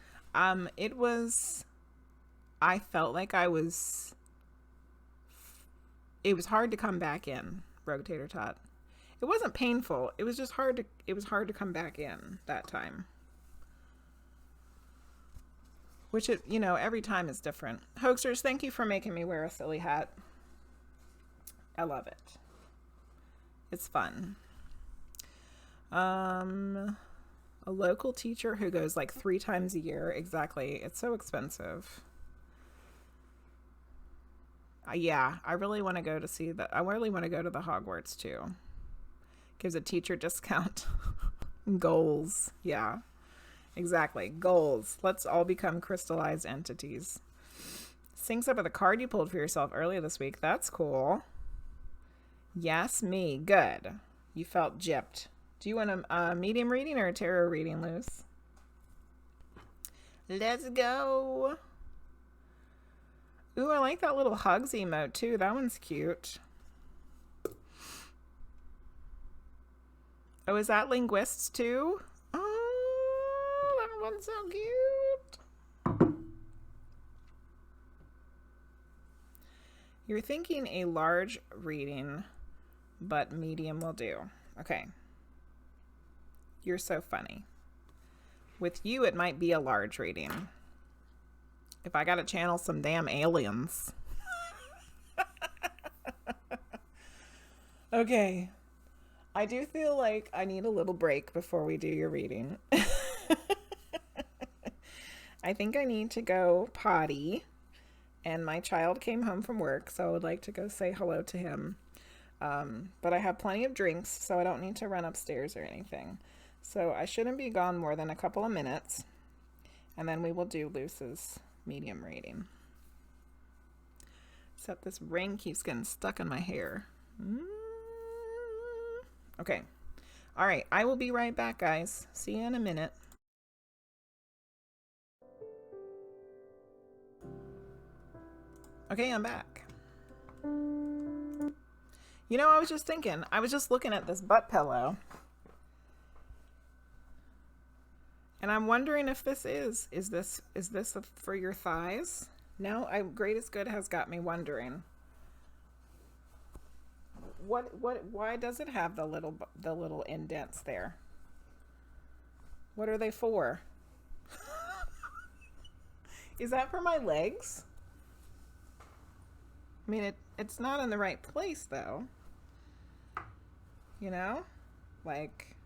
It was, I felt like it was hard to come back in, RogueTaterTot. It wasn't painful. It was just hard to come back in that time. Which every time is different. Hoaxers, thank you for making me wear a silly hat. I love it. It's fun. A local teacher who goes like 3 times a year. Exactly. It's so expensive. Yeah, I really want to go to see that. I really want to go to the Hogwarts too. Gives a teacher discount. Goals. Yeah, exactly. Goals. Let's all become crystallized entities. Syncs up with a card you pulled for yourself earlier this week. That's cool. Yes, me. Good. You felt gypped. Do you want a medium reading or a tarot reading, Luce? Let's go. Ooh, I like that little hugs emote too. That one's cute. Oh, is that Linguizt too? Oh, that one's so cute. You're thinking a large reading, but medium will do. Okay. You're so funny. With you, it might be a large reading. If I gotta channel some damn aliens. Okay. I do feel like I need a little break before we do your reading. I think I need to go potty. And my child came home from work, so I would like to go say hello to him. But I have plenty of drinks, so I don't need to run upstairs or anything. So I shouldn't be gone more than a couple of minutes. And then we will do Luce's medium reading. Except this ring keeps getting stuck in my hair. Okay. All right. I will be right back, guys. See you in a minute. Okay, I'm back. I was just thinking. I was just looking at this butt pillow. And I'm wondering if this is this for your thighs? Now, Greatest Good has got me wondering. Why does it have the little indents there? What are they for? Is that for my legs? I mean, it's not in the right place, though. You know? Like,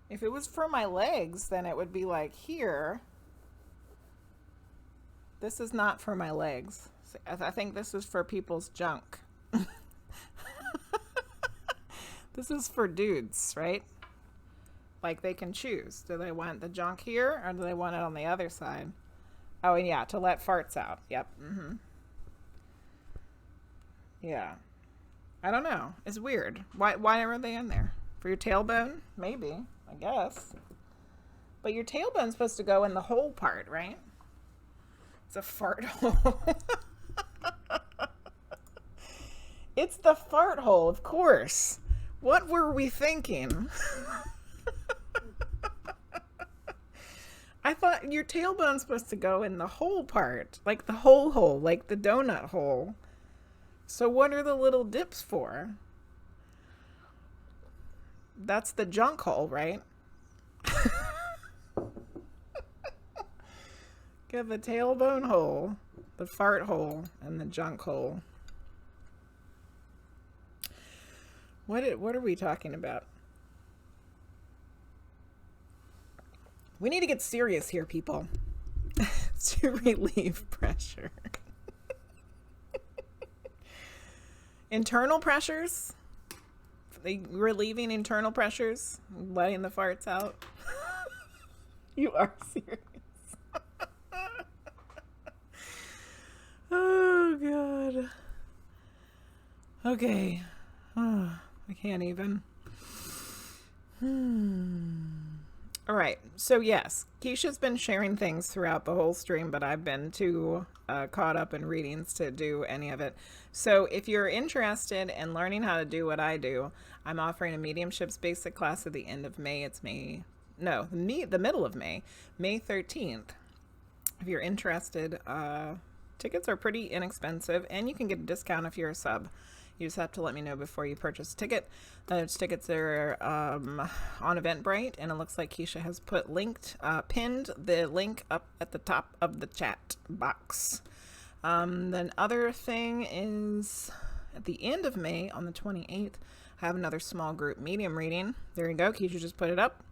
if it was for my legs, then it would be like here. This is not for my legs. I think this is for people's junk. This is for dudes, right? Like, they can choose. Do they want the junk here, or do they want it on the other side? Oh, and yeah, to let farts out. Yep. Mm-hmm. Yeah. I don't know. It's weird. Why are they in there? For your tailbone? Maybe. I guess. But your tailbone's supposed to go in the hole part, right? It's a fart hole. It's the fart hole, of course. What were we thinking? I thought your tailbone's supposed to go in the hole part. Like the hole, like the donut hole. So what are the little dips for? That's the junk hole, right? Get the tailbone hole, the fart hole, and the junk hole. What are we talking about? We need to get serious here, people. To relieve pressure. Internal pressures? Relieving internal pressures? Letting the farts out? You are serious. Oh, God. Okay. Oh, I can't even. All right. So, yes, Keisha's been sharing things throughout the whole stream, but I've been too caught up in readings to do any of it. So if you're interested in learning how to do what I do, I'm offering a mediumships basic class at the end of May. It's the middle of May, May 13th. If you're interested, tickets are pretty inexpensive, and you can get a discount if you're a sub. You just have to let me know before you purchase a ticket. Those tickets are on Eventbrite, and it looks like Keisha has pinned the link up at the top of the chat box. Then other thing is at the end of May, on the 28th, I have another small group medium reading. There you go. Keisha just put it up.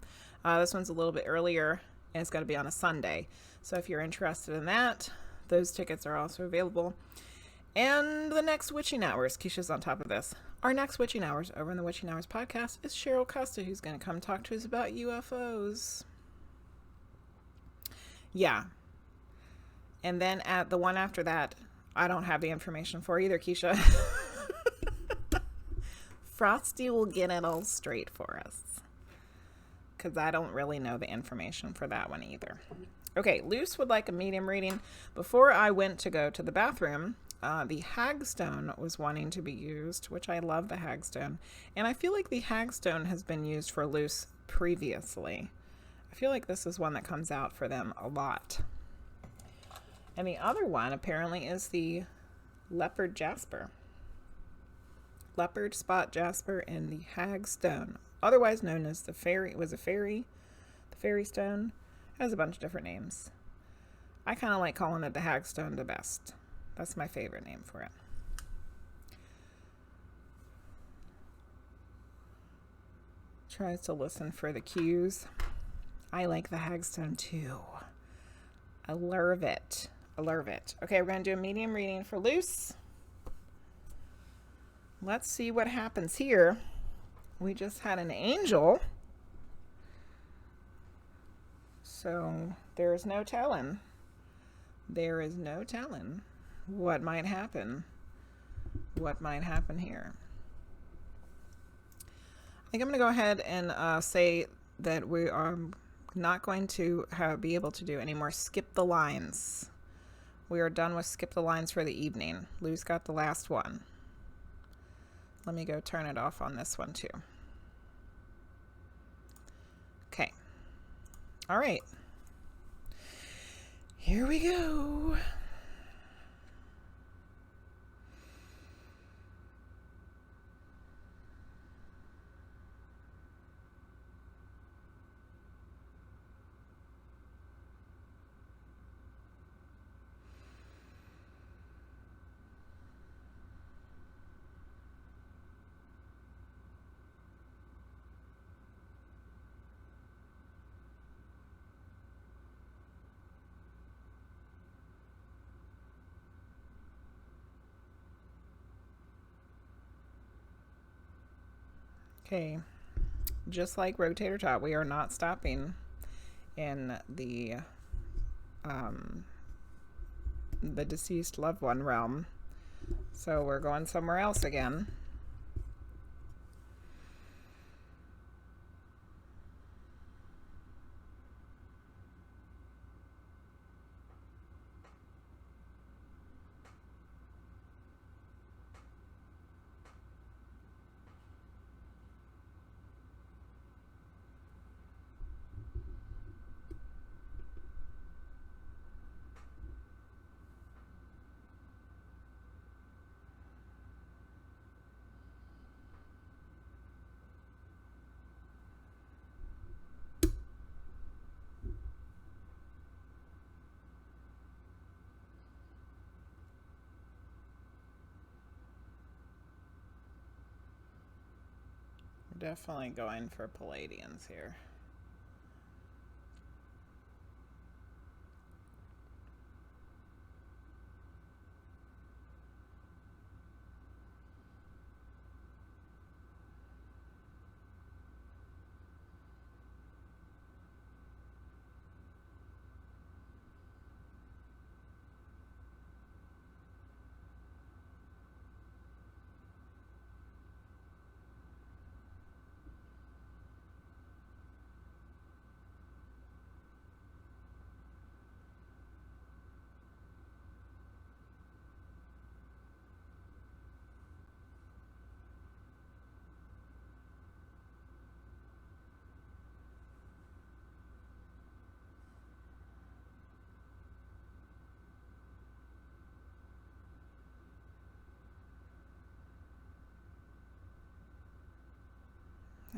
This one's a little bit earlier, and it's got to be on a Sunday. So if you're interested in that, those tickets are also available. And the next Witching Hours, Keisha's on top of this. Our next Witching Hours over in the Witching Hours podcast is Cheryl Costa, who's going to come talk to us about UFOs. Yeah. And then at the one after that, I don't have the information for either, Keisha. Frosty will get it all straight for us, because I don't really know the information for that one either. Okay, Luce would like a medium reading. Before I went to go to the bathroom, the Hagstone was wanting to be used, which I love the Hagstone. And I feel like the Hagstone has been used for Luce previously. I feel like this is one that comes out for them a lot. And the other one apparently is the Leopard Jasper. Leopard Spot Jasper and the Hagstone, otherwise known as the Fairy. It was a fairy. The Fairy Stone. It has a bunch of different names. I kind of like calling it the Hagstone the best. That's my favorite name for it. Tries to listen for the cues. I like the Hagstone too. I love it. I love it. Okay, we're going to do a medium reading for Luce. Let's see what happens here. We just had an angel. So there is no telling. There is no telling what might happen. What might happen here. I think I'm going to go ahead and say that we are not going to be able to do any more skip the lines. We are done with skip the lines for the evening. Lou's got the last one. Let me go turn it off on this one too. Okay. All right. Here we go. Okay, just like RogueTaterTot, we are not stopping in the deceased loved one realm. So we're going somewhere else again. Definitely going for Pleiadians here.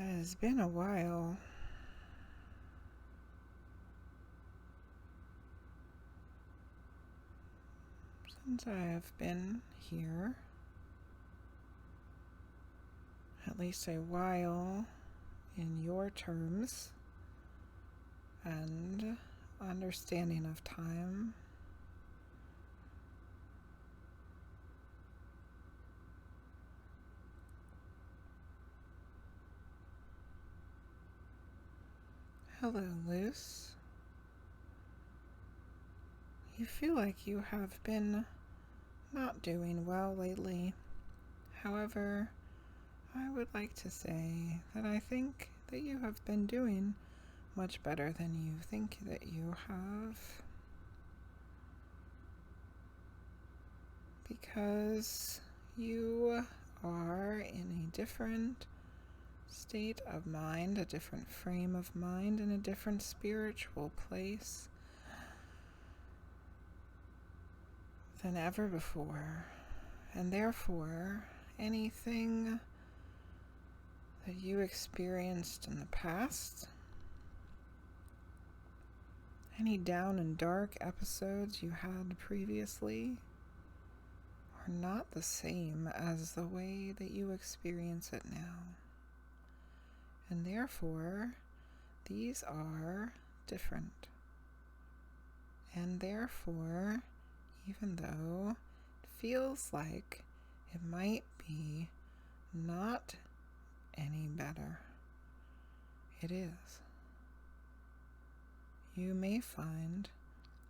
It has been a while. Since I have been here. At least a while in your terms and understanding of time. Hello, Luce. You feel like you have been not doing well lately. However, I would like to say that I think that you have been doing much better than you think that you have. Because you are in a different state of mind, a different frame of mind, in a different spiritual place than ever before. And therefore, anything that you experienced in the past, any down and dark episodes you had previously, are not the same as the way that you experience it now. And therefore, these are different. And therefore, even though it feels like it might be not any better, it is. You may find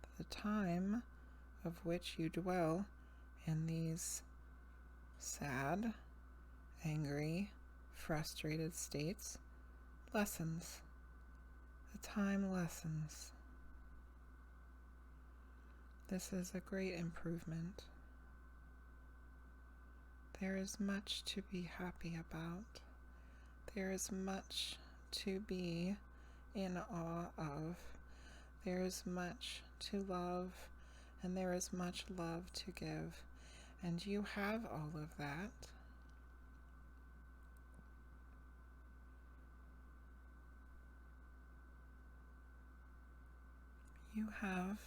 that the time of which you dwell in these sad, angry, frustrated states lessens. The time lessens. This is a great improvement. There is much to be happy about. There is much to be in awe of. There is much to love, and there is much love to give. And you have all of that. You have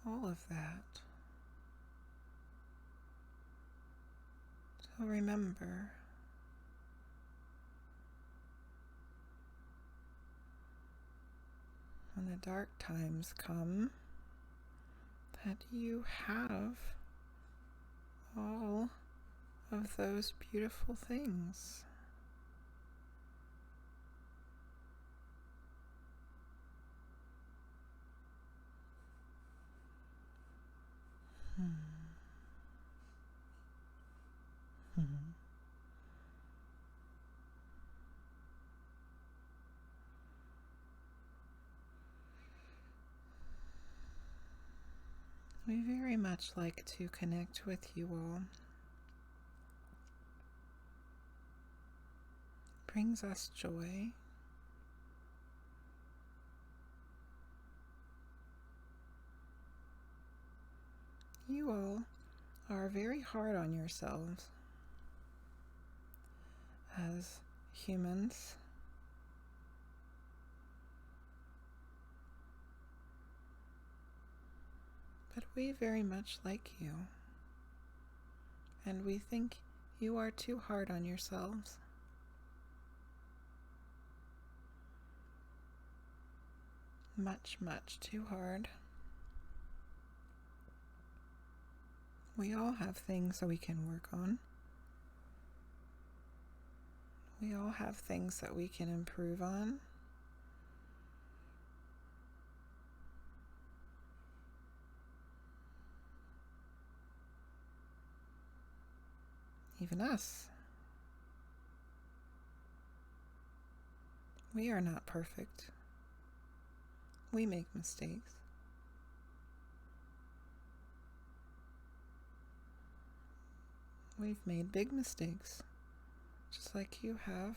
all of that. So remember, when the dark times come, that you have all of those beautiful things. We very much like to connect with you all. Brings us joy. You all are very hard on yourselves as humans. But we very much like you, and we think you are too hard on yourselves. Much, much too hard. We all have things that we can work on. We all have things that we can improve on. Even us. We are not perfect. We make mistakes. We've made big mistakes, just like you have.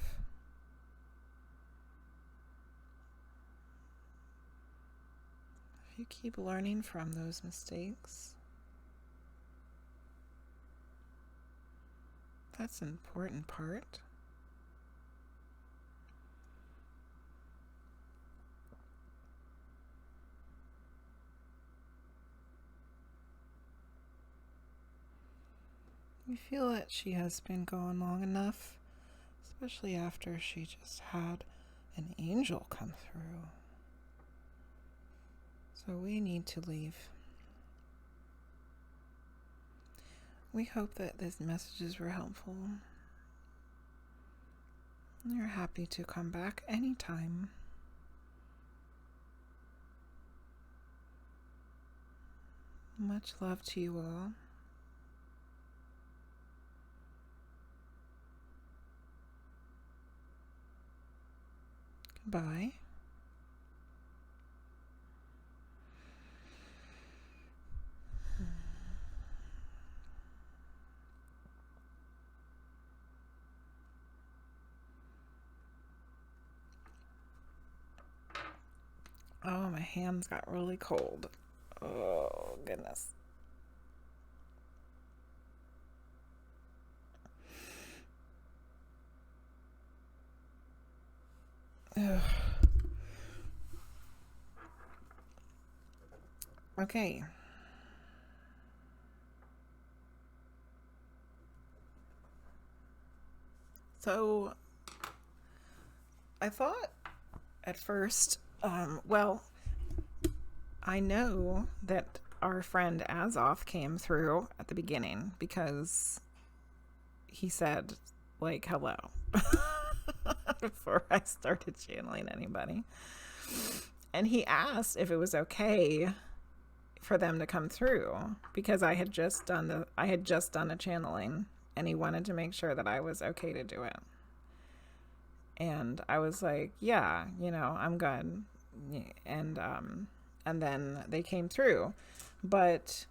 If you keep learning from those mistakes, that's an important part. We feel that she has been gone long enough, especially after she just had an angel come through. So we need to leave. We hope that these messages were helpful. You're happy to come back anytime. Much love to you all. Goodbye. Oh, my hands got really cold. Oh, goodness. Ugh. Okay. So, I thought at first, well, I know that our friend Azoth came through at the beginning because he said, like, hello. Before I started channeling anybody. And he asked if it was okay for them to come through because I had just done a channeling and he wanted to make sure that I was okay to do it. And I was like, yeah, I'm good. And then they came through. But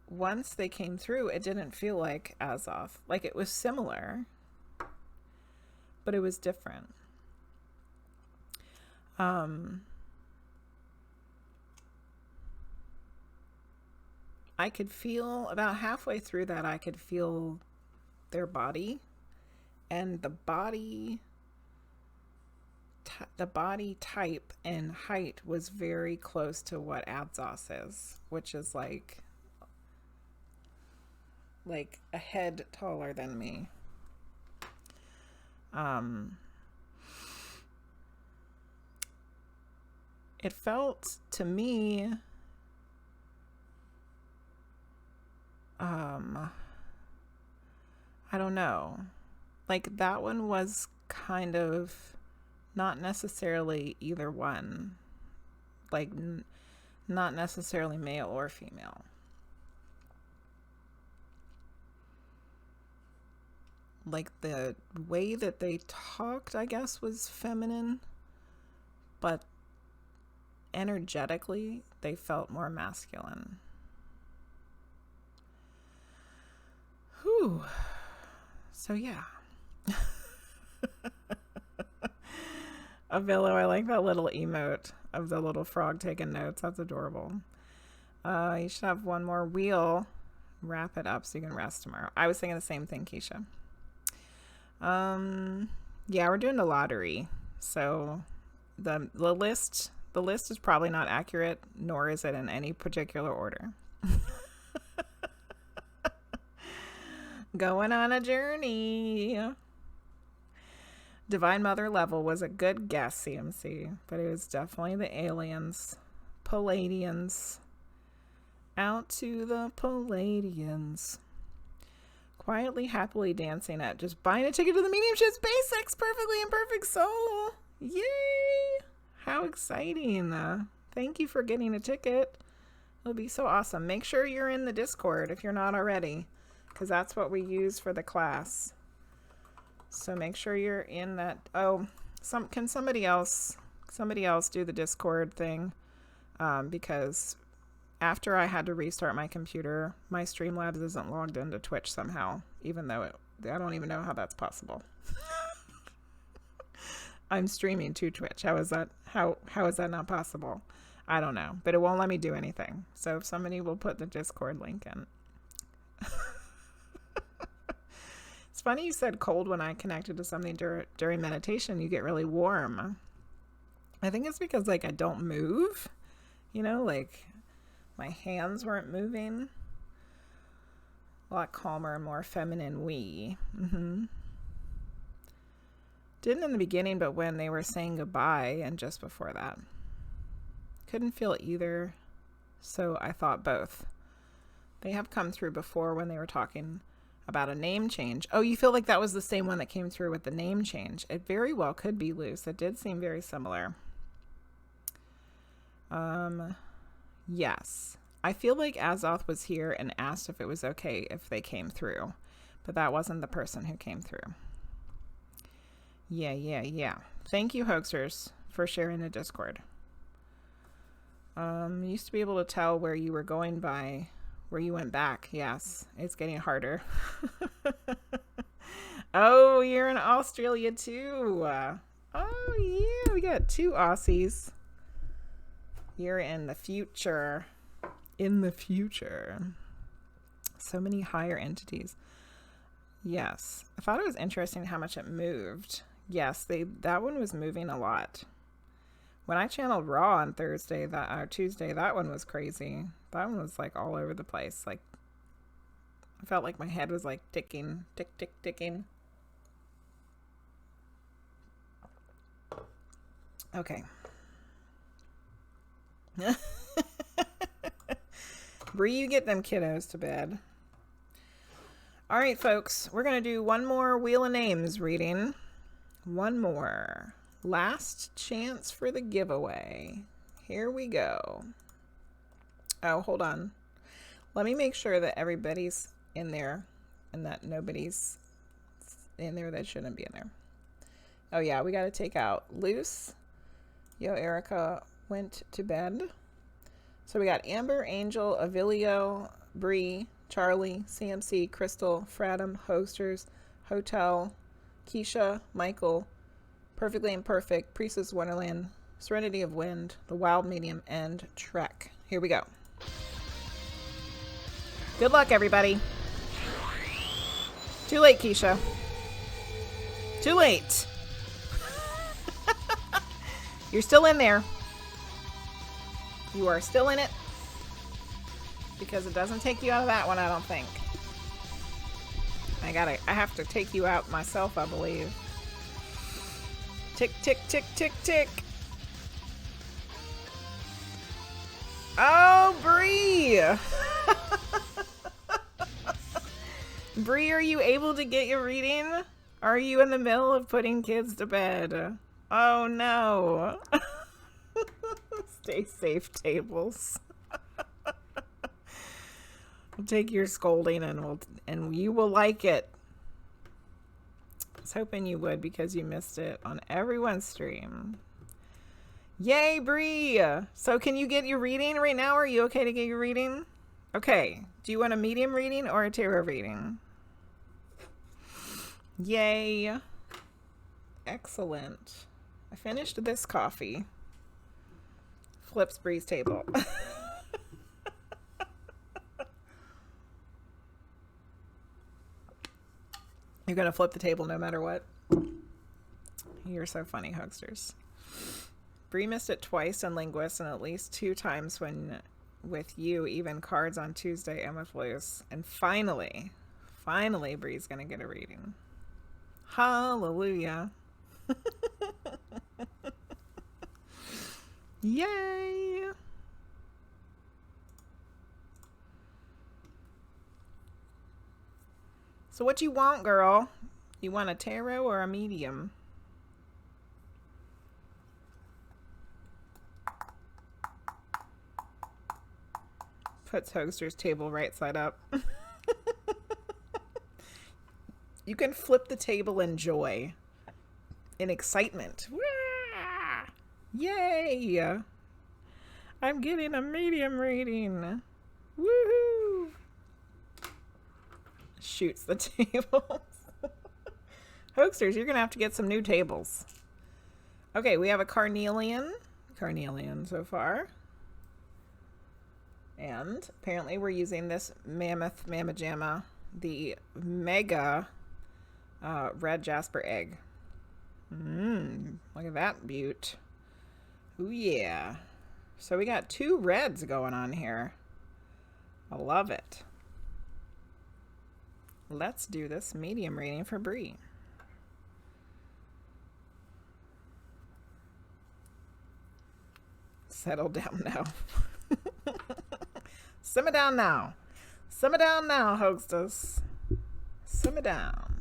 once they came through, it didn't feel like Azoth. Like, it was similar, but it was different. I could feel, about halfway through that, I could feel their body, and the body type and height was very close to what Azoth is, which is like a head taller than me. It felt to me, I don't know, like that one was kind of not necessarily either one, like not necessarily male or female. Like the way that they talked, I guess, was feminine, but energetically, they felt more masculine. Whew. So yeah. Avillo, I like that little emote of the little frog taking notes. That's adorable. You should have one more wheel. Wrap it up so you can rest tomorrow. I was thinking the same thing, Keisha. Yeah, we're doing the lottery. So the list is probably not accurate, nor is it in any particular order. Going on a journey. Divine Mother level was a good guess, CMC, but it was definitely the aliens. Pleiadians. Out to the Pleiadians. Quietly, happily dancing at just buying a ticket to the mediumship's basics. Perfectly imperfect soul. Yay! How exciting. Thank you for getting a ticket. It'll be so awesome. Make sure you're in the Discord if you're not already, because that's what we use for the class. So make sure you're in that. Oh, can somebody else do the Discord thing? Because after I had to restart my computer, my Streamlabs isn't logged into Twitch somehow, even though I don't even know how that's possible. I'm streaming to Twitch. How is that not possible? I don't know, but it won't let me do anything. So if somebody will put the Discord link in. It's funny you said cold. When I connected to something during meditation, you get really warm. I think it's because like I don't move, like my hands weren't moving. A lot calmer and more feminine Didn't in the beginning, but when they were saying goodbye and just before that. Couldn't feel either, so I thought both. They have come through before when they were talking about a name change. Oh, you feel like that was the same one that came through with the name change. It very well could be, Luce. It did seem very similar. Yes. I feel like Azoth was here and asked if it was okay if they came through, but that wasn't the person who came through. Yeah. Thank you, hoaxers, for sharing the Discord. Used to be able to tell where you were going by where you went back. Yes, it's getting harder. Oh, you're in Australia too. Oh yeah, we got 2 Aussies. You're in the future. So many higher entities. Yes, I thought it was interesting how much it moved. Yes, that one was moving a lot. When I channeled Raw on Tuesday, that one was crazy. That one was like all over the place. Like I felt like my head was like ticking, tick, tick, ticking. Okay. Bree, you get them kiddos to bed. All right, folks, we're going to do one more Wheel of Names reading. One more. Last chance for the giveaway. Here we go. Oh, hold on. Let me make sure that everybody's in there and that nobody's in there that shouldn't be in there. Oh, yeah, we got to take out Luce. Yo, Erica went to bed. So we got Amber, Angel, Avilio, Bree, Charlie, CMC, Crystal, Fratum, Hosters, Hotel, Keisha, Michael, Perfectly Imperfect, Priestess Wonderland, Serenity of Wind, The Wild Medium, and Trek. Here we go. Good luck, everybody. Too late, Keisha. Too late. You're still in there. You are still in it. Because it doesn't take you out of that one, I don't think. I have to take you out myself, I believe. Tick, tick, tick, tick, tick. Oh, Bree! Bree, are you able to get your reading? Are you in the middle of putting kids to bed? Oh, no. Stay safe, tables. We'll take your scolding and you will like it. I was hoping you would because you missed it on everyone's stream. Yay, Bree! So can you get your reading right now? Are you okay to get your reading? Okay. Do you want a medium reading or a tarot reading? Yay. Excellent. I finished this coffee. Flips Bree's table. You're going to flip the table no matter what? You're so funny, hucksters. Bree missed it twice on Linguizt and at least 2 times when with you, even cards on Tuesday and with Luce. And finally, Bree's going to get a reading. Hallelujah. Yay. So what you want, girl? You want a tarot or a medium? Puts Hoagster's table right side up. You can flip the table in joy. In excitement. Wah! Yay! I'm getting a medium reading. Woohoo! Shoots the tables. Hoagsters, you're gonna have to get some new tables. Okay, we have a carnelian so far. And apparently we're using this Mamma Jamma, the mega red jasper egg. Look at that beaut. Ooh yeah. So we got 2 reds going on here. I love it. Let's do this medium reading for Bree. Settle down now. Simmer down now. Simmer down now, Hoagsters. Simmer down.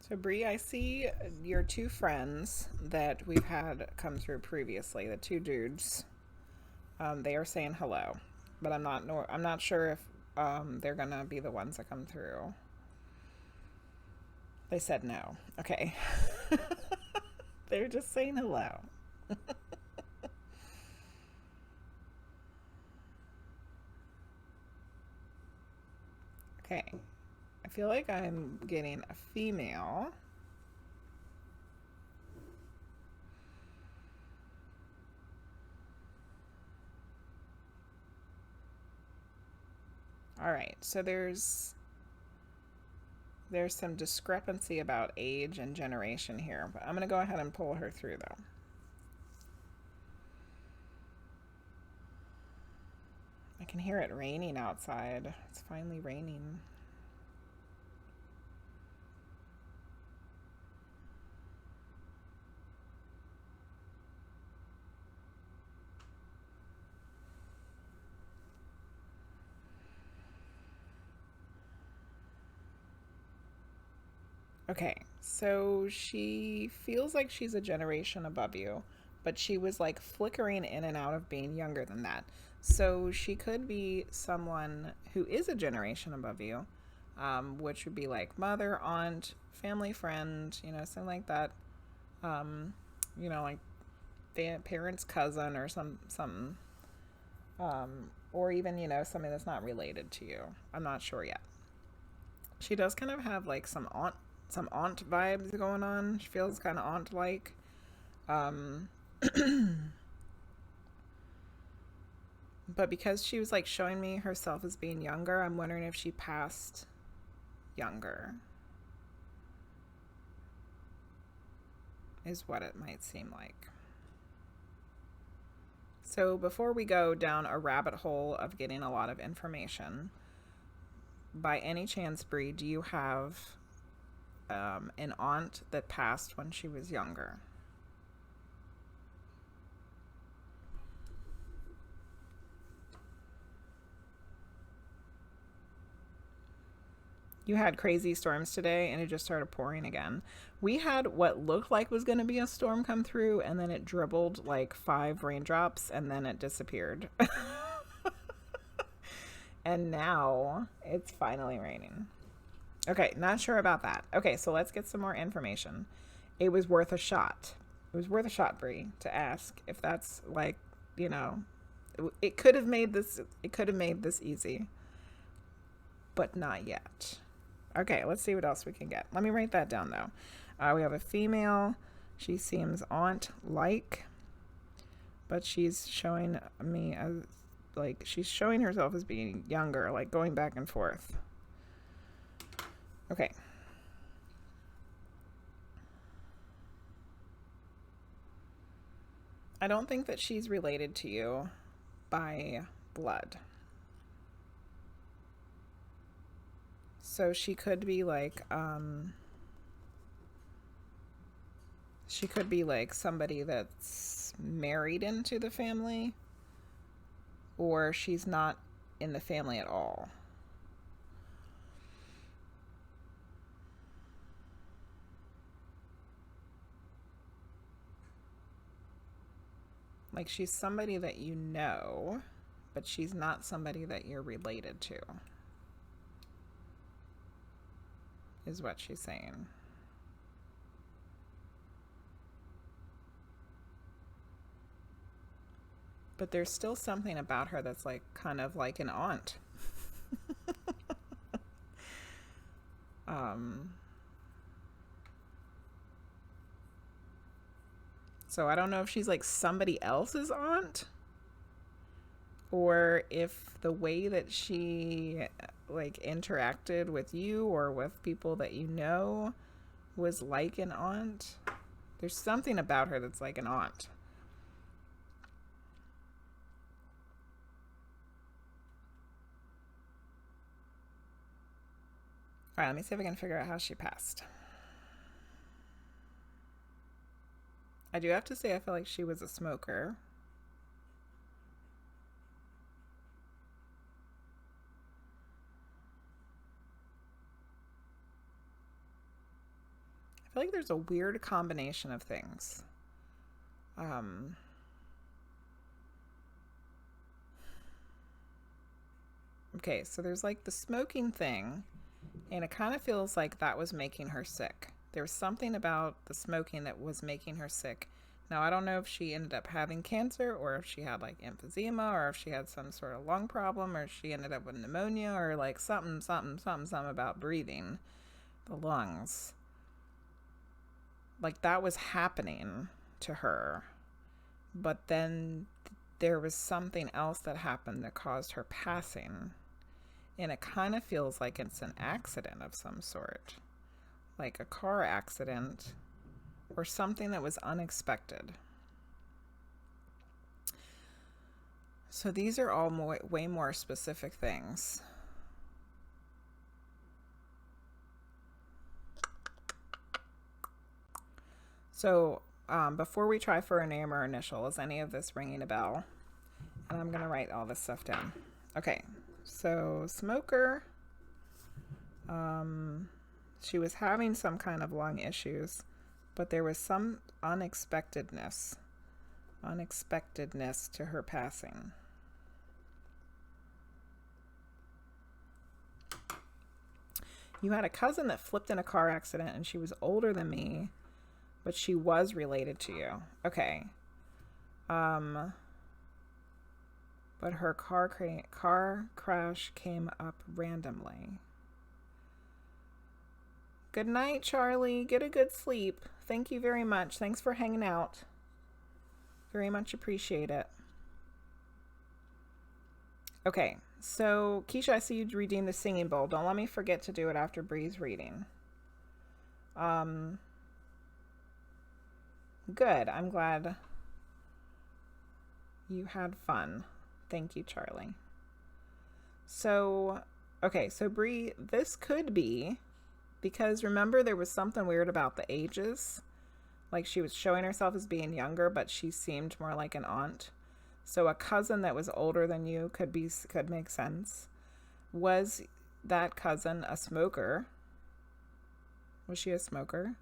So Bree, I see your 2 friends that we've had come through previously, the 2 dudes. They are saying hello, but I'm not sure if they're gonna be the ones that come through. They said no. Okay. They're just saying hello. Okay. I feel like I'm getting a female. All right, so there's some discrepancy about age and generation here, but I'm going to go ahead and pull her through though. I can hear it raining outside. It's finally raining. Okay, so she feels like she's a generation above you, but she was like flickering in and out of being younger than that. So she could be someone who is a generation above you, which would be like mother, aunt, family friend, you know, something like that. You know, like parents' cousin or something. Or even, you know, something that's not related to you. I'm not sure yet. She does kind of have like some aunt vibes going on. She feels kind of aunt-like. But because she was like showing me herself as being younger, I'm wondering if she passed younger. Is what it might seem like. So before we go down a rabbit hole of getting a lot of information, by any chance, Bree, do you have an aunt that passed when she was younger? You had crazy storms today and it just started pouring again. We had what looked like was going to be a storm come through, and then it dribbled like 5 raindrops and then it disappeared. And now it's finally raining. Okay, not sure about that. Okay, so let's get some more information. It was worth a shot. It was worth a shot, Bri, to ask if that's like, you know, it could have made this easy, but not yet. Okay, let's see what else we can get. Let me write that down though. We have a female. She seems aunt-like, but she's showing me as like, she's showing herself as being younger, like going back and forth. Okay. I don't think that she's related to you by blood. So she could be like, somebody that's married into the family, or she's not in the family at all. Like, she's somebody that you know, but she's not somebody that you're related to, is what she's saying. But there's still something about her that's like kind of like an aunt. So I don't know if she's like somebody else's aunt, or if the way that she like interacted with you or with people that you know was like an aunt. There's something about her that's like an aunt. All right, let me see if I can figure out how she passed. I do have to say, I feel like she was a smoker. I feel like there's a weird combination of things. Okay, so there's like the smoking thing, and it kind of feels like that was making her sick. There was something about the smoking that was making her sick. Now, I don't know if she ended up having cancer, or if she had like emphysema, or if she had some sort of lung problem, or she ended up with pneumonia, or like something about breathing, the lungs. Like that was happening to her. But then there was something else that happened that caused her passing. And it kind of feels like it's an accident of some sort. Like a car accident or something that was unexpected. So these are all way more specific things. So before we try for a name or initial, is any of this ringing a bell? And I'm going to write all this stuff down. Okay, so smoker. She was having some kind of lung issues, but there was some unexpectedness to her passing. You had a cousin that flipped in a car accident, and she was older than me, but she was related to you. Okay. But her car crash came up randomly. Good night, Charlie. Get a good sleep. Thank you very much. Thanks for hanging out. Very much appreciate it. Okay, so Keisha, I see you redeemed the singing bowl. Don't let me forget to do it after Bri's reading. Good. I'm glad you had fun. Thank you, Charlie. So, okay, so Bri, this could be, because remember there was something weird about the ages. Like she was showing herself as being younger, but she seemed more like an aunt. So a cousin that was older than you could make sense. Was that cousin a smoker? Was she a smoker?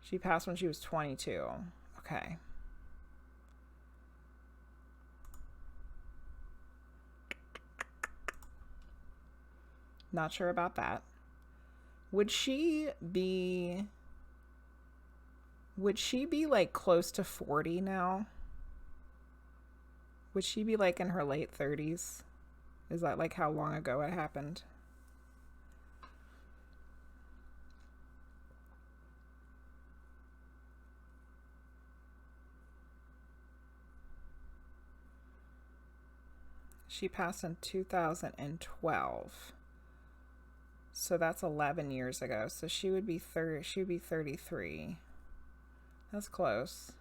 She passed when she was 22. Okay. Not sure about that. Would she be like close to 40 now? Would she be like in her late 30s? Is that like how long ago it happened? She passed in 2012. So that's 11 years ago. So she would be 33. That's close.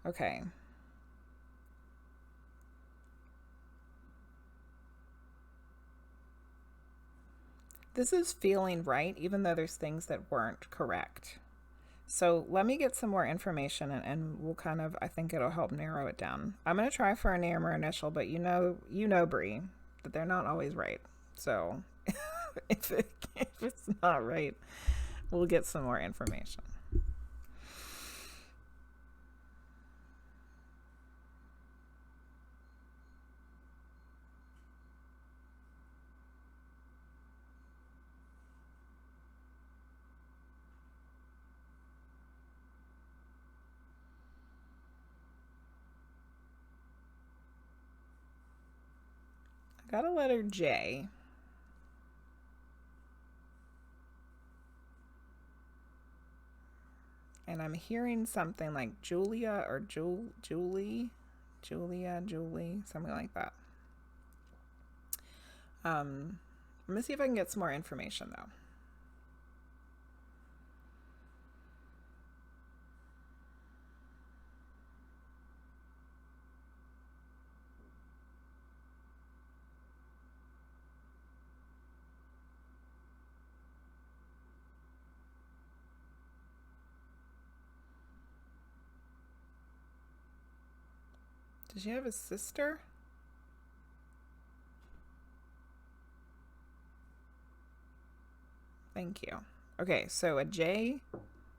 Okay. This is feeling right, even though there's things that weren't correct. So let me get some more information and we'll kind of, I think it'll help narrow it down. I'm going to try for a name or initial, but you know, Bri, that they're not always right. So if it's not right, we'll get some more information. Got a letter J. And I'm hearing something like Julia or Julie, something like that. Let me see if I can get some more information though. Does she have a sister? Thank you. Okay, so a J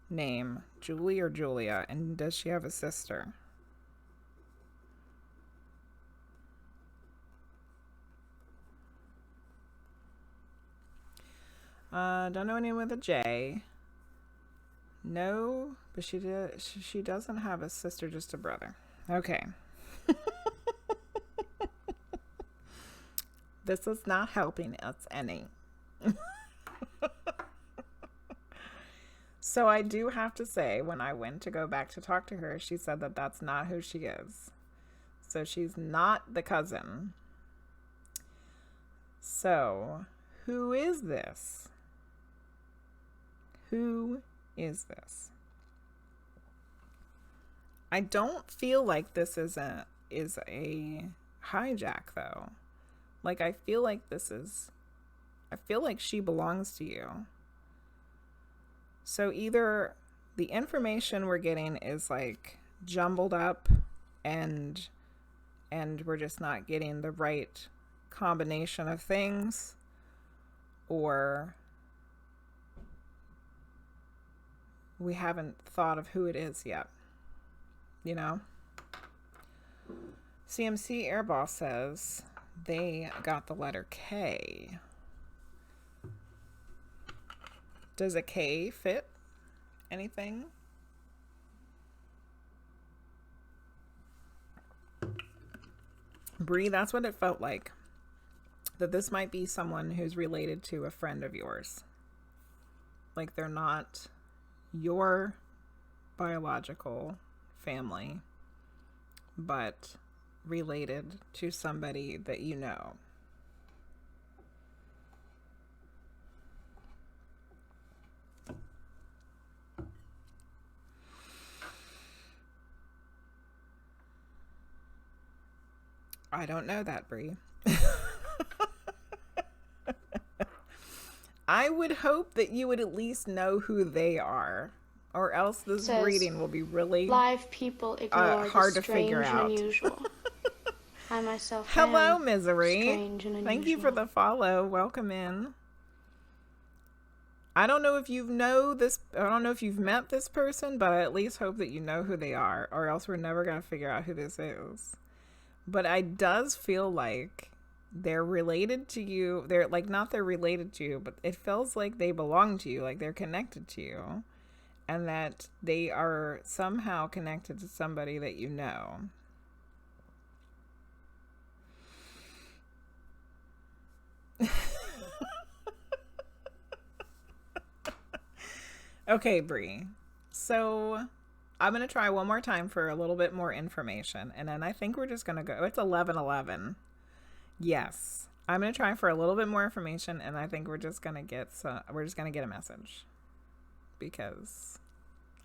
name, Julie or Julia, and does she have a sister? Don't know anyone with a J. No, but she doesn't have a sister, just a brother. Okay. This is not helping us any. So I do have to say, when I went to go back to talk to her, she said that that's not who she is. So she's not the cousin. So who is this? Who is this? I don't feel like this is a hijack though. Like I feel like she belongs to you. So either the information we're getting is like jumbled up and we're just not getting the right combination of things, or we haven't thought of who it is yet. You know? CMC Airboss says they got the letter K. Does a K fit anything? Bri, that's what it felt like. That this might be someone who's related to a friend of yours. Like they're not your biological family, but related to somebody that you know. I don't know that, Bri. I would hope that you would at least know who they are, or else this reading will be really live people ignore hard the to figure strange and out. unusual. I myself Hello, am Misery. strange and Thank you for unusual. the follow. Welcome in. I don't know if you know this. I don't know if you've met this person, but I at least hope that you know who they are, or else we're never going to figure out who this is. But it does feel like they're related to you. They're like, not they're related to you, but it feels like they belong to you, like they're connected to you, and that they are somehow connected to somebody that you know. Okay, Bri. So I'm going to try one more time for a little bit more information. And then I think we're just going to go. It's 11:11. Yes. I'm going to try for a little bit more information. And I think we're just going to get a message. Because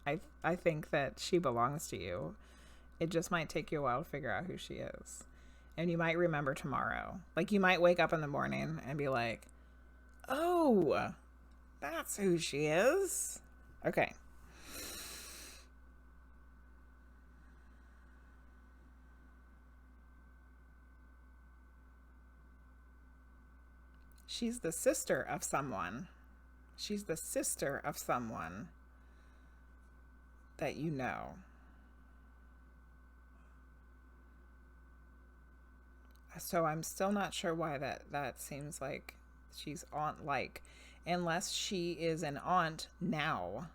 I think that she belongs to you. It just might take you a while to figure out who she is. And you might remember tomorrow. Like, you might wake up in the morning and be like, oh, that's who she is. Okay. She's the sister of someone. She's the sister of someone that you know. So I'm still not sure why that seems like she's aunt-like. Unless she is an aunt now.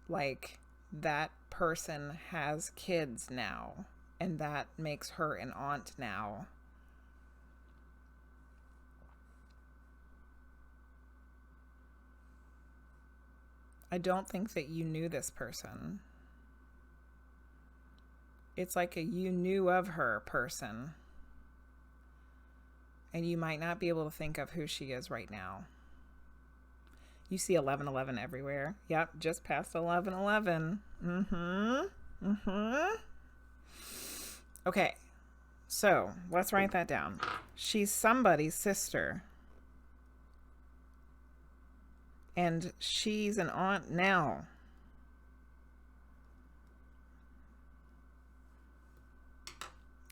Like, that person has kids now. And that makes her an aunt now. I don't think that you knew this person. It's like a you knew of her person. And you might not be able to think of who she is right now. You see 11:11 everywhere. Yep, just past 11:11. Okay, so let's write that down. She's somebody's sister. And she's an aunt now.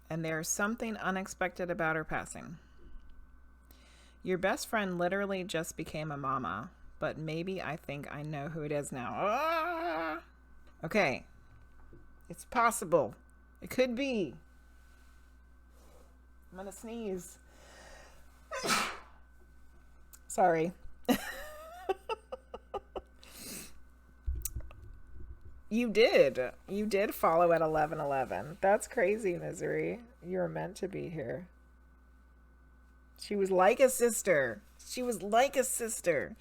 And there's something unexpected about her passing. Your best friend literally just became a mama. But maybe I think I know who it is now. Ah! Okay. It's possible. It could be. I'm gonna sneeze. Sorry. You did follow at 11:11. That's crazy, Misery. You're meant to be here. She was like a sister. She was like a sister.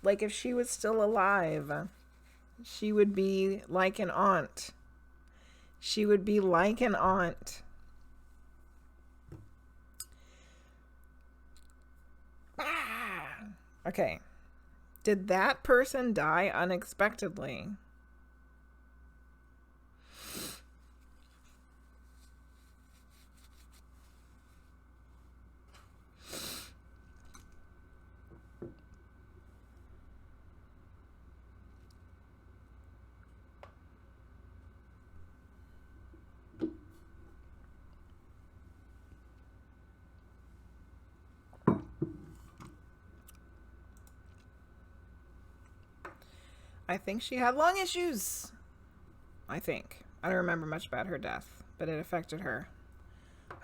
Like, if she was still alive, she would be like an aunt. She would be like an aunt. Ah! Okay. Did that person die unexpectedly? I think she had lung issues. I think. I don't remember much about her death, but it affected her.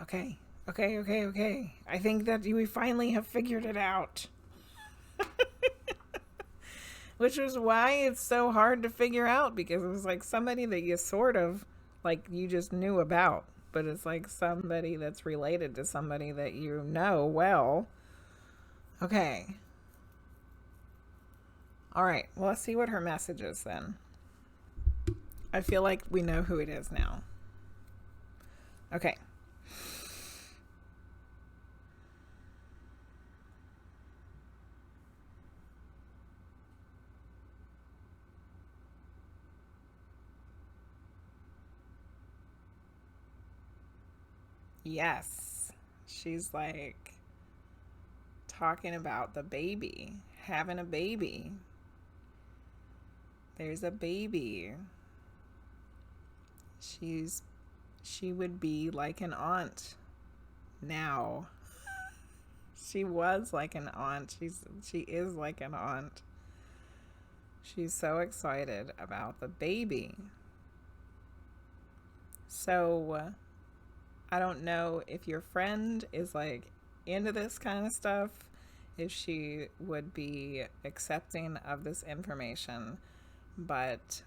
Okay. I think that we finally have figured it out. Which is why it's so hard to figure out, because it was like somebody that you sort of, like, you just knew about. But it's like somebody that's related to somebody that you know well. Okay. All right, well, let's see what her message is then. I feel like we know who it is now. Okay. Yes. She's like talking about the baby, having a baby. There's a baby. She would be like an aunt now. She was like an aunt. She is like an aunt. She's so excited about the baby. So I don't know if your friend is like into this kind of stuff, if she would be accepting of this information, but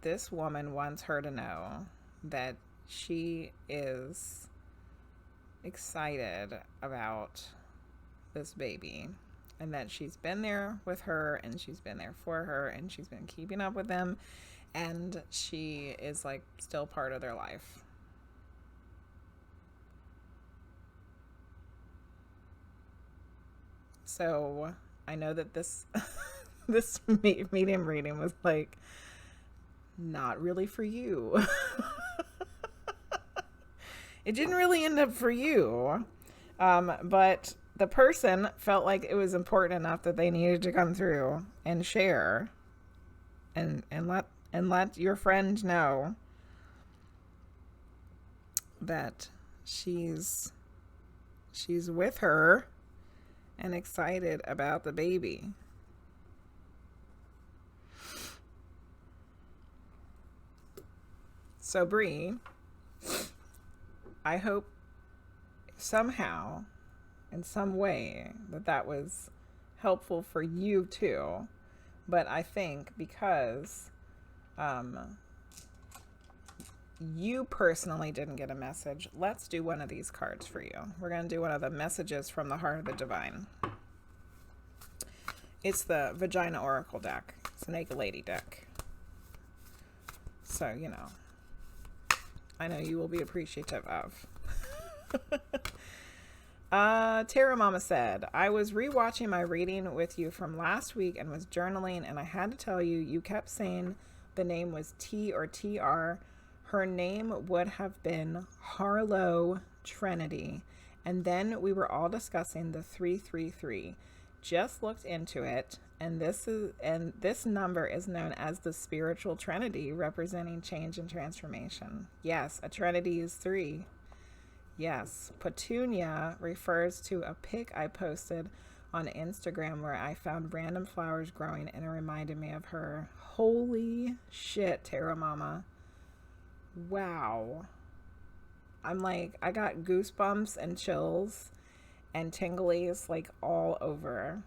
this woman wants her to know that she is excited about this baby, and that she's been there with her, and she's been there for her, and she's been keeping up with them, and she is like still part of their life. So I know that this this medium reading was like not really for you. It didn't really end up for you, but the person felt like it was important enough that they needed to come through and share and let your friend know that she's with her and excited about the baby. So Bri, I hope somehow, in some way, that was helpful for you too. But I think because you personally didn't get a message, let's do one of these cards for you. We're going to do one of the messages from the Heart of the Divine. It's the Vagina Oracle deck. It's a Naked Lady deck. So, you know, I know you will be appreciative of. Tara Mama said, I was rewatching my reading with you from last week and was journaling, and I had to tell you, you kept saying the name was T or TR. Her name would have been Harlow Trinity. And then we were all discussing the 333. Just looked into it, and this number is known as the spiritual trinity, representing change and transformation. Yes, a trinity is 3. Yes, Petunia refers to a pic I posted on Instagram where I found random flowers growing, and it reminded me of her. Holy shit, Terra Mama. Wow. I'm like, I got goosebumps and chills and tinglies like all over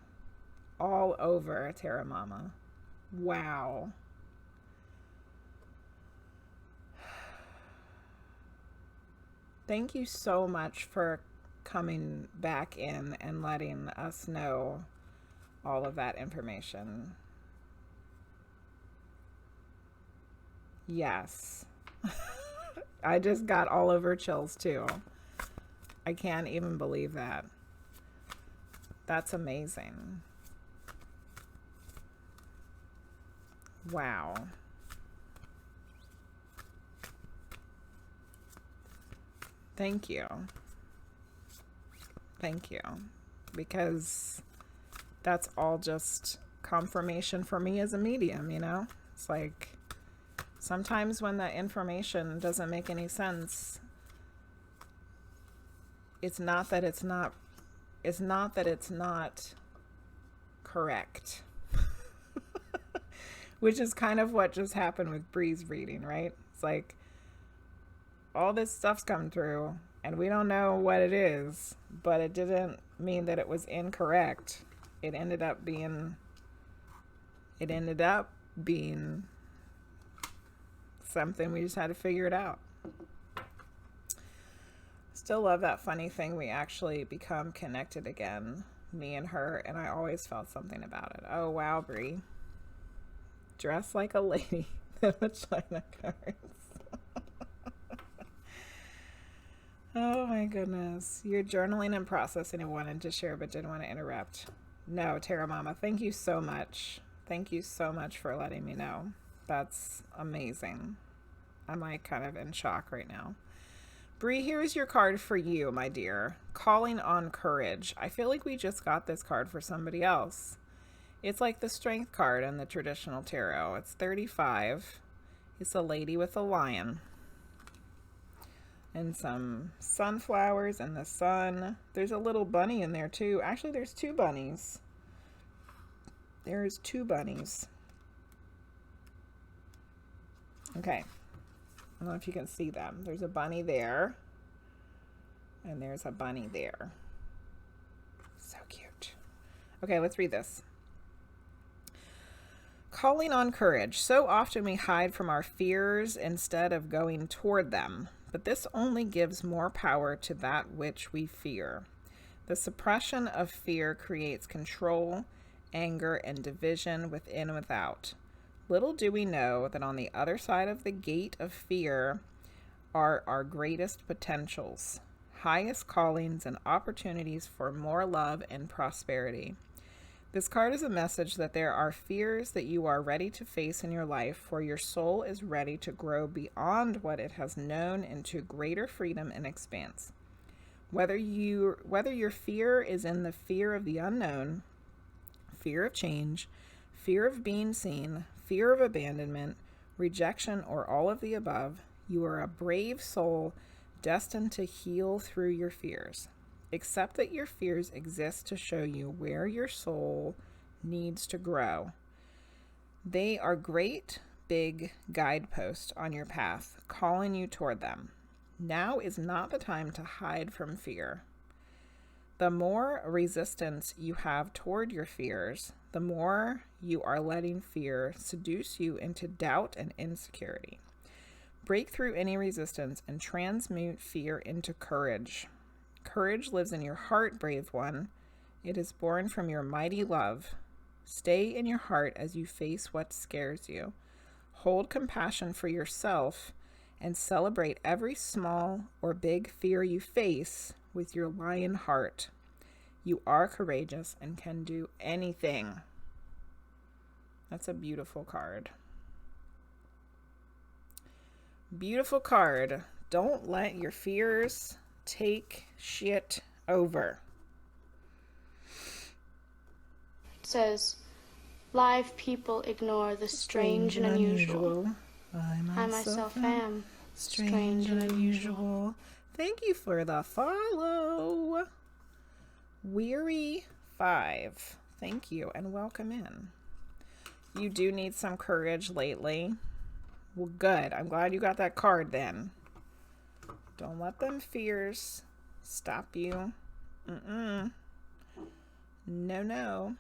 Terra Mama. Wow. Thank you so much for coming back in and letting us know all of that information. Yes. I just got all over chills too. I can't even believe that. That's amazing. Wow. Thank you. Thank you. Because that's all just confirmation for me as a medium, you know? It's like sometimes when that information doesn't make any sense, it's not that it's not correct. Which is kind of what just happened with Bri's reading, right? It's like all this stuff's come through and we don't know what it is, but it didn't mean that it was incorrect. It ended up being something. We just had to figure it out. Still love that funny thing. We actually become connected again, me and her, and I always felt something about it. Oh wow, Bri. Dress like a lady. The vagina cards. Oh my goodness. You're journaling and processing and wanted to share but didn't want to interrupt. No, Terra Mama, thank you so much. Thank you so much for letting me know. That's amazing. I'm like kind of in shock right now. Bri, here's your card for you, my dear. Calling on Courage. I feel like we just got this card for somebody else. It's like the Strength card in the traditional tarot. It's 35. It's a lady with a lion. And some sunflowers in the sun. There's a little bunny in there too. Actually, there's two bunnies. There's two bunnies. Okay. I don't know if you can see them. There's a bunny there. And there's a bunny there. So cute. Okay, let's read this. Calling on courage. So often we hide from our fears instead of going toward them. But this only gives more power to that which we fear. The suppression of fear creates control, anger, and division within and without. Little do we know that on the other side of the gate of fear are our greatest potentials, highest callings, and opportunities for more love and prosperity. This card is a message that there are fears that you are ready to face in your life, for your soul is ready to grow beyond what it has known into greater freedom and expanse. Whether your fear is in the fear of the unknown, fear of change, fear of being seen, fear of abandonment, rejection, or all of the above, you are a brave soul destined to heal through your fears. Accept that your fears exist to show you where your soul needs to grow. They are great big guideposts on your path, calling you toward them. Now is not the time to hide from fear. The more resistance you have toward your fears, the more you are letting fear seduce you into doubt and insecurity. Break through any resistance and transmute fear into courage. Courage lives in your heart, brave one. It is born from your mighty love. Stay in your heart as you face what scares you. Hold compassion for yourself and celebrate every small or big fear you face with your lion heart. You are courageous and can do anything. That's a beautiful card. Beautiful card. Don't let your fears take shit over. It says, live people ignore the strange and unusual. I myself am strange and unusual. Thank you for the follow. Weary 5. Thank you and welcome in. You do need some courage lately. Well, good. I'm glad you got that card then. Don't let them fears stop you. No, no.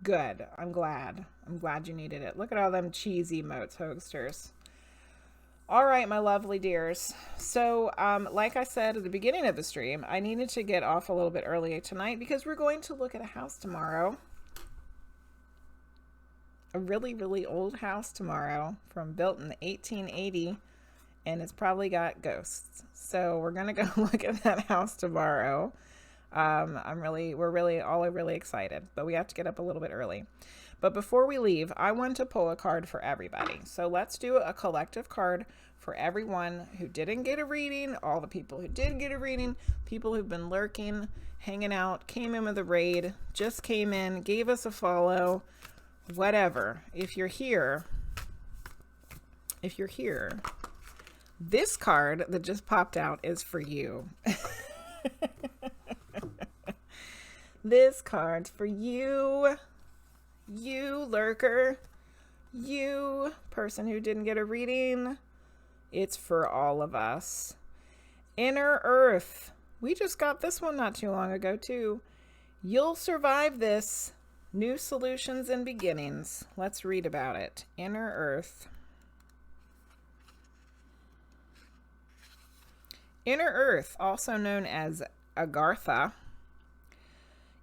Good. I'm glad. I'm glad you needed it. Look at all them cheesy emotes, Hoagsters. All right, my lovely dears. So, like I said at the beginning of the stream, I needed to get off a little bit earlier tonight because we're going to look at a house tomorrow. A really, really old house tomorrow built in 1880, and it's probably got ghosts. So we're going to go look at that house tomorrow. We're really excited, but we have to get up a little bit early. But before we leave, I want to pull a card for everybody. So let's do a collective card for everyone who didn't get a reading, all the people who did get a reading, people who've been lurking, hanging out, came in with a raid, just came in, gave us a follow, whatever. If you're here, this card that just popped out is for you. This card's for you. You lurker, you person who didn't get a reading, it's for all of us. Inner Earth. We just got this one not too long ago too. You'll survive this. New solutions and beginnings. Let's read about it. Inner Earth. Inner Earth, also known as Agartha,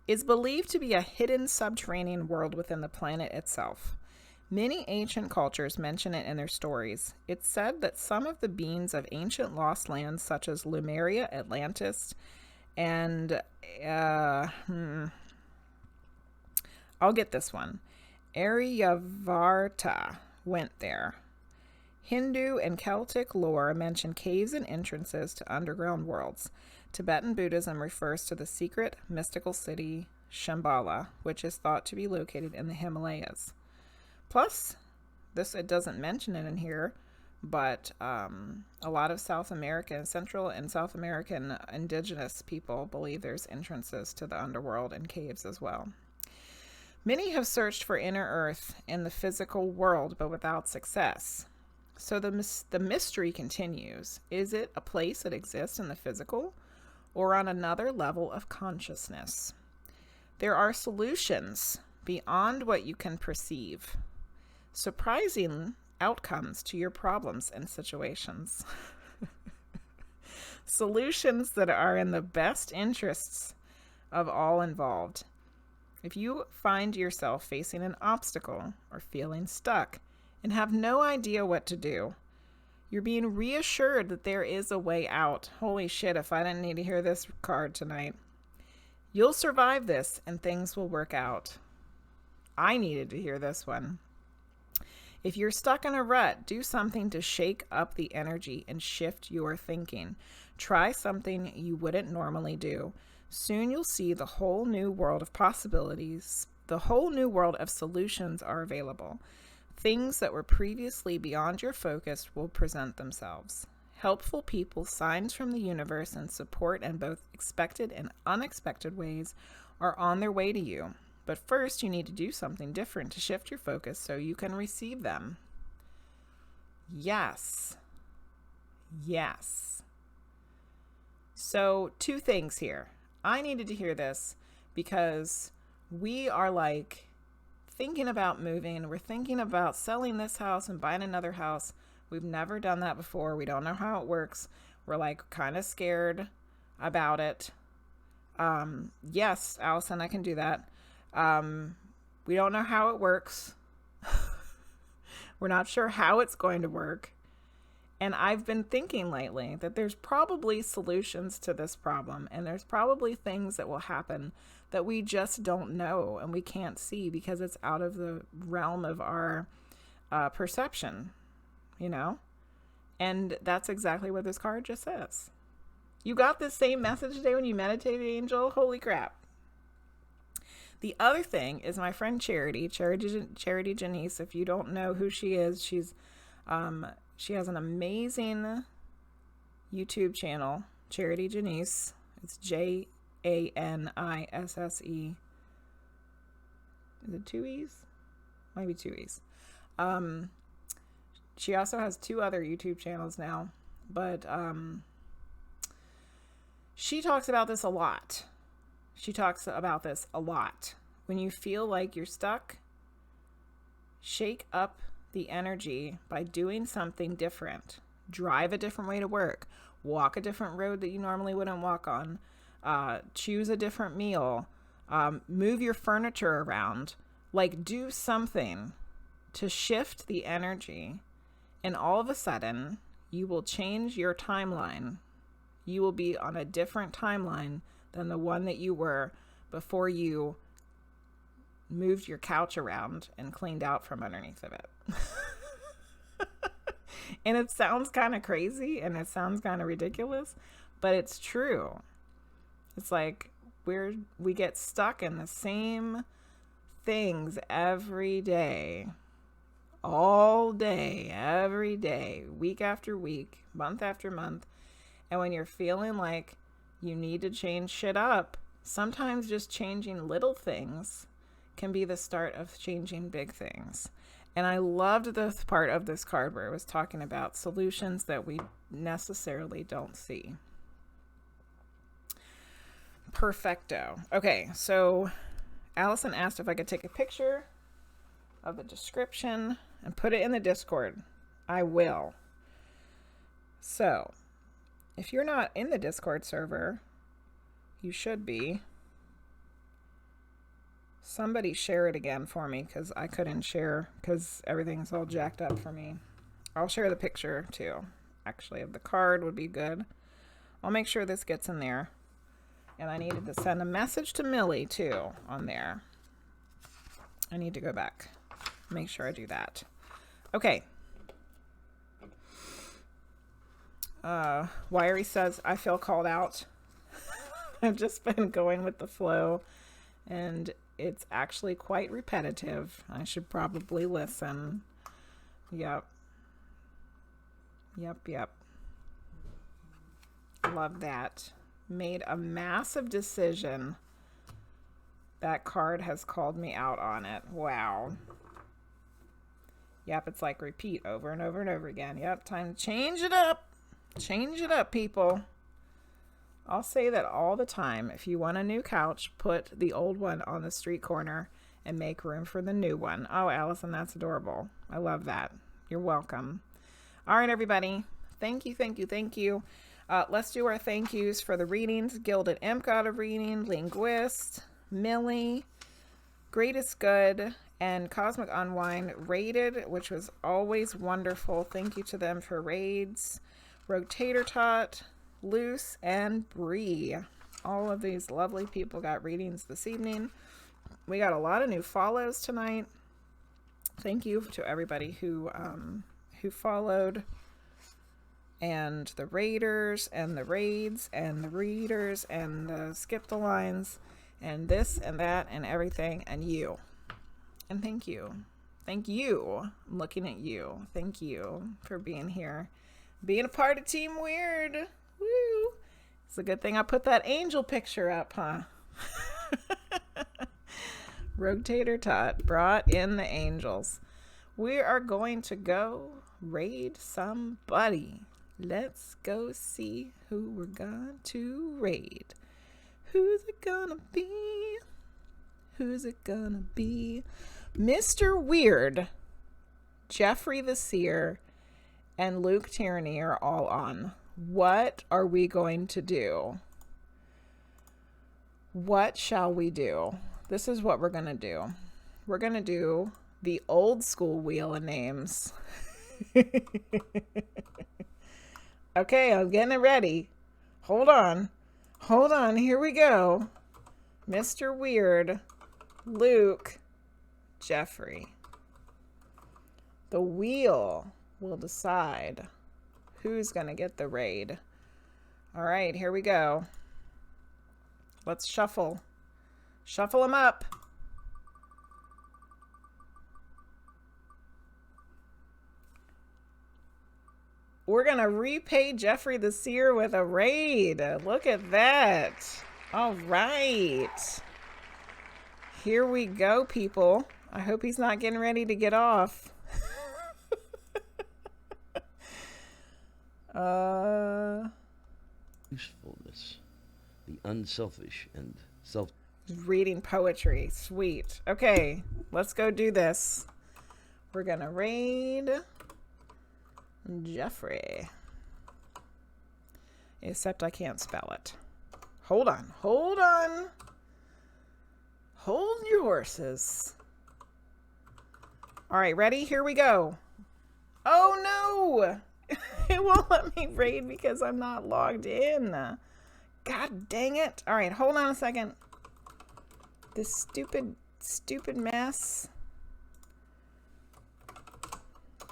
is believed to be a hidden subterranean world within the planet itself. Many ancient cultures mention it in their stories. It's said that some of the beings of ancient lost lands, such as Lemuria, Atlantis, and I'll get this one, Aryavarta, went there. Hindu and Celtic lore mention caves and entrances to underground worlds. Tibetan Buddhism refers to the secret mystical city Shambhala, which is thought to be located in the Himalayas. Plus, it doesn't mention it in here, but a lot of South American, Central and South American indigenous people believe there's entrances to the underworld and caves as well. Many have searched for inner earth in the physical world, but without success. So the mystery continues. Is it a place that exists in the physical or on another level of consciousness? There are solutions beyond what you can perceive. Surprising outcomes to your problems and situations. Solutions that are in the best interests of all involved. If you find yourself facing an obstacle or feeling stuck and have no idea what to do, you're being reassured that there is a way out. Holy shit, if I didn't need to hear this card tonight. You'll survive this and things will work out. I needed to hear this one. If you're stuck in a rut, do something to shake up the energy and shift your thinking. Try something you wouldn't normally do. Soon you'll see the whole new world of possibilities. The whole new world of solutions are available. Things that were previously beyond your focus will present themselves. Helpful people, signs from the universe, and support in both expected and unexpected ways are on their way to you. But first, you need to do something different to shift your focus so you can receive them. Yes. Yes. So, two things here. I needed to hear this because we are like thinking about moving. We're thinking about selling this house and buying another house. We've never done that before. We don't know how it works. We're like kind of scared about it. Yes, Allison, I can do that. We don't know how it works. We're not sure how it's going to work. And I've been thinking lately that there's probably solutions to this problem, and there's probably things that will happen that we just don't know and we can't see because it's out of the realm of our perception, you know? And that's exactly what this card just says. You got this same message today when you meditated, Angel? Holy crap. The other thing is my friend Charity Janice. If you don't know who she is, she's she has an amazing YouTube channel, Charity Janice. It's Janisse. Is it 2 E's? Maybe 2 E's. She also has 2 other YouTube channels now, but she talks about this a lot. When you feel like you're stuck, shake up the energy by doing something different. Drive a different way to work. Walk a different road that you normally wouldn't walk on. Choose a different meal. Move your furniture around. Like, do something to shift the energy. And all of a sudden, you will change your timeline. You will be on a different timeline than the one that you were before you moved your couch around and cleaned out from underneath of it. And it sounds kind of crazy and it sounds kind of ridiculous, but it's true. It's like we get stuck in the same things every day, all day, every day, week after week, month after month. And when you're feeling like you need to change shit up, sometimes just changing little things can be the start of changing big things. And I loved this part of this card where it was talking about solutions that we necessarily don't see. Perfecto. Okay, so Allison asked if I could take a picture of the description and put it in the Discord. I will. So, if you're not in the Discord server, you should be. Somebody share it again for me because I couldn't share because everything's all jacked up for me. I'll share the picture too. Actually, of the card would be good. I'll make sure this gets in there. And I needed to send a message to Millie too on there. I need to go back. Make sure I do that. Okay. Wiry says, I feel called out. I've just been going with the flow and it's actually quite repetitive. I should probably listen. Yep. Yep, yep. Love that. Made a massive decision. That card has called me out on it. Wow. Yep, it's like repeat over and over and over again. Yep, time to change it up. Change it up, people. I'll say that all the time. If you want a new couch, put the old one on the street corner and make room for the new one. Oh, Allison, that's adorable. I love that. You're welcome. All right, everybody. Thank you, thank you, thank you. Let's do our thank yous for the readings. Gilded Imp got a reading. Linguizt, Millie, Greatest Good, and CosmicUnwind Raided, which was always wonderful. Thank you to them for raids. RogueTaterTot, Luce, and BriiMarie. All of these lovely people got readings this evening. We got a lot of new follows tonight. Thank you to everybody who followed, and the raiders, and the raids, and the readers, and the skip the lines, and this and that and everything, and you. And thank you. Thank you. I'm looking at you. Thank you for being here. Being a part of Team Weird. Woo! It's a good thing I put that angel picture up, huh? RogueTaterTot brought in the angels. We are going to go raid somebody. Let's go see who we're going to raid. Who's it gonna be? Who's it gonna be? Mr. Weird, Jeffrey the Seer, and Luke Tyranny are all on. What are we going to do? What shall we do? This is what we're going to do. We're going to do the old school wheel of names. Okay, I'm getting it ready. Hold on. Hold on. Here we go. Mr. Weird, Luke, Jeffrey. The wheel will decide who's going to get the raid. All right, here we go. Let's shuffle. Shuffle them up. We're going to repay Jeffrey the Seer with a raid. Look at that. All right. Here we go, people. I hope he's not getting ready to get off. Usefulness, the unselfish and self. Reading poetry. Sweet. Okay, let's go do this. We're going to raid Jeffrey. Except I can't spell it. Hold on. Hold on. Hold your horses. All right, ready? Here we go. Oh, no. It won't let me raid because I'm not logged in. God dang it. All right, hold on a second. This stupid mess.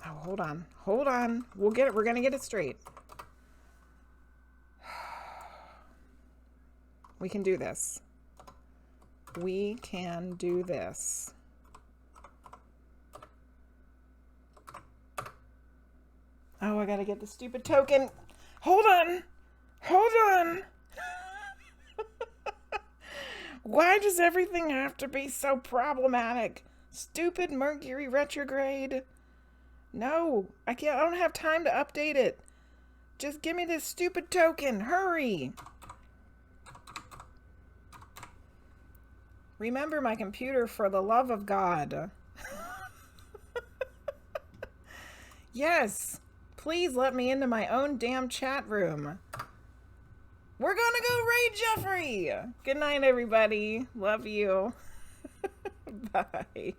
Oh, hold on. Hold on. We'll get it. We're going to get it straight. We can do this. We can do this. Oh, I gotta get the stupid token. Hold on. Hold on. Why does everything have to be so problematic? Stupid Mercury retrograde. No, I can't. I don't have time to update it. Just give me this stupid token. Hurry. Remember my computer, for the love of God. Yes. Please let me into my own damn chat room. We're gonna go raid Jeffrey. Good night, everybody. Love you. Bye.